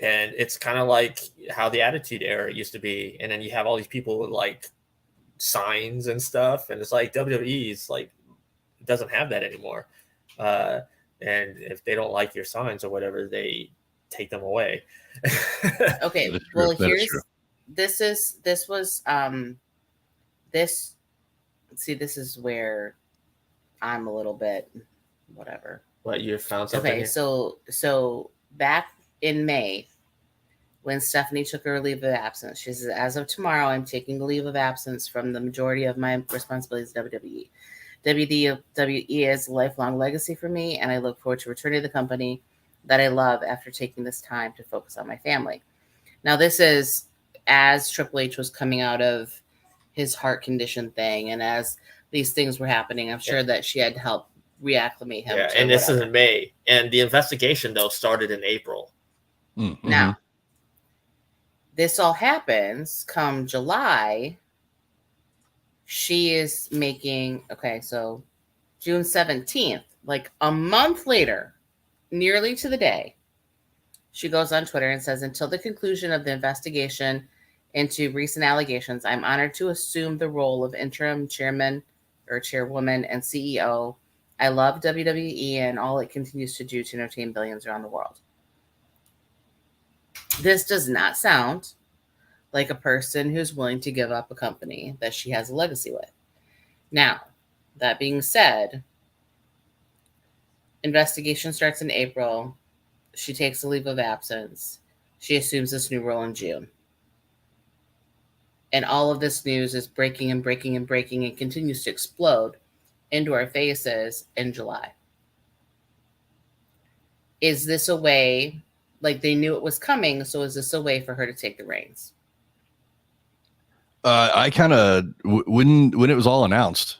And it's kind of like how the Attitude Era used to be. And then you have all these people with like signs and stuff. And it's like WWE's like doesn't have that anymore. And if they don't like your signs or whatever, they take them away. Okay. Well, this is where I'm a little bit whatever. What, you found something? Okay. So back in May, when Stephanie took her leave of absence, she says, as of tomorrow, I'm taking a leave of absence from the majority of my responsibilities at WWE. WWE is a lifelong legacy for me, and I look forward to returning to the company that I love after taking this time to focus on my family. Now, this is as Triple H was coming out of his heart condition thing, and as these things were happening, I'm sure that she had to help reacclimate him. Yeah, and this is in May. And the investigation, though, started in April. Now, this all happens come July. She is making, so June 17th, like a month later, nearly to the day, she goes on Twitter and says, until the conclusion of the investigation into recent allegations, I'm honored to assume the role of interim chairman or chairwoman and CEO. I love WWE and all it continues to do to entertain billions around the world. This does not sound like a person who's willing to give up a company that she has a legacy with. Now, that being said, investigation starts in April. She takes a leave of absence. She assumes this new role in June. And all of this news is breaking and breaking and breaking and continues to explode into our faces in July. Is this a way, like they knew it was coming, so is this a way for her to take the reins? I kind of, when it was all announced,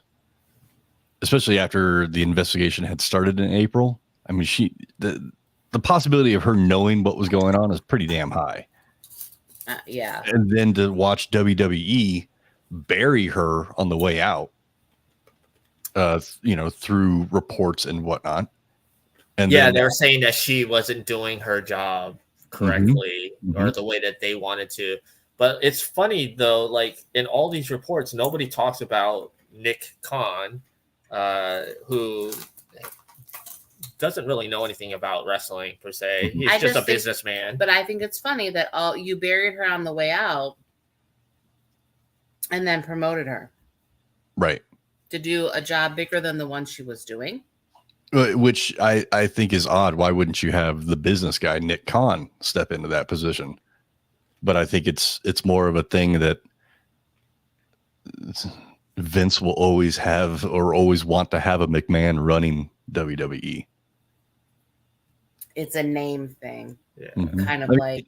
especially after the investigation had started in April, I mean, the possibility of her knowing what was going on is pretty damn high. Yeah. And then to watch WWE bury her on the way out, through reports and whatnot. And yeah, they were saying that she wasn't doing her job correctly or the way that they wanted to. But it's funny, though, like in all these reports, nobody talks about Nick Khan, who doesn't really know anything about wrestling per se. He's just a businessman. But I think it's funny that you buried her on the way out and then promoted her. Right. To do a job bigger than the one she was doing. Which I think is odd. Why wouldn't you have the business guy, Nick Khan, step into that position? But I think it's more of a thing that Vince will always have or always want to have a McMahon running WWE. It's a name thing. Yeah. Kind of like,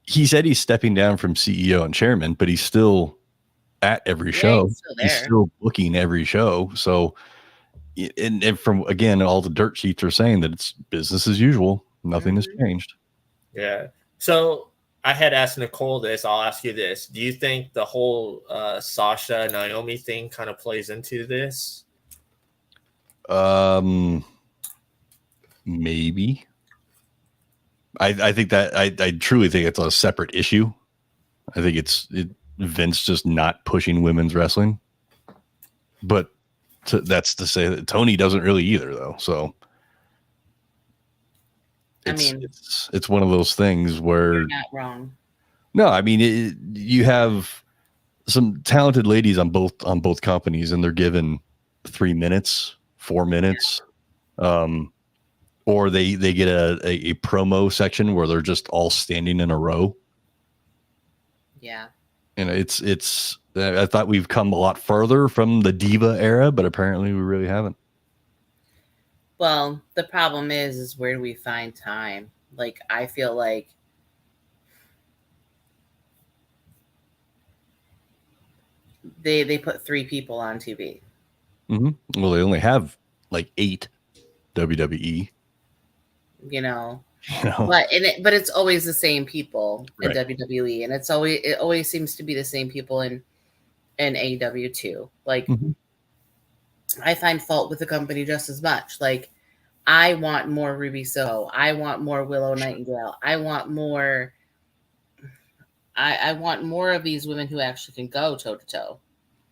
He said he's stepping down from CEO and chairman, but he's still at every show. He's still booking every show. So, and from, again, all the dirt sheets are saying that it's business as usual. Nothing has changed. Yeah. So I had asked Nicole this. I'll ask you this. Do you think the whole Sasha Naomi thing kind of plays into this? Maybe. I think that I truly think it's a separate issue. I think it's Vince just not pushing women's wrestling. But that's to say that Tony doesn't really either, though. So it's one of those things where you're not wrong. No, I mean you have some talented ladies on both companies, and they're given 3 minutes, 4 minutes, or they get a promo section where they're just all standing in a row. Yeah, and it's. I thought we've come a lot further from the diva era, but apparently we really haven't. Well, the problem is where do we find time? Like, I feel like they put 3 people on TV. Mm-hmm. Well, they only have like 8 WWE. You know, You know, but it's always the same people in Right. WWE, and it always seems to be the same people in AEW too. Like, Mhm. I find fault with the company just as much. Like, I want more Ruby Soho. I want more Willow Nightingale. I want more. I want more of these women who actually can go toe to toe.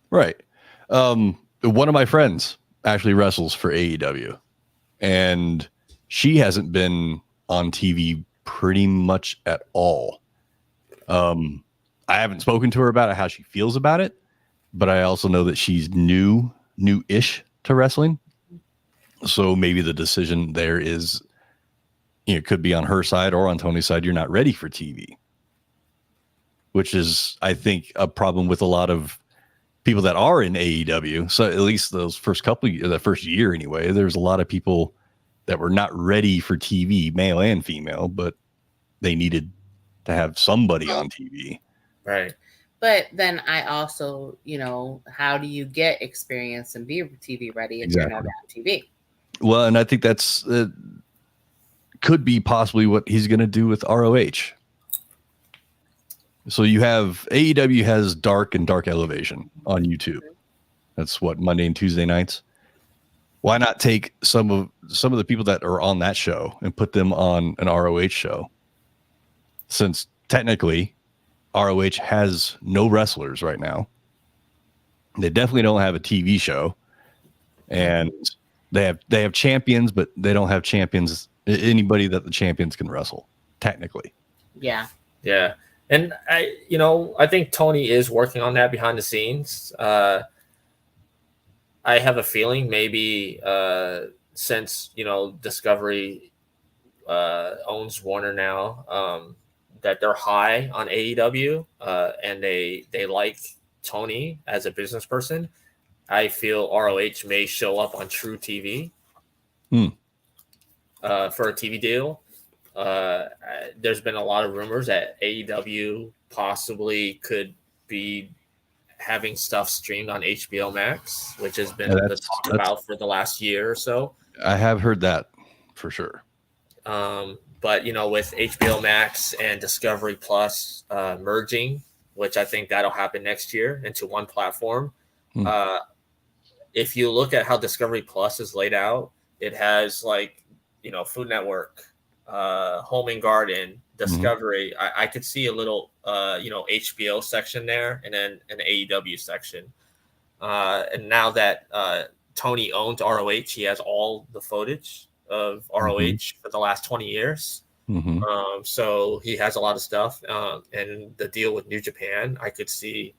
Right. One of my friends actually wrestles for AEW, and she hasn't been on TV pretty much at all. I haven't spoken to her about it, how she feels about it, but I also know that she's new-ish to wrestling. So maybe the decision there is, it could be on her side or on Tony's side. You're not ready for TV, which is, I think, a problem with a lot of people that are in AEW. So at least the first year anyway, there's a lot of people that were not ready for TV, male and female, but they needed to have somebody on TV. Right. But then I also, how do you get experience and be TV ready if you're not on TV? Well, and I think that's could be possibly what he's going to do with ROH. So you have AEW has Dark and Dark Elevation on YouTube. That's what, Monday and Tuesday nights. Why not take some of the people that are on that show and put them on an ROH show? Since technically ROH has no wrestlers right now. They definitely don't have a TV show, and they have champions, but they don't have anybody that the champions can wrestle technically. Yeah. And I think Tony is working on that behind the scenes. I have a feeling maybe since Discovery owns Warner now, that they're high on AEW, and they like Tony as a business person. I feel ROH may show up on True TV for a TV deal. There's been a lot of rumors that AEW possibly could be having stuff streamed on HBO Max, which has been talked about for the last year or so. I have heard that for sure. But with HBO Max and Discovery Plus merging, which I think that'll happen next year into one platform. If you look at how Discovery Plus is laid out, it has Food Network, Home and Garden, Discovery. I could see a little HBO section there, and then an AEW section. And now that Tony owns ROH, he has all the footage of ROH for the last 20 years. So he has a lot of stuff. And the deal with New Japan, I could see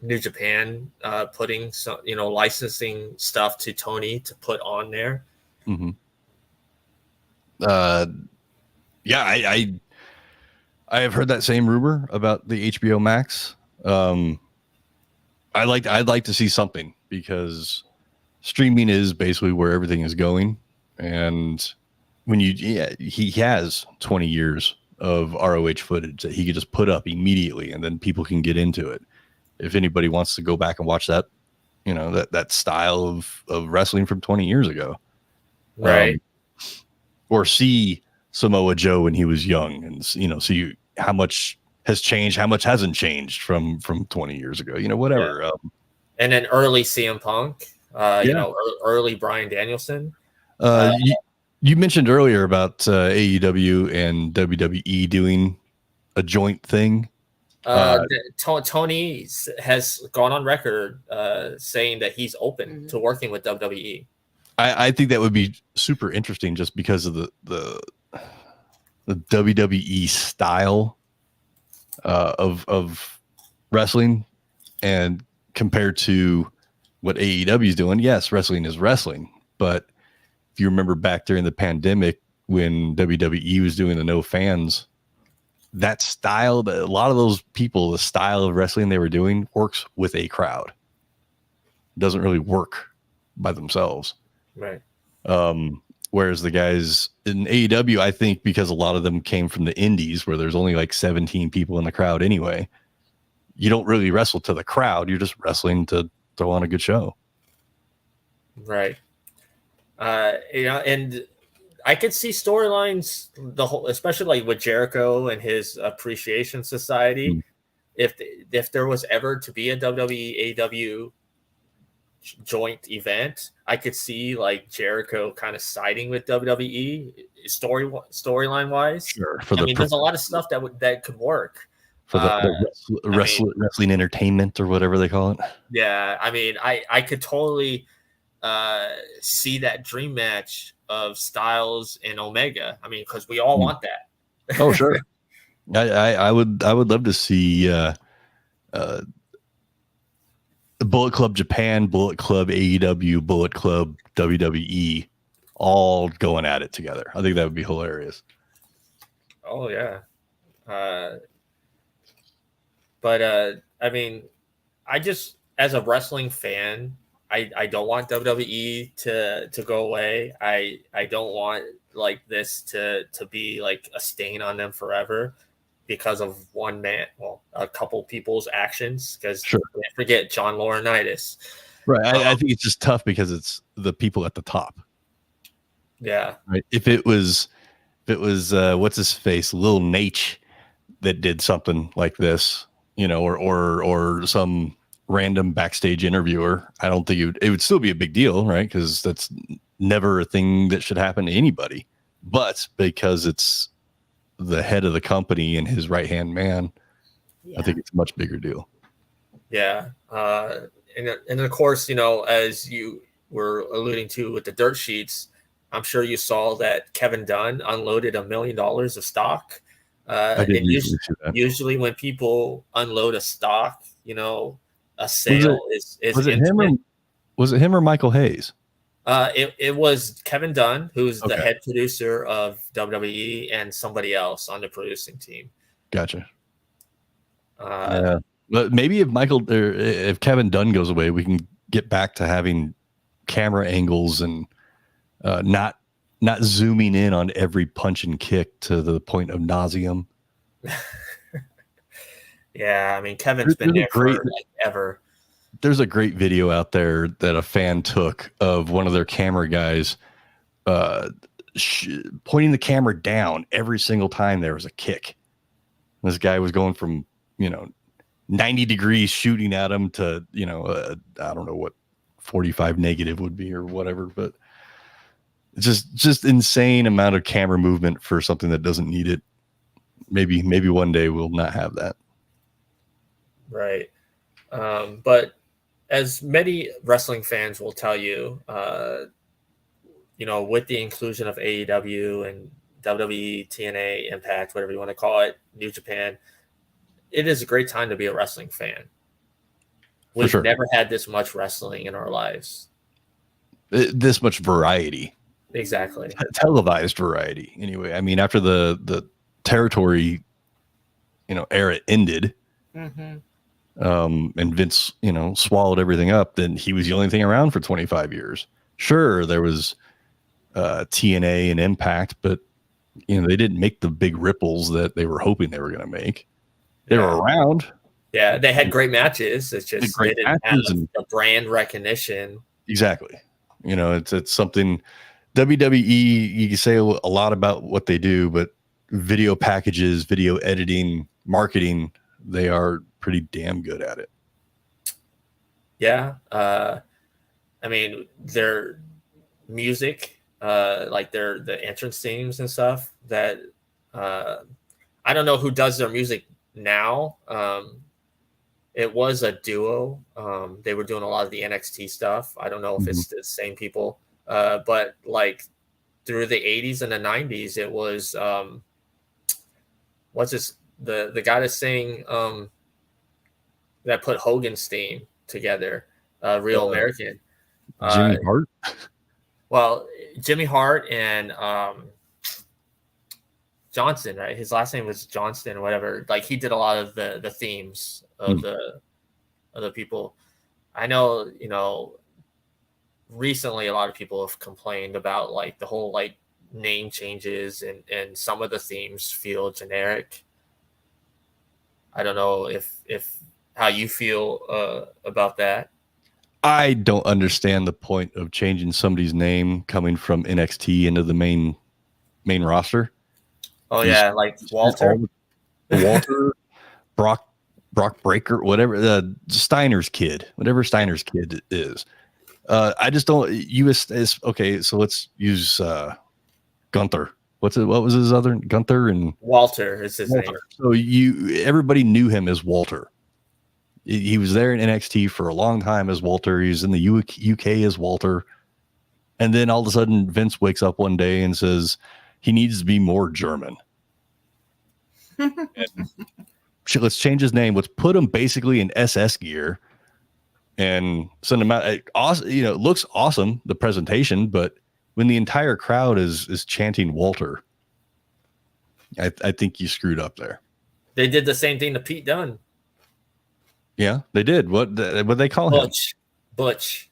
New Japan putting some, licensing stuff to Tony to put on there. I have heard that same rumor about the HBO Max. I'd like to see something, because streaming is basically where everything is going. And when he has 20 years of ROH footage that he could just put up immediately, and then people can get into it. If anybody wants to go back and watch that, that style of wrestling from 20 years ago. Right. Or see Samoa Joe when he was young, and see how much has changed, how much hasn't changed from 20 years ago, whatever. Yeah. And then early CM Punk, early Bryan Danielson. You mentioned earlier about AEW and WWE doing a joint thing. Tony has gone on record saying that he's open to working with WWE. I think that would be super interesting, just because of the WWE style of wrestling, and compared to what AEW is doing. Yes, wrestling is wrestling, but if you remember back during the pandemic when WWE was doing the no fans, that style, a lot of those people, the style of wrestling they were doing works with a crowd. It doesn't really work by themselves. Right. Whereas the guys in AEW, I think because a lot of them came from the indies where there's only like 17 people in the crowd anyway, you don't really wrestle to the crowd. You're just wrestling to throw on a good show. Right. And I could see storylines especially like with Jericho and his Appreciation Society. If there was ever to be a WWE AEW joint event, I could see like Jericho kind of siding with WWE storyline wise. Sure. There's a lot of stuff that could work for the wrestling entertainment or whatever they call it. Yeah, I could totally see that dream match of Styles and Omega. Because we all want that. Oh, sure. I would love to see Bullet Club Japan, Bullet Club AEW, Bullet Club WWE all going at it together. I think that would be hilarious. Oh yeah. But I just, as a wrestling fan, I don't want WWE to go away. I don't want like this to be like a stain on them forever because of one man, a couple people's actions. Because sure, can't forget John Laurinaitis. Right. I think it's just tough because it's the people at the top. Yeah. Right. If it was what's his face, Lil Nate, that did something like this, or some random backstage interviewer, I don't think it would still be a big deal, right? Because that's never a thing that should happen to anybody. But because it's the head of the company and his right-hand man, I think it's a much bigger deal. Yeah. And of course, as you were alluding to with the dirt sheets, I'm sure you saw that Kevin Dunn unloaded $1 million of stock. I didn't usually see that. Usually when people unload a stock, a sale is was it him or Michael Hayes? It was Kevin Dunn, who's the head producer of WWE, and somebody else on the producing team. Gotcha. But maybe if Kevin Dunn goes away, we can get back to having camera angles and not zooming in on every punch and kick to the point of nauseum. Yeah, Kevin's been there for ever. There's a great video out there that a fan took of one of their camera guys pointing the camera down every single time there was a kick. This guy was going from 90 degrees shooting at him to I don't know what 45 negative would be or whatever, but just insane amount of camera movement for something that doesn't need it. Maybe one day we'll not have that. Right. But as many wrestling fans will tell you, with the inclusion of AEW and WWE, TNA, Impact, whatever you want to call it, New Japan, it is a great time to be a wrestling fan. We've never had this much wrestling in our lives. This much variety. Exactly. Televised variety. Anyway, after the territory, era ended, and Vince, swallowed everything up, then he was the only thing around for 25 years. Sure, there was TNA and Impact, but they didn't make the big ripples that they were hoping they were going to make. They were around. Yeah, they had great matches. It's just they didn't have the brand recognition. Exactly. It's something. WWE, you can say a lot about what they do, but video packages, video editing, marketing, they are pretty damn good at it. Yeah. Their music, like the entrance themes and stuff that I don't know who does their music now. It was a duo. They were doing a lot of the NXT stuff. I don't know if it's the same people. But like through the 80s and the 90s, it was the guy that sang that put Hogan's theme together, Real American. Jimmy Hart? Well, Jimmy Hart and Johnson, right? His last name was Johnston or whatever. Like he did a lot of the themes of the people. I know, recently a lot of people have complained about like the whole like name changes and some of the themes feel generic. I don't know if how you feel about that. I don't understand the point of changing somebody's name coming from NXT into the main roster. Oh yeah, like Walter. Walter, Brock Breaker, whatever, Steiner's kid, whatever Steiner's kid is. I just don't. US okay. So let's use Gunther. What was his other Gunther and Walter is his Walter. name. So everybody knew him as Walter. He was there in NXT for a long time as Walter. He was in the UK as Walter. And then all of a sudden, Vince wakes up one day and says he needs to be more German. Let's change his name. Let's put him basically in SS gear and send him out. Awesome, it looks awesome, the presentation, but when the entire crowd is chanting Walter, I think you screwed up there. They did the same thing to Pete Dunne. Yeah, they did. What they call him? Butch. Butch.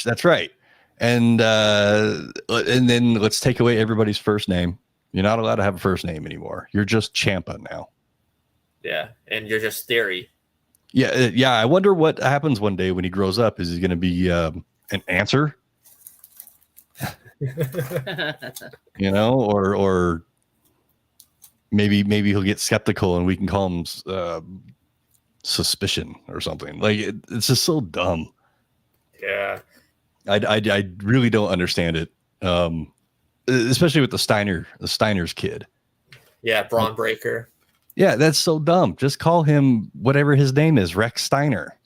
That's right. And then let's take away everybody's first name. You're not allowed to have a first name anymore. You're just Ciampa now. Yeah, and you're just Theory. Yeah. I wonder what happens one day when he grows up. Is he going to be an answer? Or maybe he'll get skeptical and we can call him Suspicion or something. Like it's just so dumb. Yeah, I really don't understand it. Especially with the Steiner's kid. Yeah, Braun Breaker. Yeah, that's so dumb. Just call him whatever his name is, Rex Steiner.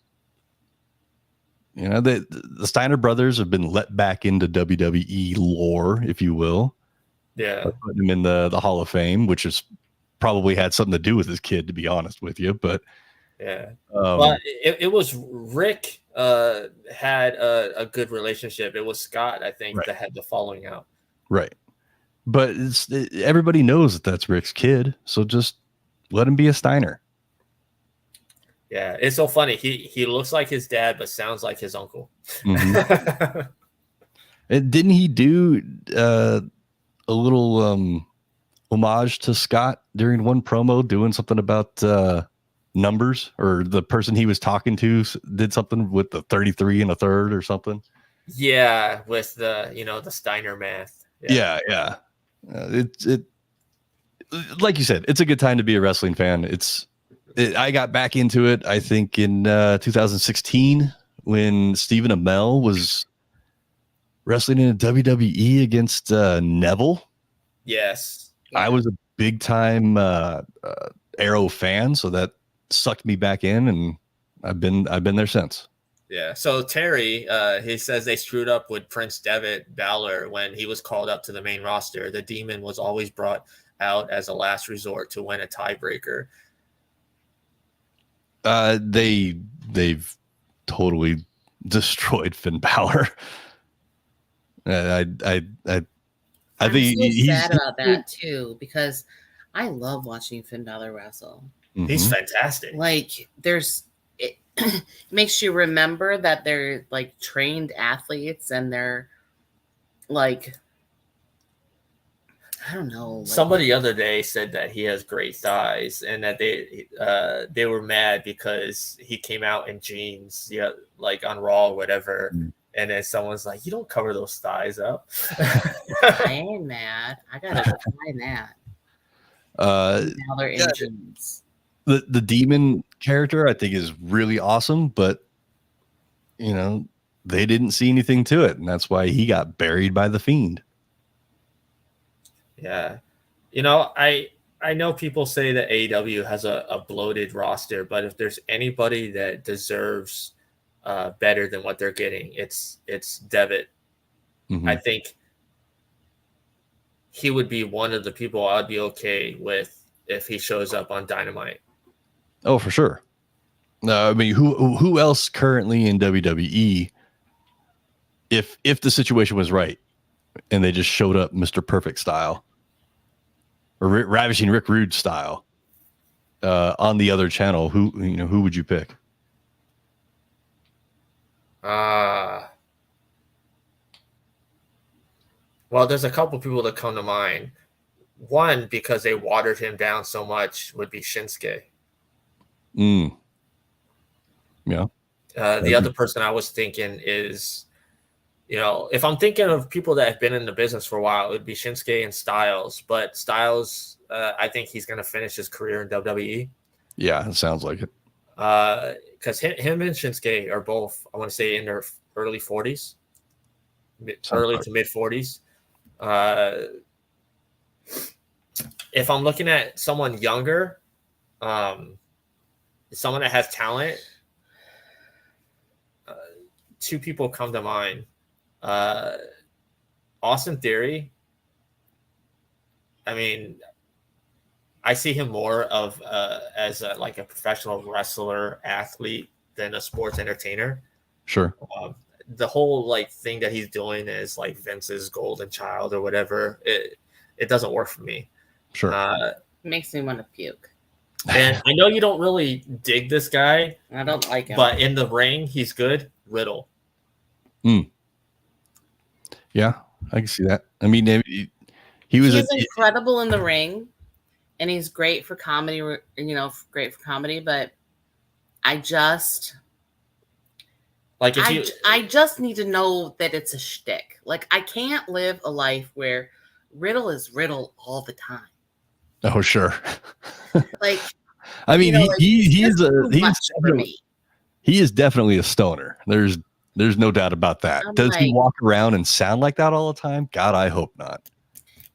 The Steiner brothers have been let back into WWE lore, if you will. Yeah, put him in the Hall of Fame, which is probably had something to do with his kid, to be honest with you. But yeah, but it was Rick had a good relationship. It was Scott, I think, that had the falling out. Right, but everybody knows that that's Rick's kid, so just let him be a Steiner. Yeah, it's so funny. He looks like his dad, but sounds like his uncle. Mm-hmm. And didn't he do a little homage to Scott during one promo, doing something about numbers, or the person he was talking to did something with the 33 and a third or something? Yeah, with the Steiner math. Yeah. It like you said, it's a good time to be a wrestling fan. I got back into it, I think, in 2016 when Stephen Amell was wrestling in a WWE against Neville. Yes. I was a big time Arrow fan, so that sucked me back in, and I've been there since. Yeah. So Terry, he says they screwed up with Prince Devitt Balor when he was called up to the main roster. The Demon was always brought out as a last resort to win a tiebreaker. They've totally destroyed Finn Balor. I think he's sad about that too, because I love watching Finn Balor wrestle. He's fantastic. Like it makes you remember that they're like trained athletes and they're like, I don't know. Somebody the other day said that he has great thighs and that they were mad because he came out in jeans, like on Raw or whatever. And then someone's like, "You don't cover those thighs up." I ain't mad. I gotta find that. Now they're in jeans. The Demon character, I think, is really awesome, but they didn't see anything to it, and that's why he got buried by the Fiend. Yeah, I know people say that AEW has a bloated roster, but if there's anybody that deserves better than what they're getting, it's Devitt. Mm-hmm. I think he would be one of the people I'd be okay with if he shows up on Dynamite. Oh, for sure. No, I mean, who else currently in WWE, if the situation was right and they just showed up Mr. Perfect style or Ravishing Rick Rude style on the other channel, who would you pick? Well, there's a couple people that come to mind. One, because they watered him down so much, would be Shinsuke. Yeah. The other person I was thinking is, if I'm thinking of people that have been in the business for a while, it would be Shinsuke and Styles. But Styles, I think he's going to finish his career in WWE. Yeah, it sounds like it. Because him and Shinsuke are both, I want to say, in their early 40s, early to mid 40s. If I'm looking at someone younger, someone that has talent, two people come to mind. Austin Theory. I mean, I see him more of as a professional wrestler, athlete than a sports entertainer. Sure. The whole thing that he's doing is like Vince's golden child or whatever. It doesn't work for me. Sure. Makes me want to puke. And I know you don't really dig this guy. I don't like him. But in the ring, he's good. Riddle. Yeah, I can see that. I mean, he's incredible in the ring, and he's great for comedy. But I just I just need to know that it's a shtick. Like, I can't live a life where Riddle is Riddle all the time. Oh, sure. Like, I mean, he is definitely a stoner. There's no doubt about that. Does he walk around and sound like that all the time? God, I hope not.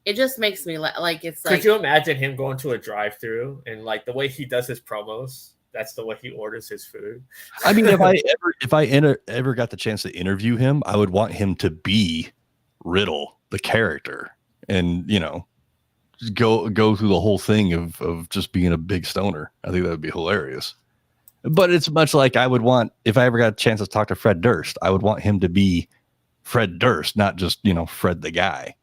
It just makes me like it's like. Could you imagine him going to a drive-through and the way he does his promos? That's the way he orders his food. I mean, if I ever got the chance to interview him, I would want him to be Riddle, the character, and go through the whole thing of just being a big stoner. I think that would be hilarious. But it's much like I would want, if I ever got a chance to talk to Fred Durst, I would want him to be Fred Durst, not just, Fred the guy.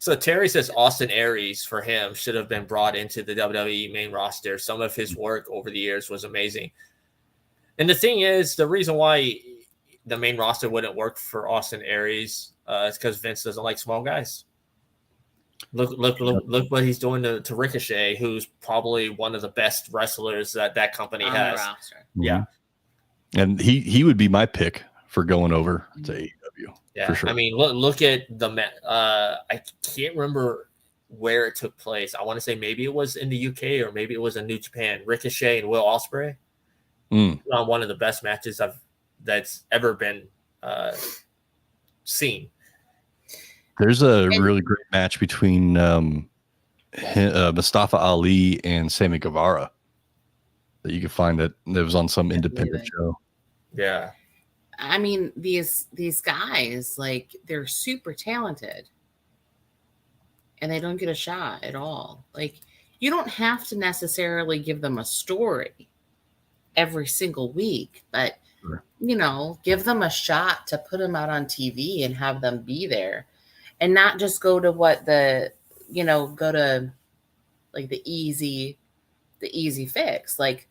So Terry says Austin Aries for him should have been brought into the WWE main roster. Some of his work over the years was amazing. And the thing is, the reason why the main roster wouldn't work for Austin Aries is because Vince doesn't like small guys. Look what he's doing to Ricochet, who's probably one of the best wrestlers that company has. Yeah. And he would be my pick for going over to AEW. Yeah. For sure. I mean, look at I can't remember where it took place. I want to say maybe it was in the UK or maybe it was in New Japan. Ricochet and Will Ospreay. On one of the best matches that's ever been seen. There's a really great match between Mustafa Ali and Sammy Guevara that you can find that was on some independent show. Yeah. I mean, these guys, they're super talented and they don't get a shot at all. Like, you don't have to necessarily give them a story every single week, but sure. Give them a shot to put them out on TV and have them be there. And not just go to the easy fix. Like,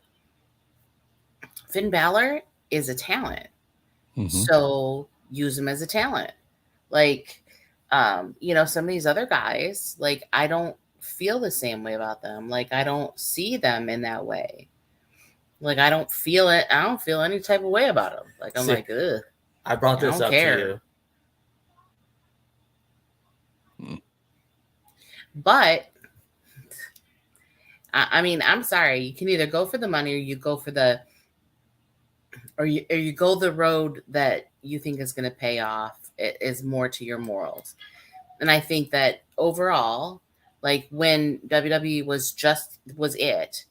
Finn Balor is a talent. Mm-hmm. So use him as a talent. Like, some of these other guys, I don't feel the same way about them. Like, I don't see them in that way. Like, I don't feel it. I don't feel any type of way about them. Like, I'm ugh. I brought this up to you. But I mean, I'm sorry. You can either go for the money or you go for you go the road that you think is going to pay off. It is more to your morals. And I think that overall, when WWE was it,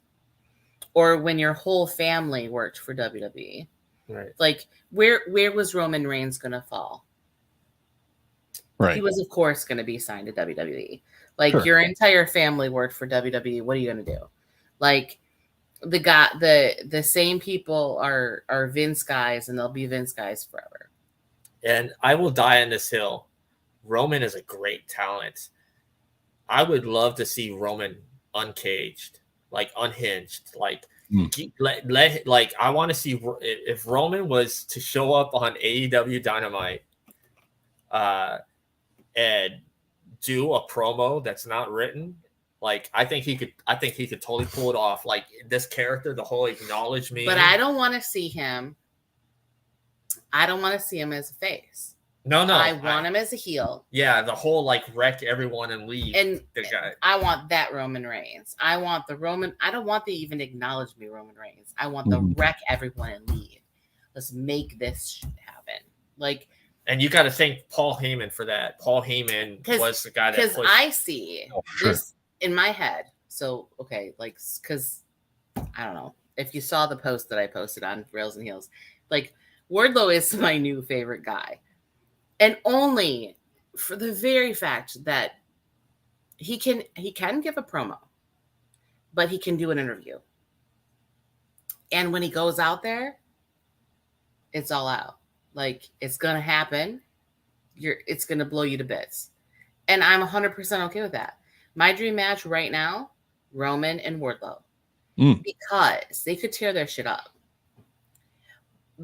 or when your whole family worked for WWE, right? Where was Roman Reigns going to fall? Right. He was, of course, going to be signed to WWE. Sure. Your entire family worked for WWE. What are you going to do? The same people are Vince guys, and they'll be Vince guys forever. And I will die on this hill. Roman is a great talent. I would love to see Roman uncaged, unhinged, I want to see if Roman was to show up on AEW Dynamite, and do a promo that's not written, like I think he could totally pull it off. Like this character, the whole acknowledge me. But I don't want to see him. I don't want to see him as a face. No. I want him as a heel. Yeah, the whole like wreck everyone and leave. And the guy. I want that Roman Reigns. I want the Roman. I don't want the even acknowledge me Roman Reigns. I want the wreck everyone and leave. Let's make this shit happen. Like, and you got to thank Paul Heyman for that. Paul Heyman was the guy that because I see this in my head. So okay, like because I don't know if you saw the post that I posted on Rails and Heels, like Wardlow is my new favorite guy. And only for the very fact that he can give a promo, but he can do an interview. And when he goes out there, it's all out. Like it's gonna happen. It's gonna blow you to bits. And I'm 100% okay with that. My dream match right now, Roman and Wardlow. Because they could tear their shit up.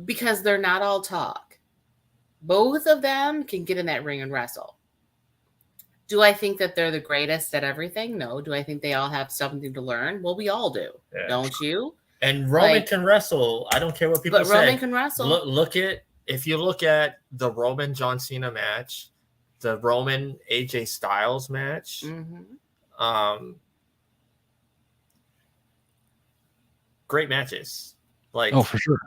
Because they're not all talk. Both of them can get in that ring and wrestle. Do I think that they're the greatest at everything? No. Do I think they all have something to learn? Well, we all do. Yeah. Don't you? And Roman can wrestle. I don't care what people say. But Roman can wrestle. If you look at the Roman John Cena match, the Roman AJ Styles match, great matches. Like, oh, for sure.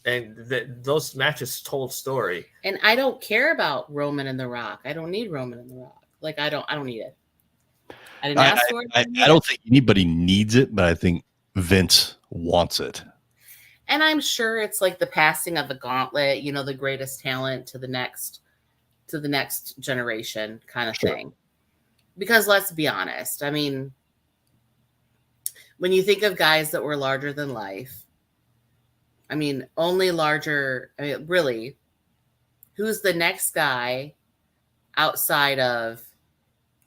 And those matches told story. And I don't care about Roman and The Rock. I don't need Roman and The Rock. Like I don't need it. I didn't ask for it. I don't think anybody needs it, but I think Vince wants it. And I'm sure it's like the passing of the gauntlet, you know, the greatest talent to the next generation kind of thing. Because let's be honest, I mean, when you think of guys that were larger than life, I mean, only larger, I mean, really, who's the next guy outside of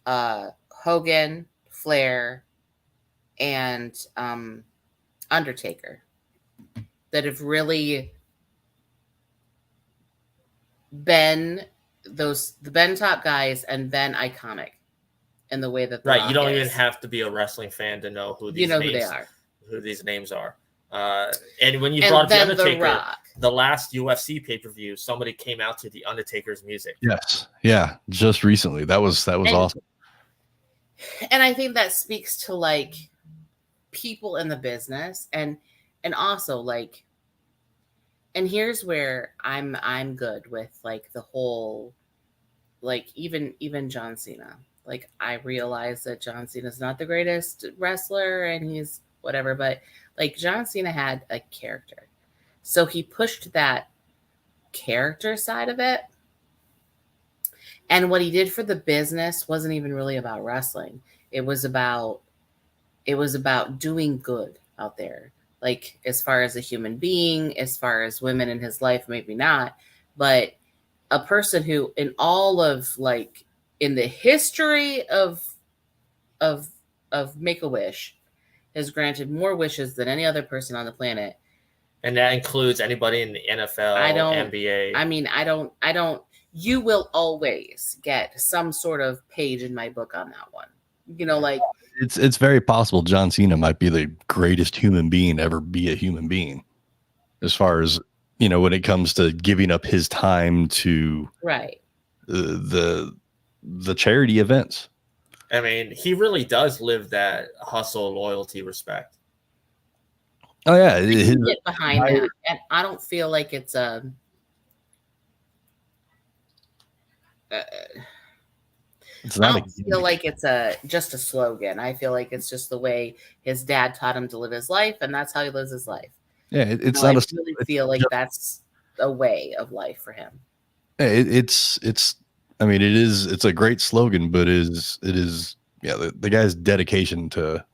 Hogan, Flair, and Undertaker that have really been the top guys and been iconic in the way that right. You don't even have to be a wrestling fan to know who these who they are. Who these names are. And when you brought up the Undertaker, the last UFC pay-per-view, somebody came out to the Undertaker's music. Yes. Yeah. Just recently. That was awesome. And I think that speaks to like people in the business and also like, and here's where I'm good with like the whole, like even John Cena. Like I realize that John Cena is not the greatest wrestler and he's whatever, but like John Cena had a character. So he pushed that character side of it. And what he did for the business wasn't even really about wrestling. It was about doing good out there. Like as far as a human being, as far as women in his life, maybe not, but a person who in all of like in the history of Make-A-Wish has granted more wishes than any other person on the planet. And that includes anybody in the NFL, NBA. I mean, I don't, you will always get some sort of page in my book on that one. You know, like it's very possible John Cena might be the greatest human being to ever be a human being. As far as, you know, when it comes to giving up his time to the charity events. I mean, he really does live that hustle, loyalty, respect. Oh yeah, I can get behind that, and I don't feel like it's a. I don't feel like it's just a slogan. I feel like it's just the way his dad taught him to live his life, and that's how he lives his life. Yeah, it's not. I really feel like that's a way of life for him. It's. I mean, it's a great slogan, but it is the guy's dedication to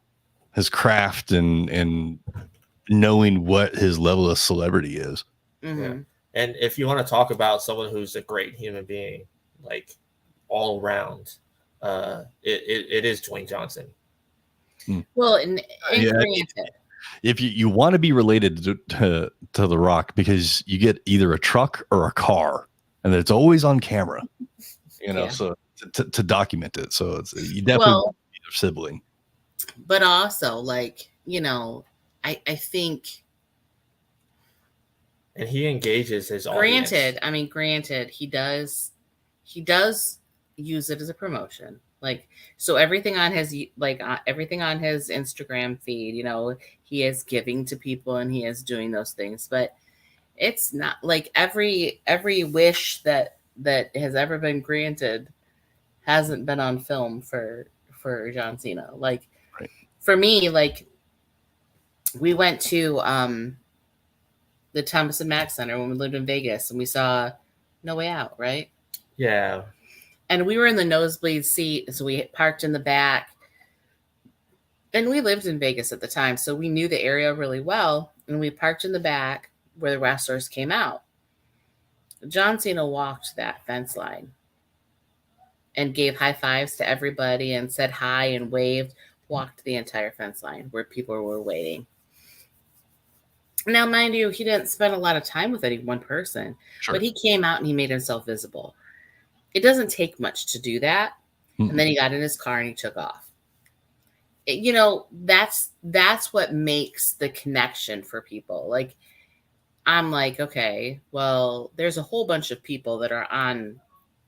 his craft and knowing what his level of celebrity is. Mm-hmm. Yeah. And if you want to talk about someone who's a great human being, like all around, it is Dwayne Johnson. Well, and if you want to be related to The Rock, because you get either a truck or a car, and it's always on camera. You know, so to document it. So it's you definitely need a sibling. But also, like, you know, I think. And he engages his audience. Granted, he does use it as a promotion. Like, so everything on his everything on his Instagram feed, you know, he is giving to people and he is doing those things. But it's not like every wish that has ever been granted hasn't been on film for John Cena. Like, right. For me, like, we went to the Thomas and Mack Center when we lived in Vegas, and we saw No Way Out, right? Yeah. And we were in the nosebleed seat, so we parked in the back. And we lived in Vegas at the time, so we knew the area really well. And we parked in the back where the wrestlers came out. John Cena walked that fence line and gave high fives to everybody and said hi and waved, walked the entire fence line where people were waiting. Now, mind you, he didn't spend a lot of time with any one person, Sure. but he came out and he made himself visible. It doesn't take much to do that. Mm-hmm. And then he got in his car and he took off. You know, that's what makes the connection for people. Like, I'm like, okay, well, there's a whole bunch of people that are on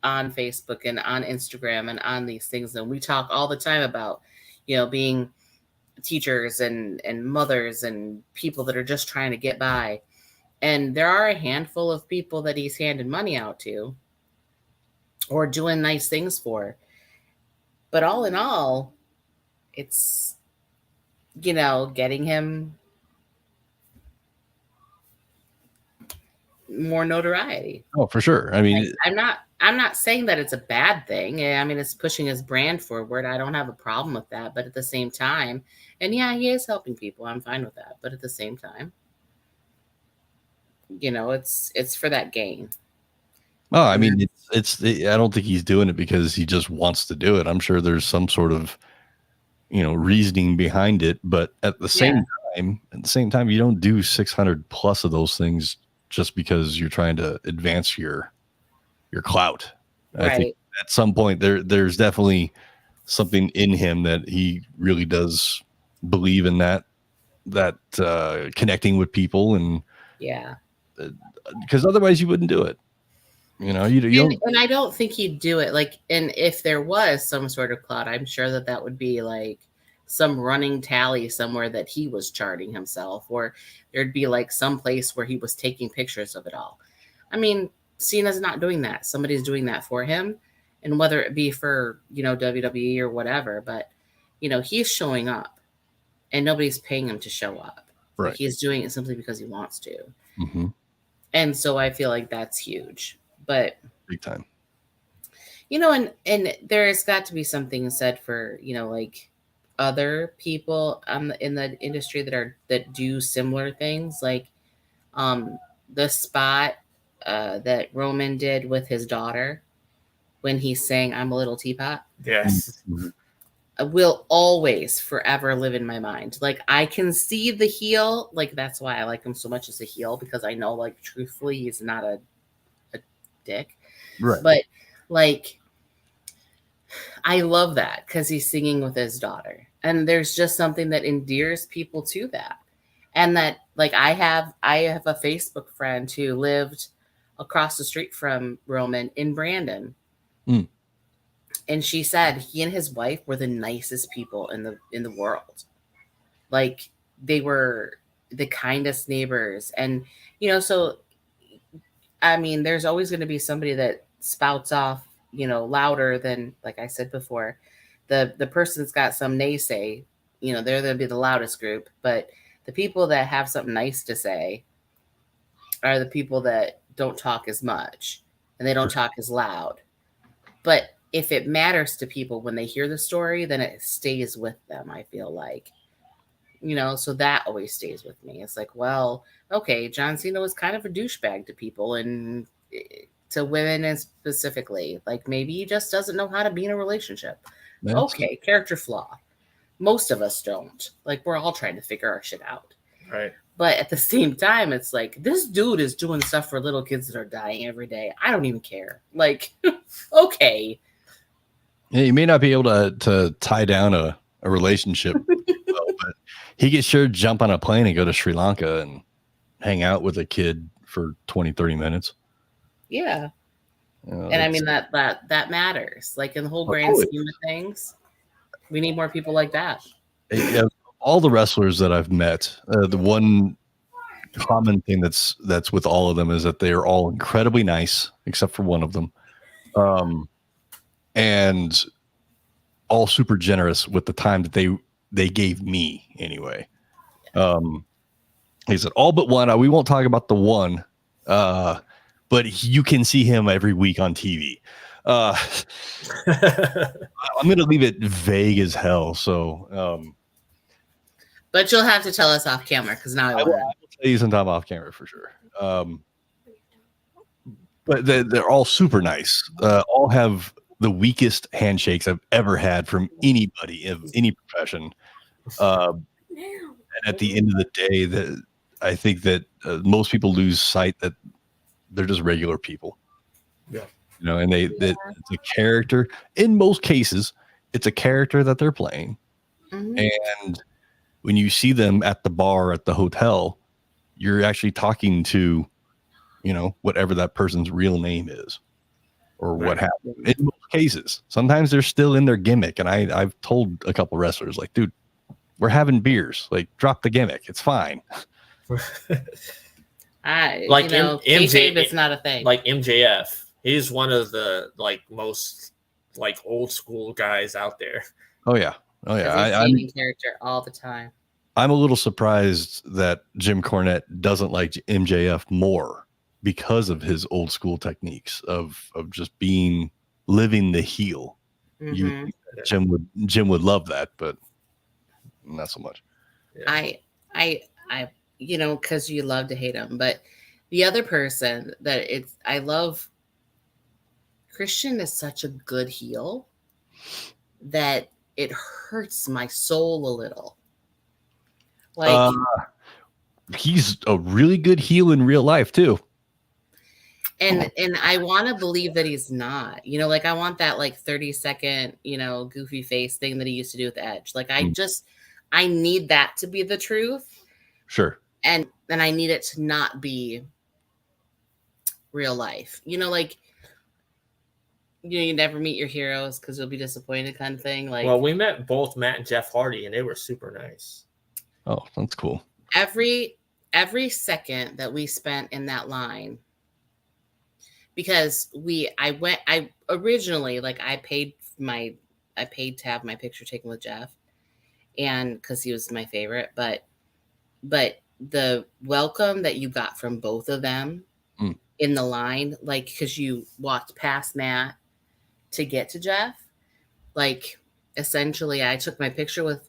Facebook and on Instagram and on these things. And we talk all the time about, you know, being teachers and mothers and people that are just trying to get by. And there are a handful of people that he's handing money out to or doing nice things for. But all in all, it's, you know, getting him more notoriety. Oh, for sure. I mean, like, I'm not saying that it's a bad thing. I mean, it's pushing his brand forward. I don't have a problem with that. But at the same time, and yeah, he is helping people. I'm fine with that. But at the same time, you know, it's for that gain. Oh, I mean, I don't think he's doing it because he just wants to do it. I'm sure there's some sort of, you know, reasoning behind it. But at the same time, you don't do 600 plus of those things just because you're trying to advance your clout. Right. I think at some point there's definitely something in him that he really does believe in that connecting with people, and because otherwise you wouldn't do it. You know, you don't. And I don't think he'd do it. Like, and if there was some sort of clout, I'm sure that would be like some running tally somewhere that he was charting himself, or there'd be like some place where he was taking pictures of it all. I mean, Cena's not doing that. Somebody's doing that for him. And whether it be for, you know, WWE or whatever, but, you know, he's showing up and nobody's paying him to show up. Right. Like, he's doing it simply because he wants to. Mm-hmm. And so I feel like that's huge. But big time. You know, and there's got to be something said for, you know, like other people in the industry that do similar things, like the spot that Roman did with his daughter when he sang "I'm a Little Teapot." Yes. Will always forever live in my mind. Like, I can see the heel. Like, that's why I like him so much as a heel, because I know, like, truthfully, he's not a dick. Right. But, like, I love that because he's singing with his daughter. And there's just something that endears people to that. And that, like, I have a Facebook friend who lived across the street from Roman in Brandon. Mm. And she said he and his wife were the nicest people in the world. Like, they were the kindest neighbors. And, you know, so, I mean, there's always going to be somebody that spouts off, you know, louder than, like I said before, the person's got some naysay, you know, they're going to be the loudest group. But the people that have something nice to say are the people that don't talk as much and they don't talk as loud. But if it matters to people when they hear the story, then it stays with them, I feel like. You know, so that always stays with me. It's like, well, okay, John Cena was kind of a douchebag to people and to women and specifically. Like, maybe he just doesn't know how to be in a relationship. Okay, character flaw. Most of us don't. Like, we're all trying to figure our shit out. Right. But at the same time, it's like, this dude is doing stuff for little kids that are dying every day. I don't even care. Like, okay. Yeah, you may not be able to tie down a relationship, well, but he could sure jump on a plane and go to Sri Lanka and hang out with a kid for 20, 30 minutes. Yeah. And I mean that matters. Like in the whole grand scheme of things, we need more people like that. All the wrestlers that I've met, the one common thing that's with all of them is that they are all incredibly nice, except for one of them, and all super generous with the time that they gave me anyway. He said all but one. We won't talk about the one, but you can see him every week on TV. I'm going to leave it vague as hell. So, but you'll have to tell us off camera because now I will tell you sometime off camera for sure. But they're all super nice. All have the weakest handshakes I've ever had from anybody of any profession. And at the end of the day, I think that most people lose sight that they're just regular people. Yeah. You know, and it's a character. In most cases, it's a character that they're playing. Mm-hmm. And when you see them at the bar at the hotel, you're actually talking to, you know, whatever that person's real name is or what happened. In most cases, sometimes they're still in their gimmick. And I've told a couple wrestlers, like, dude, we're having beers. Like, drop the gimmick. It's fine. Like kayfabe is not a thing. Like MJF, he's one of the most old school guys out there. Oh yeah. I'm character all the time. I'm a little surprised that Jim Cornette doesn't like MJF more because of his old school techniques of just living the heel. Mm-hmm. Jim would love that, but not so much. Yeah. I because you love to hate him, but the other person that I love, Christian is such a good heel that it hurts my soul a little. Like he's a really good heel in real life too. And I want to believe that he's not, like I want that 30-second, goofy face thing that he used to do with Edge. Like I need that to be the truth. Sure. And I need it to not be real life. You never meet your heroes because you'll be disappointed kind of thing. Well, we met both Matt and Jeff Hardy and they were super nice. Oh, that's cool. Every second that we spent in that line, because I originally I paid to have my picture taken with Jeff, and because he was my favorite, but the welcome that you got from both of them in the line, because you walked past Matt to get to Jeff, essentially I took my picture with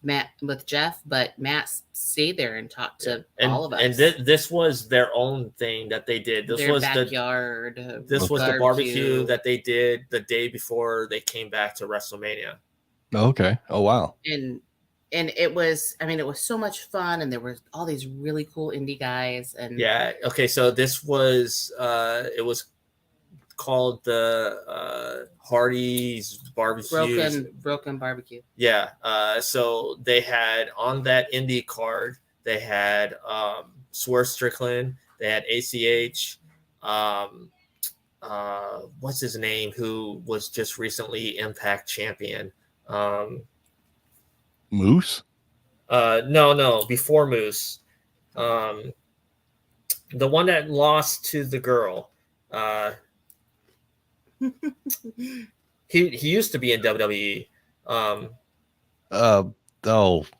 Jeff, but Matt stayed there and talked to all of us. And this was their own thing that they did. This their was backyard. This was the barbecue that they did the day before they came back to WrestleMania. Oh, okay. Oh, wow. And it was so much fun, and there were all these really cool indie guys. And yeah, okay, so this was it was called the Hardy's Barbecue. Broken Barbecue. Yeah. So they had on that indie card, they had Swerve Strickland, they had ACH, what's his name, who was just recently Impact champion. Moose? No, before Moose. The one that lost to the girl. He used to be in WWE. It's on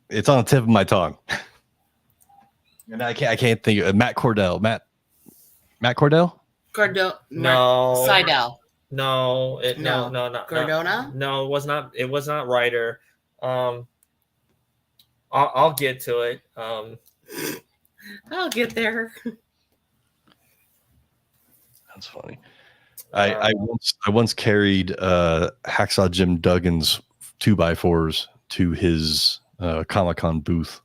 the tip of my tongue. And I can't think of Matt Cordell. Matt Cordell? No. Seidel. No, no. Cardona? No, it was not. It was not Ryder. I'll get to it. I'll get there. That's funny. I once carried Hacksaw Jim Duggan's 2x4s to his Comic-Con booth.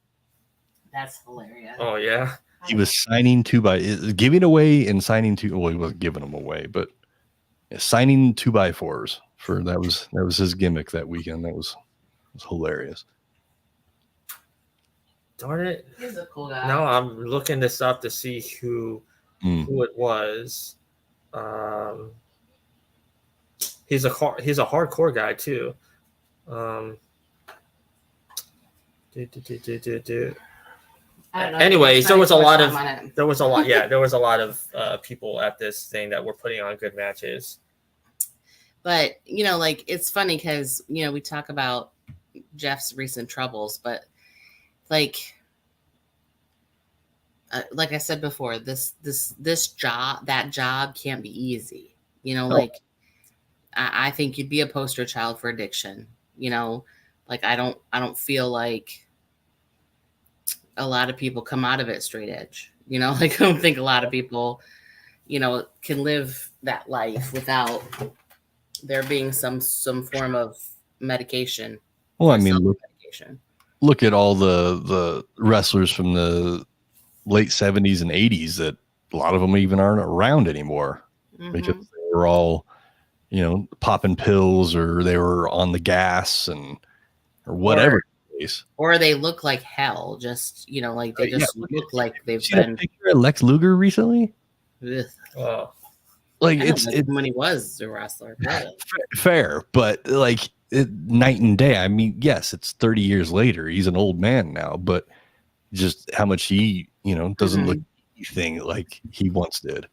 That's hilarious. Oh yeah. He was signing giving away and signing well, he wasn't giving them away, but signing 2x4s For that was his gimmick that weekend. That was hilarious. Darn it! He's a cool guy. No, I'm looking this up to see who it was. He's a hardcore guy too. Anyways, there was a lot of people at this thing that were putting on good matches. But like it's funny because we talk about Jeff's recent troubles, but like I said before, this job can't be easy. Like I think you'd be a poster child for addiction. Like I don't feel like a lot of people come out of it straight edge. Like I don't think a lot of people, can live that life without there being some form of medication. Well, I mean, look at all the wrestlers from the late 70s and 80s that a lot of them even aren't around anymore because they were all, popping pills or they were on the gas or whatever. Or they look like hell. Just, like they just look like they've been. A picture of Lex Luger recently? Oh. Like it's when he was a wrestler. Fair, but like night and day. I mean, yes, it's 30 years later. He's an old man now, but just how much he, doesn't look anything like he once did.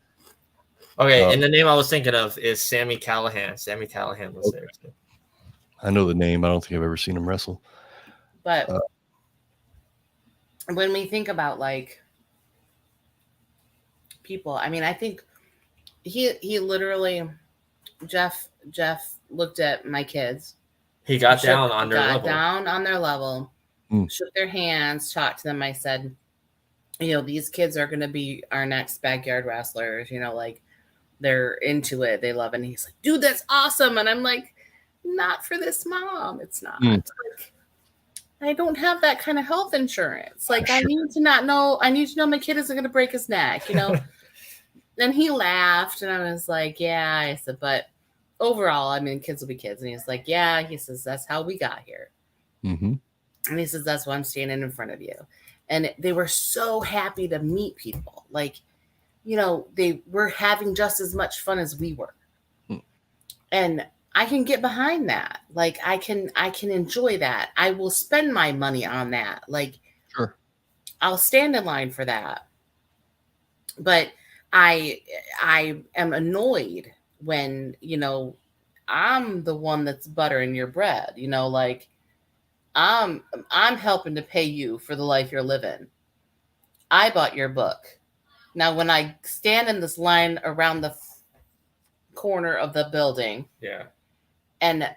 Okay, and the name I was thinking of is Sami Callihan. Sami Callihan was there too. I know the name. I don't think I've ever seen him wrestle. But when we think about like people, I mean, I think he literally Jeff looked at my kids. He got down on their level, shook their hands, talked to them. I said, these kids are going to be our next backyard wrestlers. Like they're into it, they love it. And he's like, dude, that's awesome. And I'm like, not for this mom. It's not. Like, I don't have that kind of health insurance. Like I need to know my kid isn't going to break his neck. And he laughed, and I was like, yeah. I said, but overall, I mean, kids will be kids. And he's like, yeah. He says, that's how we got here. And he says, that's why I'm standing in front of you. And they were so happy to meet people. Like, they were having just as much fun as we were. And I can get behind that. Like, I can enjoy that. I will spend my money on that. Like, sure, I'll stand in line for that. But I am annoyed when, I'm the one that's buttering your bread, like I'm helping to pay you for the life you're living. I bought your book. Now, when I stand in this line around the corner of the building and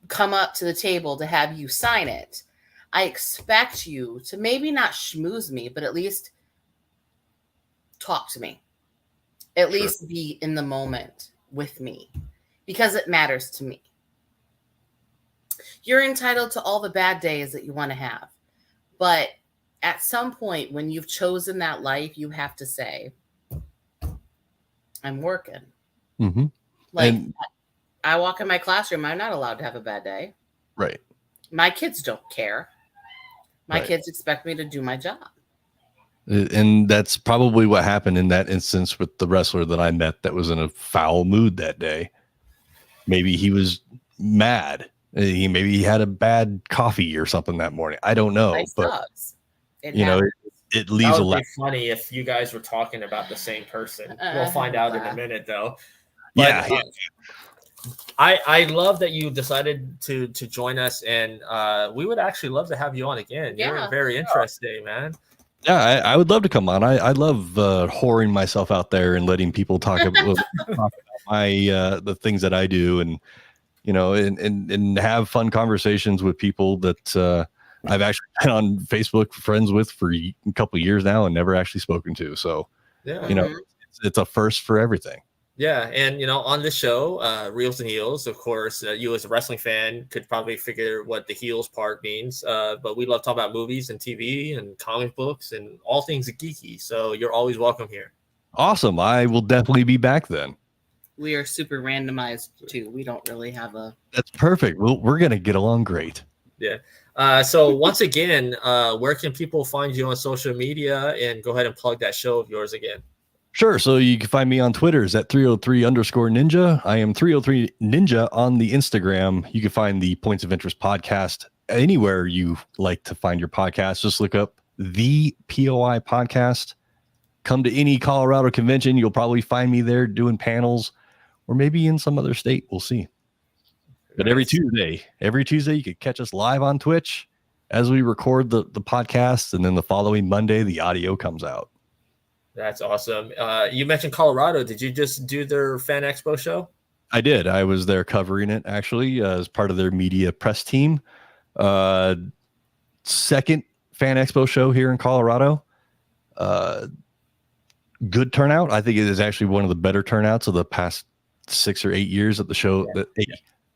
come up to the table to have you sign it, I expect you to maybe not schmooze me, but at least talk to me. At least be in the moment with me because it matters to me. You're entitled to all the bad days that you want to have. But at some point when you've chosen that life, you have to say, I'm working. Like I walk in my classroom, I'm not allowed to have a bad day. Right. My kids don't care. My kids expect me to do my job. And that's probably what happened in that instance with the wrestler that I met that was in a foul mood that day. Maybe he was mad. Maybe he had a bad coffee or something that morning. I don't know. But it leaves a lot. It would be funny if you guys were talking about the same person. We'll find out in a minute, though. But, I love that you decided to join us, and we would actually love to have you on again. You're very interesting, man. Yeah, I would love to come on. I love whoring myself out there and letting people talk about my the things that I do, and and have fun conversations with people that I've actually been on Facebook friends with for a couple of years now and never actually spoken to. So it's a first for everything. Yeah, and on the show, Reels and Heels, of course, you as a wrestling fan could probably figure what the heels part means. But we love talking about movies and TV and comic books and all things geeky. So you're always welcome here. Awesome. I will definitely be back then. we are super randomized too. We don't really have a. That's perfect. We're gonna get along great. Yeah. So once again, where can people find you on social media? And go ahead and plug that show of yours again. Sure. So you can find me on Twitter at 303_ninja. I am 303 Ninja on the Instagram. You can find the Points of Interest podcast anywhere you like to find your podcast. Just look up the POI podcast. Come to any Colorado convention. You'll probably find me there doing panels, or maybe in some other state. We'll see. But every Tuesday you could catch us live on Twitch as we record the podcast, and then the following Monday the audio comes out. That's awesome. You mentioned Colorado. Did you just do their Fan Expo show? I did. I was there covering it, actually, as part of their media press team. Second Fan Expo show here in Colorado. Good turnout. I think it is actually one of the better turnouts of the past 6 or 8 years at the show.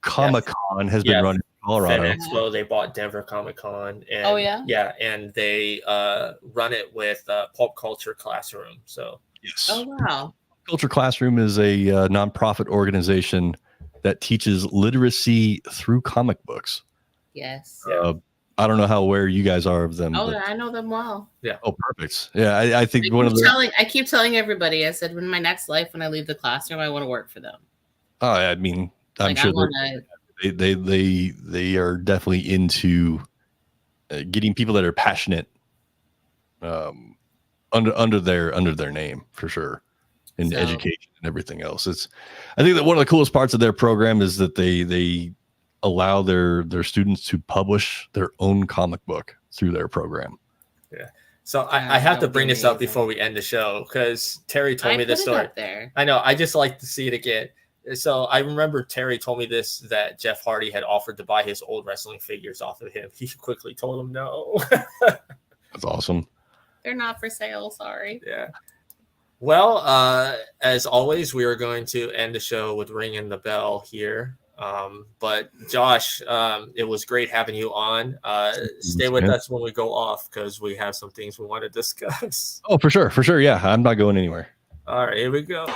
Comic-Con has been running in Colorado. Fan Expo, they bought Denver Comic-Con. And, yeah, and they run it with Pulp Culture Classroom. So yes. Oh wow. Culture Classroom is a nonprofit organization that teaches literacy through comic books. Yes. I don't know how aware you guys are of them. Oh, I know them well. Yeah. Oh, perfect. Yeah, I think I keep telling everybody. I said, in my next life, when I leave the classroom, I want to work for them. Oh, I mean, I'm sure they are definitely into getting people that are passionate under their name, for sure, in education and everything else. I think that one of the coolest parts of their program is that they allow their students to publish their own comic book through their program. Yeah. So I have to bring this up before we end the show, because Terry told me this story. I know. I just like to see it again. So I remember Terry told me this, that Jeff Hardy had offered to buy his old wrestling figures off of him. He quickly told him no. That's awesome. They're not for sale. Sorry. Yeah. Well, as always, we are going to end the show with ringing the bell here. But Josh, it was great having you on. Stay with us when we go off, because we have some things we want to discuss. Oh, for sure. Yeah. I'm not going anywhere. All right, here we go.